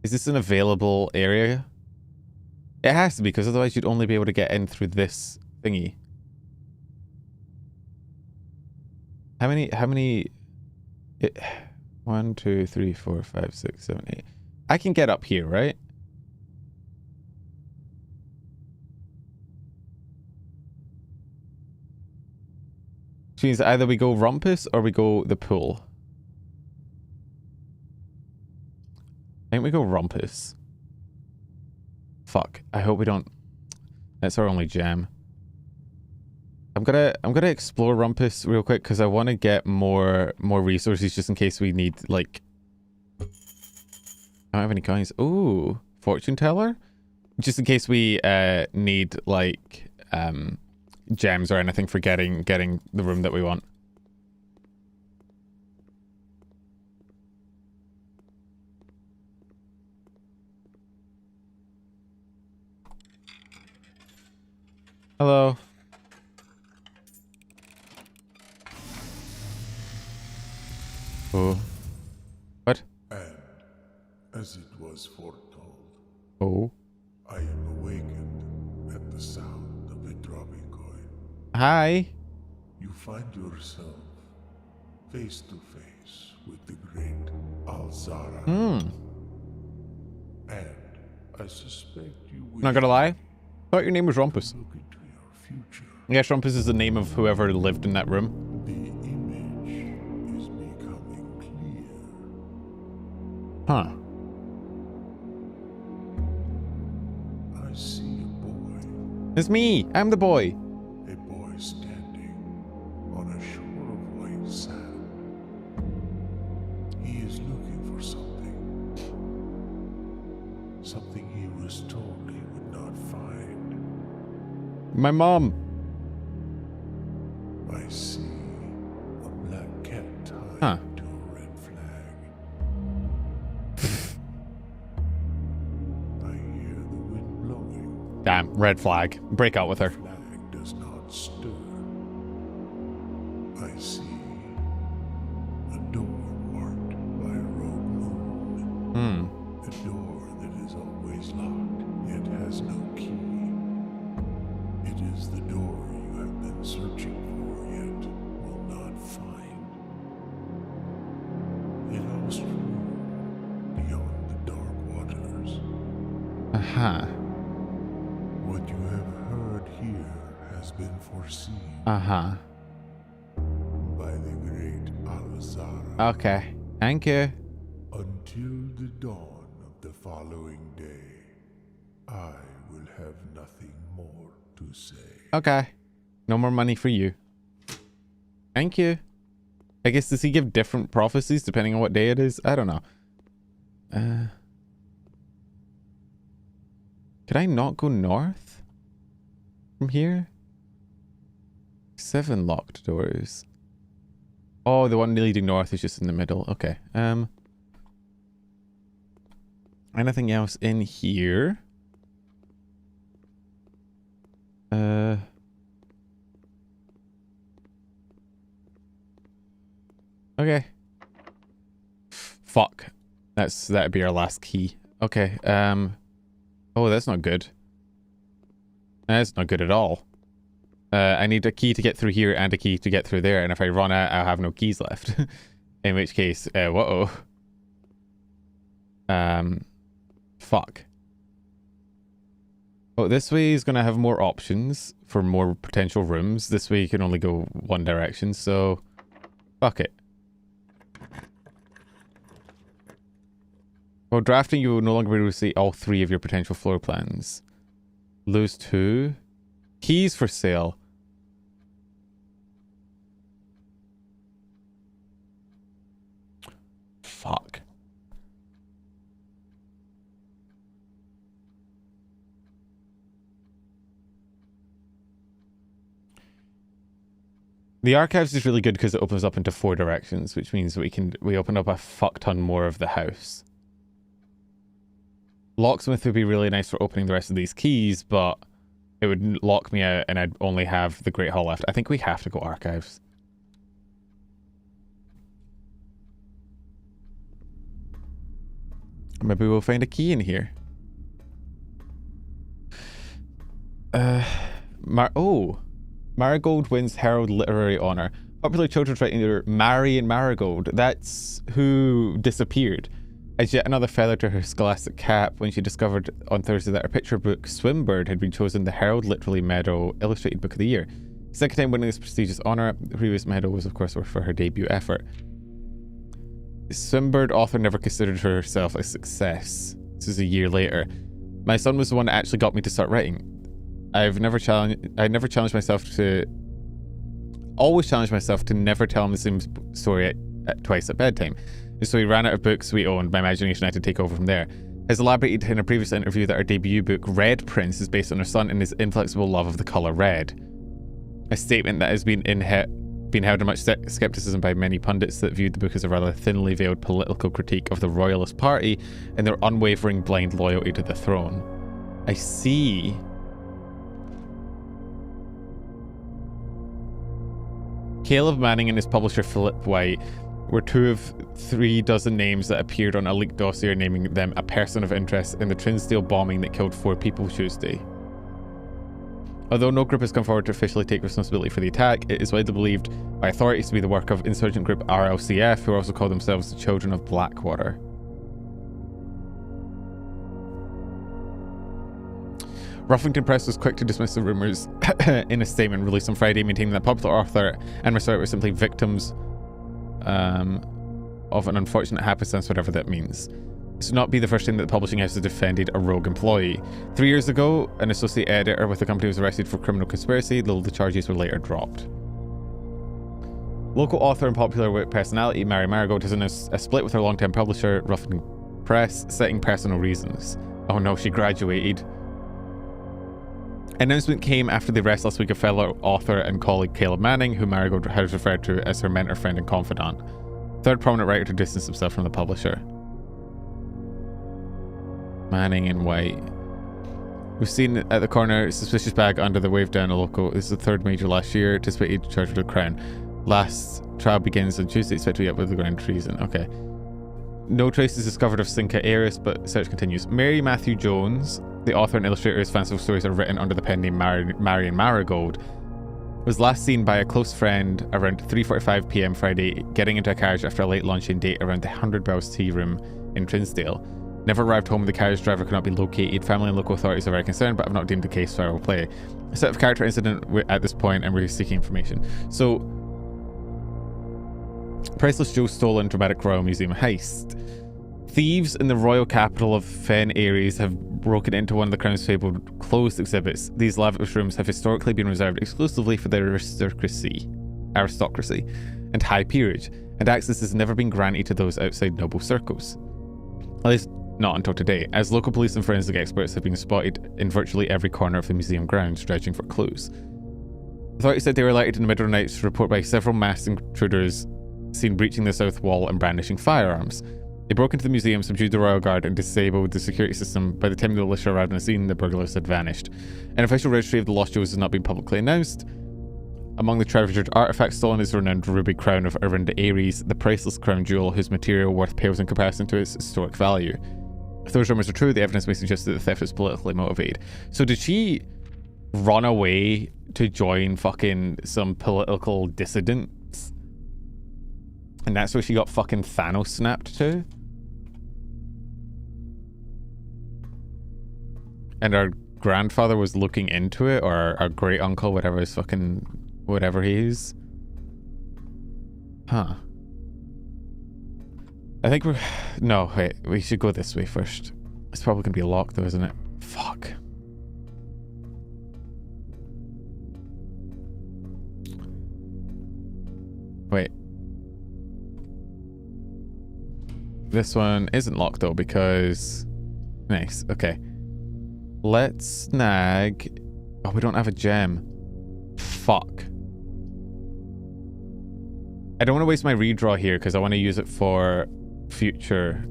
Is this an available area? It has to be, because otherwise you'd only be able to get in through this thingy. How many... 1, 2, 3, 4, 5, 6, 7, 8. I can get up here, right? Which means either we go Rumpus or we go the pool. I think we go Rumpus. Fuck. I hope we don't... That's our only gem. I'm gonna explore Rumpus real quick because I want to get more resources just in case we need, like... I don't have any coins. Ooh, fortune teller? Just in case we need, like, gems or anything for getting the room that we want. Hello. Oh. What? And, as it was foretold, Oh. I am awakened at the sound of a dropping coin. Hi. You find yourself face to face with the great Alzara. Hmm. And I suspect you wish Not gonna lie. Thought your name was Rumpus. to look into your future. Yes, Rumpus is the name of whoever lived in that room. The image is becoming clear. Huh. I see a boy. It's me. I'm the boy. A boy standing on a shore of white sand. He is looking for something. Something he was told he would not find. My mom. I see a black cat tied Huh. to a red flag. I hear the wind blowing. Damn, red flag. Break out with her. The flag does not stir. I see a door marked by a rogue moon. Hmm. A door that is always locked, yet has no key. It is the door you have been searching for, yet will not find. It holds true beyond the dark waters. Uh-huh. What you have heard here has been foreseen Uh-huh. by the great Alzara. Okay. Thank you. Until the dawn of the following day, I will have nothing more to say. Okay. No more money for you. Thank you. I guess, does he give different prophecies depending on what day it is? I don't know. Could I not go north from here? 7 locked doors. Oh, the one leading north is just in the middle. Okay. Anything else in here? Okay. Fuck. That'd be our last key. Okay. Oh, that's not good. That's not good at all. I need a key to get through here and a key to get through there, and if I run out, I'll have no keys left. In which case, whoa. Fuck. Oh, this way is gonna have more options for more potential rooms. This way you can only go one direction, so fuck it. While drafting, you will no longer be able to see all 3 of your potential floor plans. Lose 2. Keys for sale. Fuck. The archives is really good because it opens up into 4 directions, which means we open up a fuck ton more of the house. Locksmith would be really nice for opening the rest of these keys, but it would lock me out and I'd only have the Great Hall left. I think we have to go archives. Maybe we'll find a key in here. Marigold wins Herald Literary Honor. Popular children's writer Marion Marigold. That's who disappeared. As yet another feather to her scholastic cap when she discovered on Thursday that her picture book Swimbird had been chosen the Herald Literary Medal Illustrated Book of the Year. Second time winning this prestigious honor. The previous medal was of course for her debut effort. Swimbird author never considered herself a success. This is a year later. My son was the one that actually got me to start writing. I never challenged myself to never tell him the same story twice at bedtime. So he ran out of books we owned. My imagination had to take over from there. Has elaborated in a previous interview that her debut book, Red Prince, is based on her son and his inflexible love of the colour red. A statement that has been held in much skepticism by many pundits that viewed the book as a rather thinly veiled political critique of the Royalist Party and their unwavering blind loyalty to the throne. I see. Caleb Manning and his publisher Philip White were 2 of 3 dozen names that appeared on a leaked dossier naming them a person of interest in the Trinsdale bombing that killed 4 people Tuesday. Although no group has come forward to officially take responsibility for the attack, it is widely believed by authorities to be the work of insurgent group RLCF, who also call themselves the Children of Blackwater. Ruffington Press was quick to dismiss the rumours in a statement released on Friday, maintaining that popular author and Mr. White were simply victims of an unfortunate happenstance, whatever that means. This would not be the first time that the publishing house has defended a rogue employee. 3 years ago, an associate editor with the company was arrested for criminal conspiracy, though the charges were later dropped. Local author and popular personality Mary Marigold has announced a split with her longtime publisher, Ruffington Press, citing personal reasons. Oh no, she graduated. Announcement came after the arrest last week of fellow author and colleague Caleb Manning, who Marigold has referred to as her mentor, friend and confidant. Third prominent writer to distance himself from the publisher. Manning and White. We've seen at the corner, suspicious bag under the wave down a local. This is the 3rd major last year, anticipated charged with the Crown. Last trial begins on Tuesday, expected to be up with the ground treason. Okay. No traces discovered of Cinca Aris, but search continues. Mary Matthew Jones, the author and illustrator whose fanciful stories are written under the pen name Marion Marigold, was last seen by a close friend around 3:45 p.m. Friday, getting into a carriage after a late luncheon date around the 100 Bells Tea Room in Trinsdale. Never arrived home, the carriage driver could not be located. Family and local authorities are very concerned, but have not deemed the case foul play. A set of character incident at this point, and we're seeking information. So, Priceless Joe stolen dramatic Royal Museum heist. Thieves in the royal capital of Fen Aries have broken into one of the Crown's fabled closed exhibits. These lavish rooms have historically been reserved exclusively for the aristocracy and high peerage, and access has never been granted to those outside noble circles. At least not until today, as local police and forensic experts have been spotted in virtually every corner of the museum grounds, dredging for clues. Authorities said they were alerted in the middle of the night to report by several masked intruders seen breaching the south wall and brandishing firearms. They broke into the museum, subdued the royal guard, and disabled the security system. By the time the militia arrived on the scene, the burglars had vanished. An official registry of the lost jewels has not been publicly announced. Among the treasured artifacts stolen is the renowned ruby crown of Irvin de Aries, the priceless crown jewel whose material worth pales in comparison to its historic value. If those rumors are true, the evidence may suggest that the theft was politically motivated. So did she run away to join fucking some political dissidents? And that's where she got fucking Thanos snapped to? And our grandfather was looking into it, or our great uncle, whatever his fucking, whatever he is. Huh. I think we're, no, wait, we should go this way first. It's probably gonna be locked though, isn't it? Fuck. Wait. This one isn't locked though because... Nice, okay. Let's snag... Oh, we don't have a gem. Fuck. I don't want to waste my redraw here because I want to use it for future...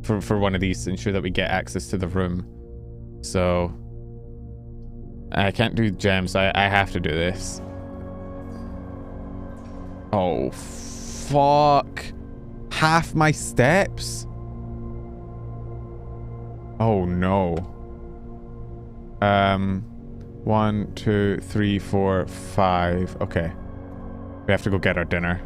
for one of these to ensure that we get access to the room. So... I can't do gems, I have to do this. Oh, fuck. Half my steps? Oh, no. 1, 2, 3, 4, 5. Okay. We have to go get our dinner.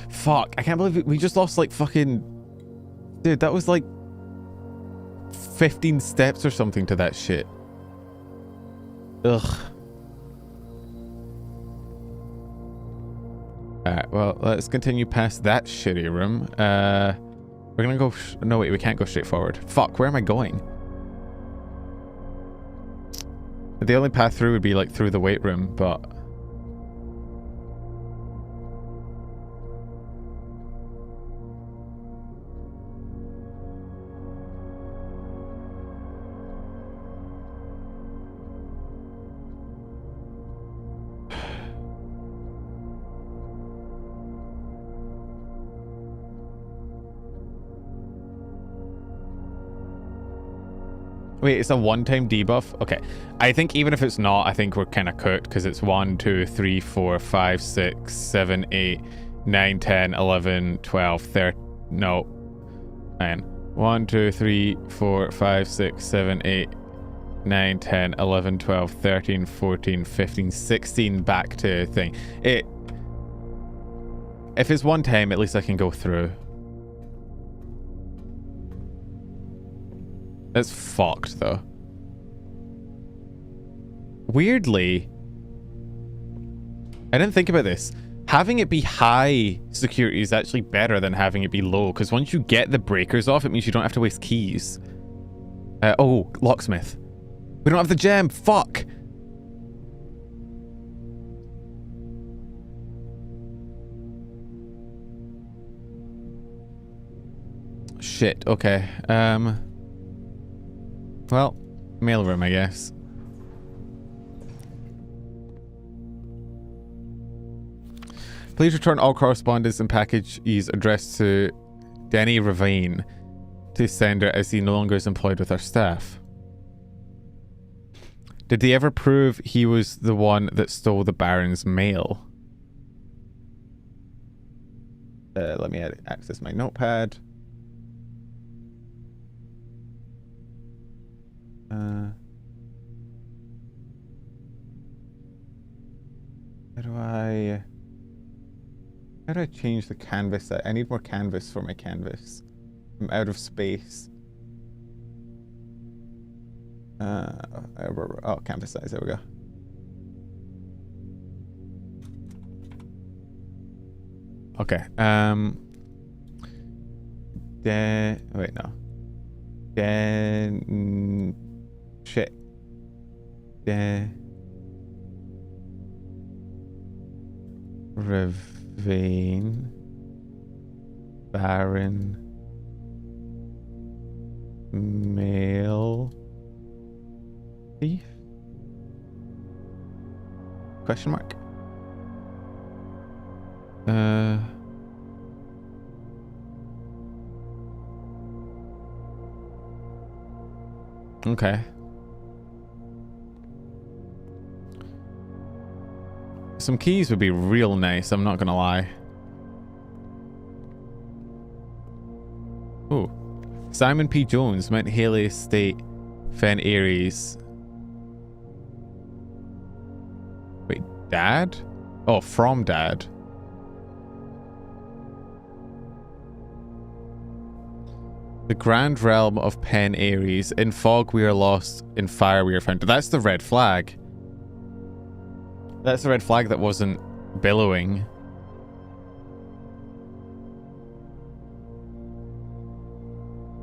Fuck, I can't believe we just lost like fucking... Dude, that was like 15 steps or something to that shit. Ugh. Alright, well, let's continue past that shitty room. We're gonna go... No, wait, we can't go straight forward. Fuck, where am I going? The only path through would be like through the weight room, but... Wait, it's a one-time debuff? Okay. I think even if it's not, I think we're kind of cooked because it's 1, 2, 3, 4, 5, 6, 7, 8, 9, 10, 11, 12, 13... No. 9. 1, 2, 3, 4, 5, 6, 7, 8, 9, 10, 11, 12, 13, 14, 15, 16 back to thing. If it's one time, at least I can go through. That's fucked, though. Weirdly, I didn't think about this. Having it be high security is actually better than having it be low, because once you get the breakers off, it means you don't have to waste keys. Oh, locksmith. We don't have the gem. Fuck. Shit. Okay. Well, mailroom, I guess. Please return all correspondence and packages addressed to Denny Ravine to sender as he no longer is employed with our staff. Did they ever prove he was the one that stole the Baron's mail? Let me access my notepad. How do I change the canvas? I need more canvas for my canvas. I'm out of space. Oh, canvas size, there we go. Okay, wait, no. Shit. Ravine. Baron. Mail. Thief? Question mark? Okay. Some keys would be real nice, I'm not gonna lie. Ooh. Simon P. Jones, Mount Haley Estate, Fen Aries. Wait, Dad? Oh, from Dad. The grand realm of Pen Aries. In fog we are lost, in fire we are found. That's the red flag. That's the red flag that wasn't billowing.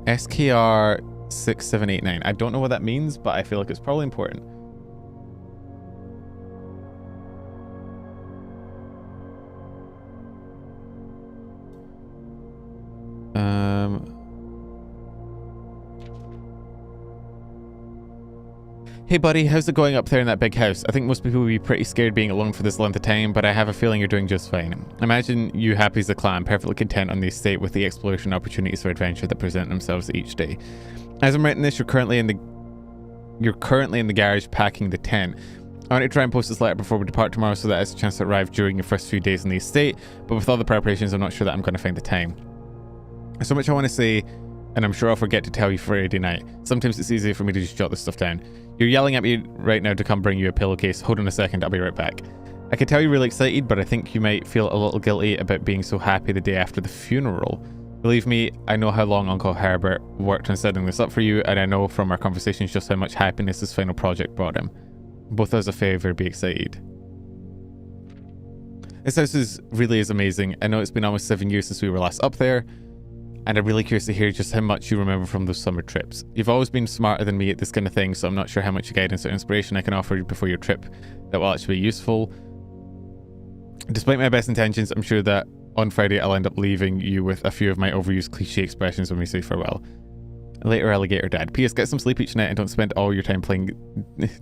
SKR 6789. I don't know what that means, but I feel like it's probably important. Hey buddy, how's it going up there in that big house? I think most people would be pretty scared being alone for this length of time, but I have a feeling you're doing just fine. Imagine you happy as a clam, perfectly content on the estate with the exploration opportunities for adventure that present themselves each day. As I'm writing this, you're currently in the garage packing the tent. I want to try and post this letter before we depart tomorrow so that it's a chance to arrive during your first few days in the estate, but with all the preparations, I'm not sure that I'm going to find the time. There's so much I want to say, and I'm sure I'll forget to tell you Friday night. Sometimes it's easier for me to just jot this stuff down. You're yelling at me right now to come bring you a pillowcase. Hold on a second, I'll be right back. I can tell you're really excited, but I think you might feel a little guilty about being so happy the day after the funeral. Believe me, I know how long Uncle Herbert worked on setting this up for you, and I know from our conversations just how much happiness this final project brought him. Both as a favour, be excited. This house really is amazing. I know it's been almost 7 years since we were last up there, and I'm really curious to hear just how much you remember from those summer trips. You've always been smarter than me at this kind of thing, so I'm not sure how much guidance or inspiration I can offer you before your trip that will actually be useful. Despite my best intentions, I'm sure that on Friday I'll end up leaving you with a few of my overused cliche expressions when we say farewell. Later, alligator dad. P.S. Get some sleep each night and don't spend all your time playing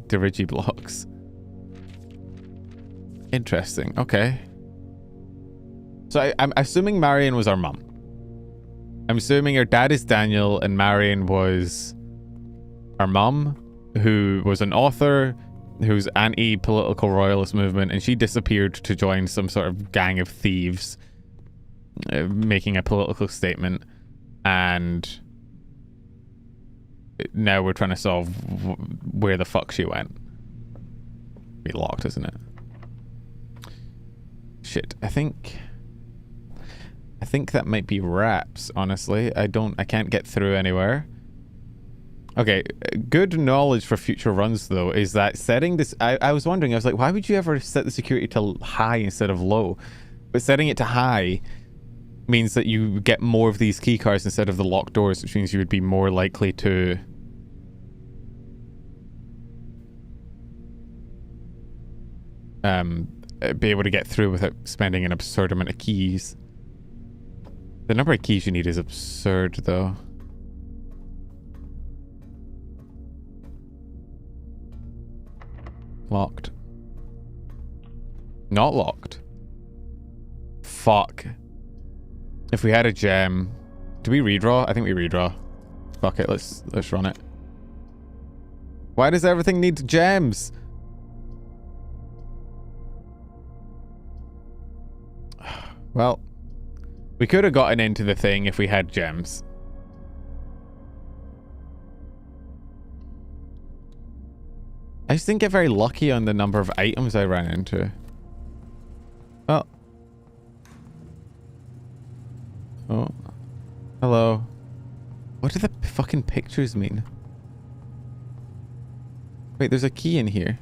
dirigy blocks. Interesting. Okay. So I'm assuming Marion was our mum. I'm assuming her dad is Daniel and Marion was our mum, who was an author, who's anti-political royalist movement, and she disappeared to join some sort of gang of thieves making a political statement, and now we're trying to solve where the fuck she went. Be locked, isn't it? Shit, I think that might be wraps, honestly. I can't get through anywhere. Okay, good knowledge for future runs though is that setting this, I was wondering, I was like, why would you ever set the security to high instead of low? But setting it to high means that you get more of these key cards instead of the locked doors, which means you would be more likely to be able to get through without spending an absurd amount of keys. The number of keys you need is absurd, though. Locked. Not locked. Fuck. If we had a gem... Do we redraw? I think we redraw. Fuck it, let's run it. Why does everything need gems? Well... We could have gotten into the thing if we had gems. I just didn't get very lucky on the number of items I ran into. Oh. Oh. Hello. What do the fucking pictures mean? Wait, there's a key in here.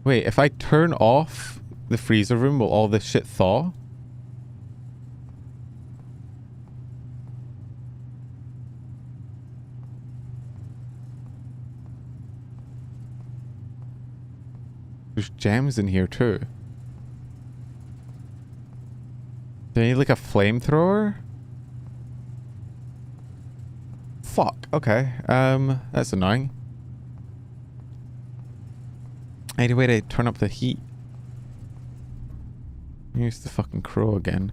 Wait, if I turn off the freezer room, will all this shit thaw? There's gems in here too. Do I need like a flamethrower? Fuck, okay. That's annoying. I need a way to turn up the heat. Here's the fucking crow again.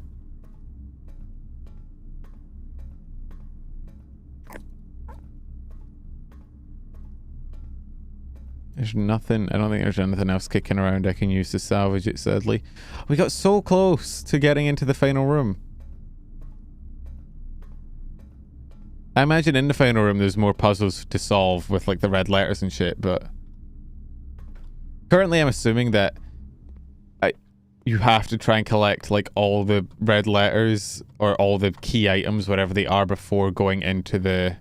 There's nothing. I don't think there's anything else kicking around I can use to salvage it, sadly. We got so close to getting into the final room. I imagine in the final room there's more puzzles to solve with like the red letters and shit, but... Currently I'm assuming that you have to try and collect like all the red letters or all the key items, whatever they are, before going into the...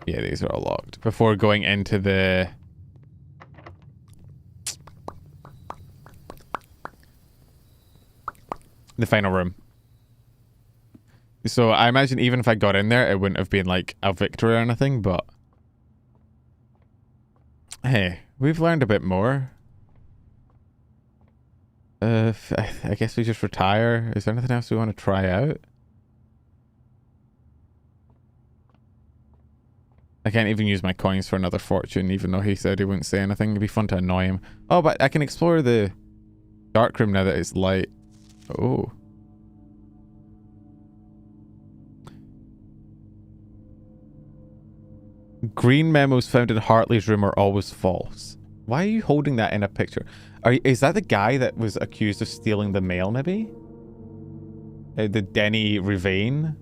Yeah, these are all locked. Before going into the... the final room. So I imagine even if I got in there, it wouldn't have been like a victory or anything, but... Hey, we've learned a bit more. I guess we just retire. Is there anything else we want to try out? I can't even use my coins for another fortune, even though he said he wouldn't say anything. It'd be fun to annoy him. Oh, but I can explore the dark room now that it's light. Oh. Green memos found in Hartley's room are always false. Why are you holding that in a picture? Is that the guy that was accused of stealing the mail, maybe? The Denny Rivane?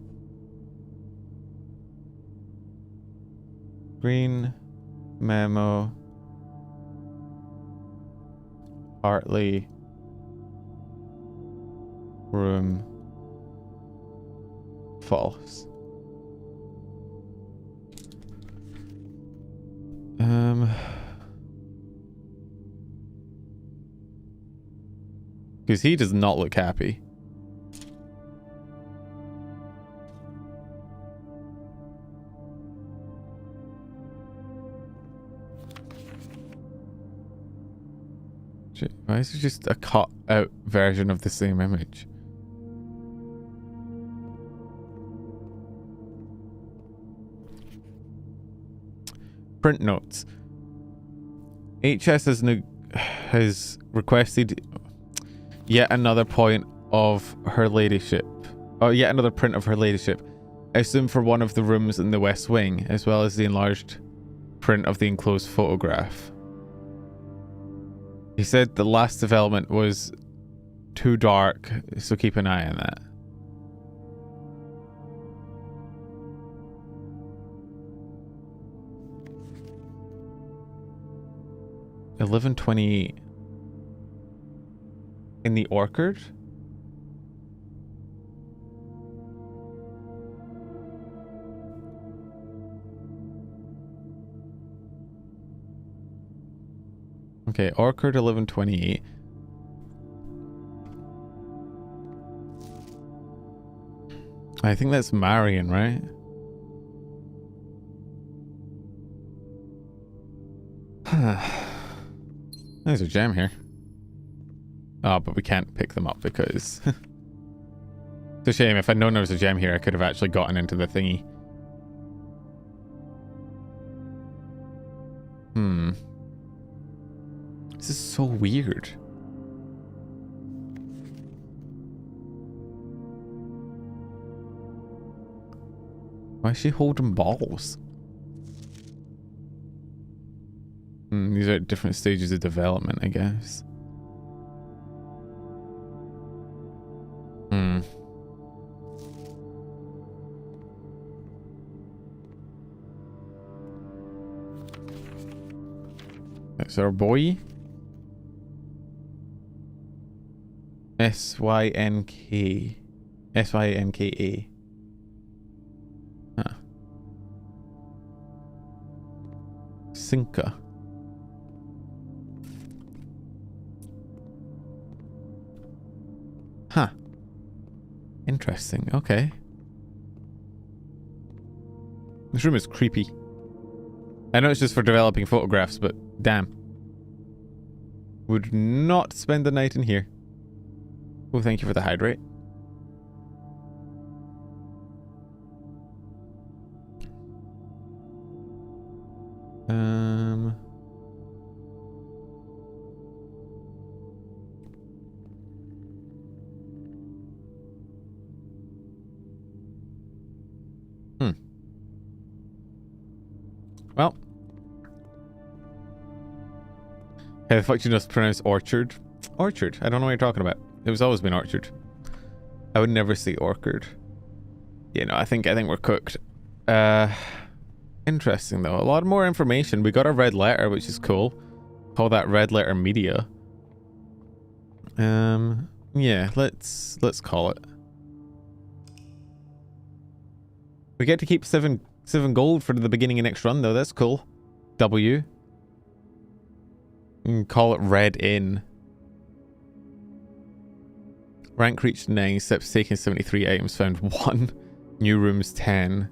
Green memo. Hartley room. False. Because he does not look happy. Shit, why is it just a cut out version of the same image? Print notes. HS has requested yet another point of her ladyship. Oh, yet another print of her ladyship. I assume for one of the rooms in the West Wing, as well as the enlarged print of the enclosed photograph. He said the last development was too dark, so keep an eye on that. $11.20 in the orchard? Okay, orchard 1128. I think that's Marion, right? There's a gem here. Oh, but we can't pick them up because... It's a shame. If I'd known there was a gem here, I could have actually gotten into the thingy. This is so weird. Why is she holding balls? These are at different stages of development, I guess. That's our boy. S-Y-N-K. S-Y-N-K-A. Huh. Sinka. Huh. Interesting. Okay. This room is creepy. I know it's just for developing photographs, but damn. Would not spend the night in here. Oh, thank you for the hydrate. Well. Hey, the fuck you just pronounced orchard? Orchard. I don't know what you're talking about. It was always been orchard. I would never say orchard. Yeah, no, I think we're cooked. Interesting though. A lot more information. We got a red letter, which is cool. Call that red letter media. Yeah, let's call it. We get to keep seven gold for the beginning of next run though. That's cool. W. You can call it Red Inn. Rank reached 9, steps taken 73, items found 1. New rooms 10.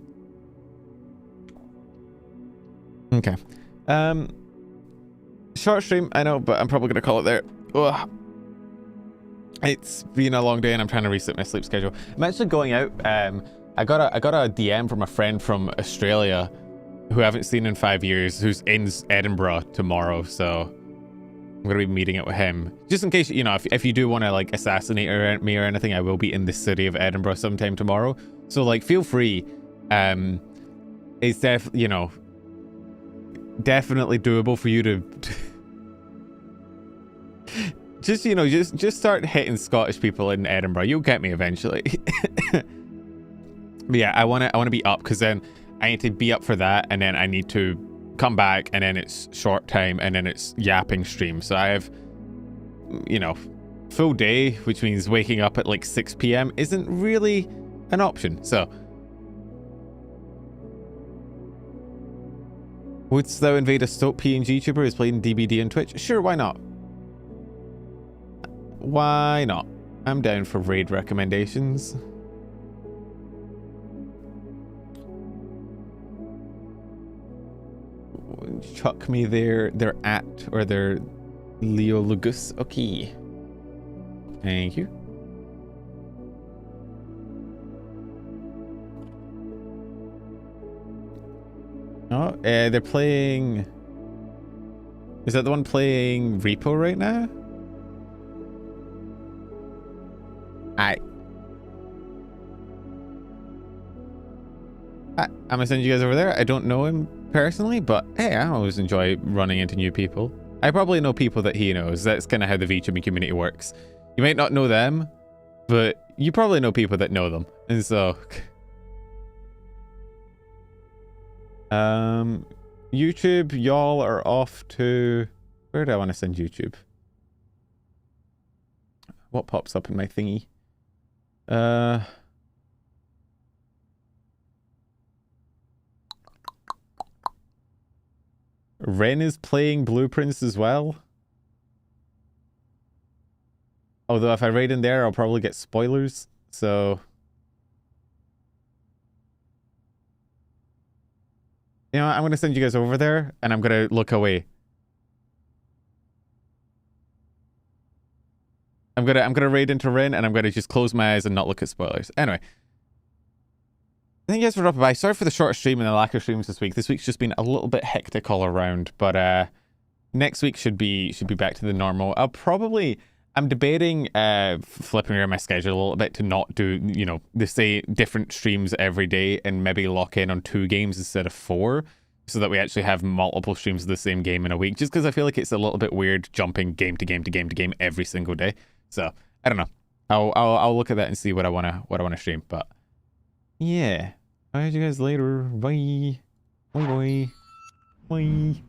Okay. Short stream, I know, but I'm probably gonna call it there. Ugh. It's been a long day and I'm trying to reset my sleep schedule. I'm actually going out. I got a DM from a friend from Australia who I haven't seen in 5 years, who's in Edinburgh tomorrow, so I'm gonna be meeting up with him. Just in case, you know, if you do want to like assassinate me or anything, I will be in the city of Edinburgh sometime tomorrow. So like, feel free. It's you know, definitely doable for you to just, you know, just start hitting Scottish people in Edinburgh. You'll get me eventually. But yeah, I want to be up, because then I need to be up for that, and then I need to come back, and then it's short time, and then it's yapping stream. So I have, you know, full day, which means waking up at like 6 p.m. isn't really an option. So wouldst thou invade a Stoke PNG tuber who's playing DBD on Twitch? Sure, why not? Why not? I'm down for raid recommendations. Chuck me their at or their Leolugus. Okay. Thank you. Oh, they're playing... Is that the one playing Repo right now? I'm gonna send you guys over there. I don't know him personally, but hey, I always enjoy running into new people. I probably know people that he knows. That's kind of how the VTuber community works. You might not know them, but you probably know people that know them. And so... YouTube, y'all are off to... Where do I want to send YouTube? What pops up in my thingy? Ren is playing Blueprints as well. Although if I raid in there, I'll probably get spoilers. So... You know what? I'm going to send you guys over there, and I'm going to look away. I'm gonna raid into Ren, and I'm going to just close my eyes and not look at spoilers. Anyway. Thank you guys for dropping by. Sorry for the short stream and the lack of streams this week. This week's just been a little bit hectic all around, but next week should be back to the normal. I'm debating flipping around my schedule a little bit to not do, you know, different streams every day, and maybe lock in on 2 games instead of 4, so that we actually have multiple streams of the same game in a week, just because I feel like it's a little bit weird jumping game to game to game to game every single day. So I don't know. I'll look at that and see what I wanna stream. But yeah, I'll see you guys later. Bye. Bye. Bye. Bye.